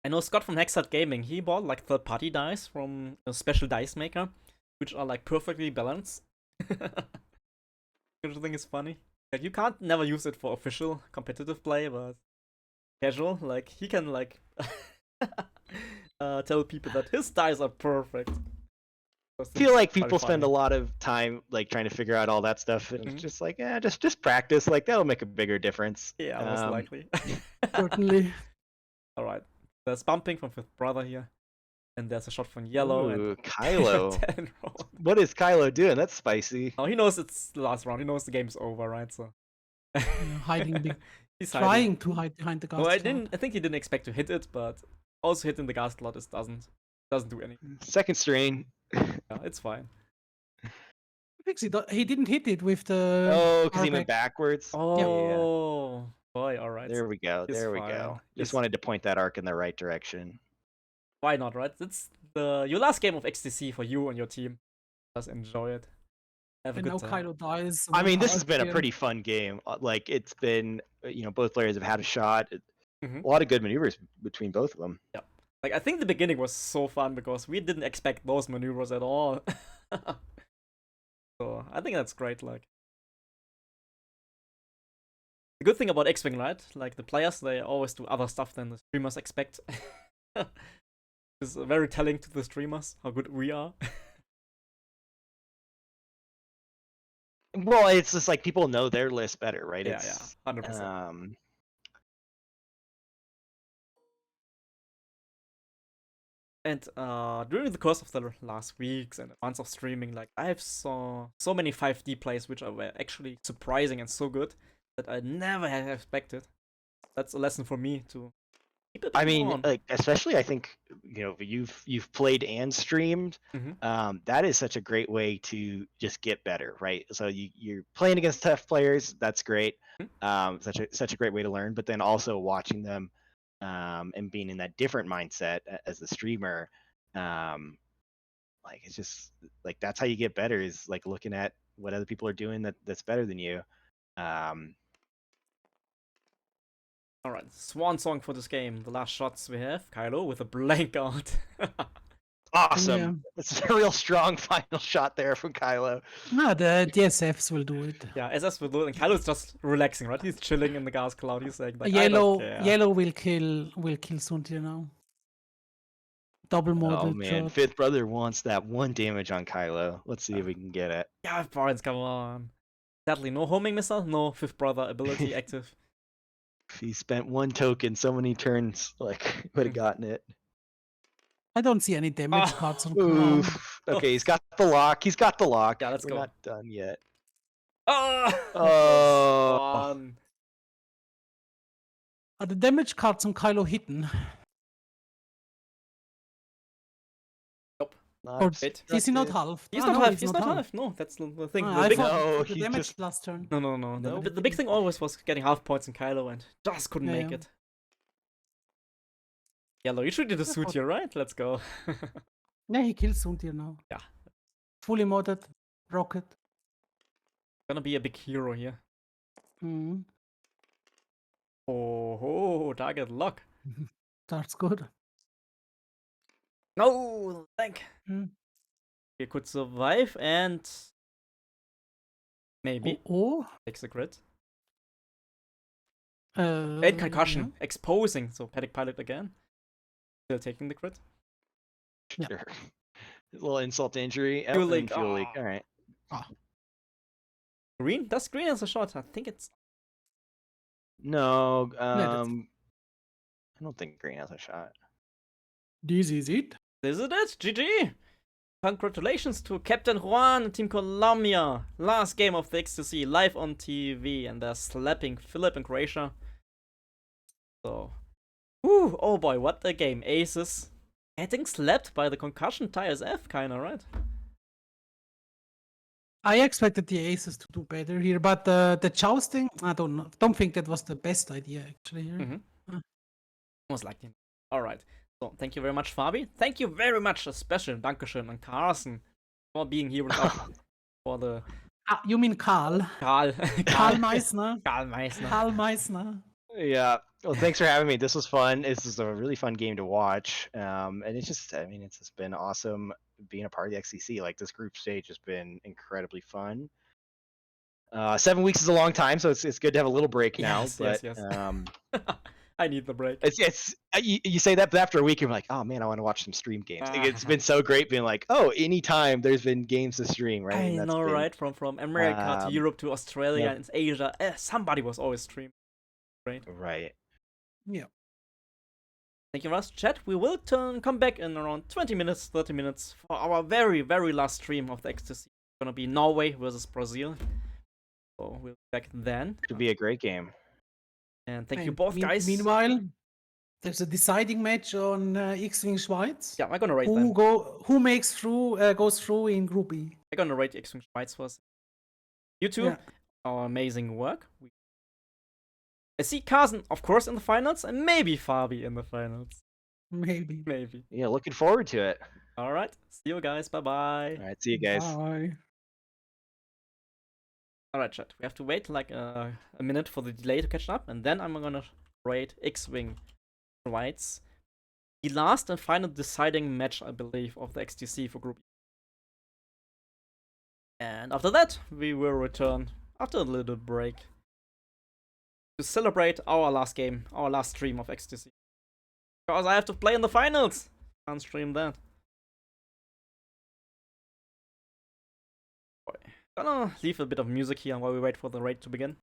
[SPEAKER 1] I know Scott from Hexat Gaming. He bought like third-party dice from a special dice maker, which are like perfectly balanced. Which I think is funny. Like, you can't never use it for official competitive play, but casual, like, he can like tell people that his dice are perfect.
[SPEAKER 2] I feel like people spend a lot of time like trying to figure out all that stuff, and it's just like, just practice. Like, that'll make a bigger difference.
[SPEAKER 1] Yeah, most likely.
[SPEAKER 3] Certainly.
[SPEAKER 1] All right. There's bumping from Fifth Brother here, and there's a shot from yellow.
[SPEAKER 2] Ooh,
[SPEAKER 1] And
[SPEAKER 2] Kylo.
[SPEAKER 1] 10 roll.
[SPEAKER 2] What is Kylo doing? That's spicy.
[SPEAKER 1] Oh, he knows it's the last round. He knows the game's over, right? So
[SPEAKER 3] Hiding,
[SPEAKER 1] he's
[SPEAKER 3] trying
[SPEAKER 1] hiding.
[SPEAKER 3] to hide behind the gas.
[SPEAKER 1] No, I think he didn't expect to hit it, but also hitting the gas slot doesn't do anything.
[SPEAKER 2] Second strain.
[SPEAKER 1] Yeah, it's fine.
[SPEAKER 3] He didn't hit it with the.
[SPEAKER 2] Oh, because he
[SPEAKER 3] R
[SPEAKER 2] went
[SPEAKER 3] back.
[SPEAKER 2] backwards.
[SPEAKER 1] Oh boy, all right.
[SPEAKER 2] There we go.
[SPEAKER 1] He's
[SPEAKER 2] There we
[SPEAKER 1] fine.
[SPEAKER 2] go.
[SPEAKER 1] He's-
[SPEAKER 2] Just wanted to point that arc in the right direction.
[SPEAKER 1] Why not, right? It's your last game of XTC for you and your team. Just enjoy it. Have a
[SPEAKER 3] And
[SPEAKER 1] good
[SPEAKER 3] now
[SPEAKER 1] time.
[SPEAKER 3] Kylo dies.
[SPEAKER 2] I mean, this has
[SPEAKER 3] Arc
[SPEAKER 2] been a
[SPEAKER 3] here.
[SPEAKER 2] pretty fun game. Like, it's been, both players have had a shot.
[SPEAKER 1] Mhm.
[SPEAKER 2] A lot of good maneuvers between both of them.
[SPEAKER 1] Like, I think the beginning was so fun because we didn't expect those maneuvers at all. So, I think that's great, like. The good thing about X-Wing, right? Like, the players, they always do other stuff than the streamers expect. It's very telling to the streamers how good we are.
[SPEAKER 2] Well, it's just like people know their list better, right?
[SPEAKER 1] Yeah,
[SPEAKER 2] It's,
[SPEAKER 1] 100%. And during the course of the last weeks and months of streaming, like, I've saw so many 5D plays which were actually surprising and so good that I never had expected. That's a lesson for me to keep it
[SPEAKER 2] I mean,
[SPEAKER 1] on.
[SPEAKER 2] like especially I think you've played and streamed.
[SPEAKER 1] Mhm.
[SPEAKER 2] That is such a great way to just get better, right? So you're playing against tough players. That's great. Such a great way to learn. But then also watching them and being in that different mindset as the streamer, like it's just like that's how you get better is like looking at what other people are doing that's better than you.
[SPEAKER 1] Alright, swan song for this game. The last shots we have. Kylo with a blank out.
[SPEAKER 2] Awesome.
[SPEAKER 3] Yeah.
[SPEAKER 2] It's a real strong final shot there from Kylo.
[SPEAKER 3] No, the DSFs will do it.
[SPEAKER 1] Yeah, SS will do it, and Kylo's just relaxing, right? He's chilling in the gas cloud. He's saying, like, I
[SPEAKER 3] Yellow,
[SPEAKER 1] don't care.
[SPEAKER 3] yellow will kill Suntir now. Double
[SPEAKER 2] Oh
[SPEAKER 3] model
[SPEAKER 2] man,
[SPEAKER 3] shot.
[SPEAKER 2] Fifth Brother wants that one damage on Kylo. Let's see if we can get it.
[SPEAKER 1] Yeah, Barnes, come on. Sadly, no homing missile, no fifth brother ability active.
[SPEAKER 2] If he spent one token so many turns, like would have gotten it.
[SPEAKER 3] I don't see any damage
[SPEAKER 1] Oh.
[SPEAKER 3] cards on Kwan.
[SPEAKER 2] Oof. Okay, he's got the lock. He's got the lock.
[SPEAKER 1] Yeah, let's
[SPEAKER 2] We're
[SPEAKER 1] go.
[SPEAKER 2] not done yet.
[SPEAKER 1] Oh!
[SPEAKER 2] Oh.
[SPEAKER 3] Are the damage cards on Kylo hidden?
[SPEAKER 2] Not
[SPEAKER 3] Or
[SPEAKER 1] Wait.
[SPEAKER 3] is he not
[SPEAKER 2] destructive.
[SPEAKER 3] half?
[SPEAKER 1] He's
[SPEAKER 3] Ah,
[SPEAKER 1] not
[SPEAKER 3] no,
[SPEAKER 1] half. He's not half. No, that's the thing. The
[SPEAKER 3] I
[SPEAKER 1] big...
[SPEAKER 3] thought
[SPEAKER 2] No,
[SPEAKER 3] the
[SPEAKER 2] he
[SPEAKER 3] damage
[SPEAKER 2] just-
[SPEAKER 3] last turn.
[SPEAKER 1] No. The big thing always was getting half points in Kylo and just couldn't
[SPEAKER 3] Yeah,
[SPEAKER 1] make
[SPEAKER 3] yeah.
[SPEAKER 1] it. Yellow, you should do the
[SPEAKER 3] I
[SPEAKER 1] suit
[SPEAKER 3] thought-
[SPEAKER 1] here, right? Let's go.
[SPEAKER 3] Yeah, he kills Suntir now.
[SPEAKER 1] Yeah.
[SPEAKER 3] Fully modded rocket.
[SPEAKER 1] Gonna be a big hero here.
[SPEAKER 3] Mm.
[SPEAKER 1] Oh, target lock.
[SPEAKER 3] That's good.
[SPEAKER 1] No, thank.
[SPEAKER 3] Mm.
[SPEAKER 1] He could survive and maybe
[SPEAKER 3] Oh.
[SPEAKER 1] takes a crit.
[SPEAKER 3] Oh.
[SPEAKER 1] And concussion, exposing. So panic pilot again. Still taking the crit.
[SPEAKER 3] Yeah.
[SPEAKER 2] Sure. A little insult to injury. Oh,
[SPEAKER 1] Fuel
[SPEAKER 2] and
[SPEAKER 1] leak.
[SPEAKER 2] fuel leak.
[SPEAKER 1] Ah.
[SPEAKER 2] All right.
[SPEAKER 1] Green? Does green has a shot? I think it's.
[SPEAKER 2] No,
[SPEAKER 3] that's-
[SPEAKER 2] I don't think Green has a shot.
[SPEAKER 3] This is it.
[SPEAKER 1] Is it? GG! Congratulations to Captain Juan and Team Colombia. Last game of the XTC live on TV, and they're slapping Philip and Croatia. So. Whew, oh boy, what a game. Aces. Getting slapped by the concussion TSF, kinda, right?
[SPEAKER 3] I expected the aces to do better here, but the jousting, I don't know. Don't think that was the best idea actually. Here.
[SPEAKER 1] Mm-hmm. Most likely. Alright. So, thank you very much, Fabi. Thank you very much, especially Dankeschön and Carsten for being here with us for the
[SPEAKER 3] Ah, you mean Karl?
[SPEAKER 1] Karl.
[SPEAKER 3] Karl Meissner.
[SPEAKER 1] Karl Meissner.
[SPEAKER 3] Karl Meissner.
[SPEAKER 2] Yeah. Well, thanks for having me. This was fun. This is a really fun game to watch. And it's just, I mean, it's just been awesome being a part of the XCC. Like this group stage has been incredibly fun. 7 weeks is a long time, so it's good to have a little break now.
[SPEAKER 1] Yes,
[SPEAKER 2] but
[SPEAKER 1] yes.
[SPEAKER 2] um,
[SPEAKER 1] I need the break.
[SPEAKER 2] it's you say that, but after a week you're like, oh man, I want to watch some stream games. Like, it's been so great being like, oh, anytime there's been games to stream, right?
[SPEAKER 1] I
[SPEAKER 2] And that's
[SPEAKER 1] know,
[SPEAKER 2] been-
[SPEAKER 1] right? From America to Europe to Australia
[SPEAKER 2] yeah.
[SPEAKER 1] and Asia, somebody was always streaming. Great.
[SPEAKER 2] Right.
[SPEAKER 3] Yeah.
[SPEAKER 1] Thank you, Russ. Chat, we will come back in around 20 minutes, 30 minutes for our very, very last stream of the XTC. It's gonna be Norway versus Brazil. So we'll be back then.
[SPEAKER 2] Could be a great game.
[SPEAKER 1] And thank you
[SPEAKER 3] And
[SPEAKER 1] both, guys.
[SPEAKER 3] Meanwhile, there's a deciding match on X-Wing Schweiz.
[SPEAKER 1] Yeah, I'm gonna rate them.
[SPEAKER 3] Who makes through goes through in Group E?
[SPEAKER 1] I'm gonna rate X-Wing Schweiz first. You two,
[SPEAKER 3] Yeah.
[SPEAKER 1] our amazing work. I see Carson, of course, in the finals, and maybe Fabi in the finals.
[SPEAKER 3] Maybe.
[SPEAKER 1] Maybe.
[SPEAKER 2] Yeah, looking forward to it.
[SPEAKER 1] All right. See you guys. Bye-bye.
[SPEAKER 2] All right, see you guys.
[SPEAKER 3] Bye.
[SPEAKER 1] All right, chat. We have to wait like a minute for the delay to catch up, and then I'm gonna rate X-Wing Schweiz. the last and final deciding match, I believe, of the XTC for Group E. And after that, we will return after a little break to celebrate our last game, our last stream of XTC. Because I have to play in the finals! Can't stream that. Gonna leave a bit of music here while we wait for the raid to begin.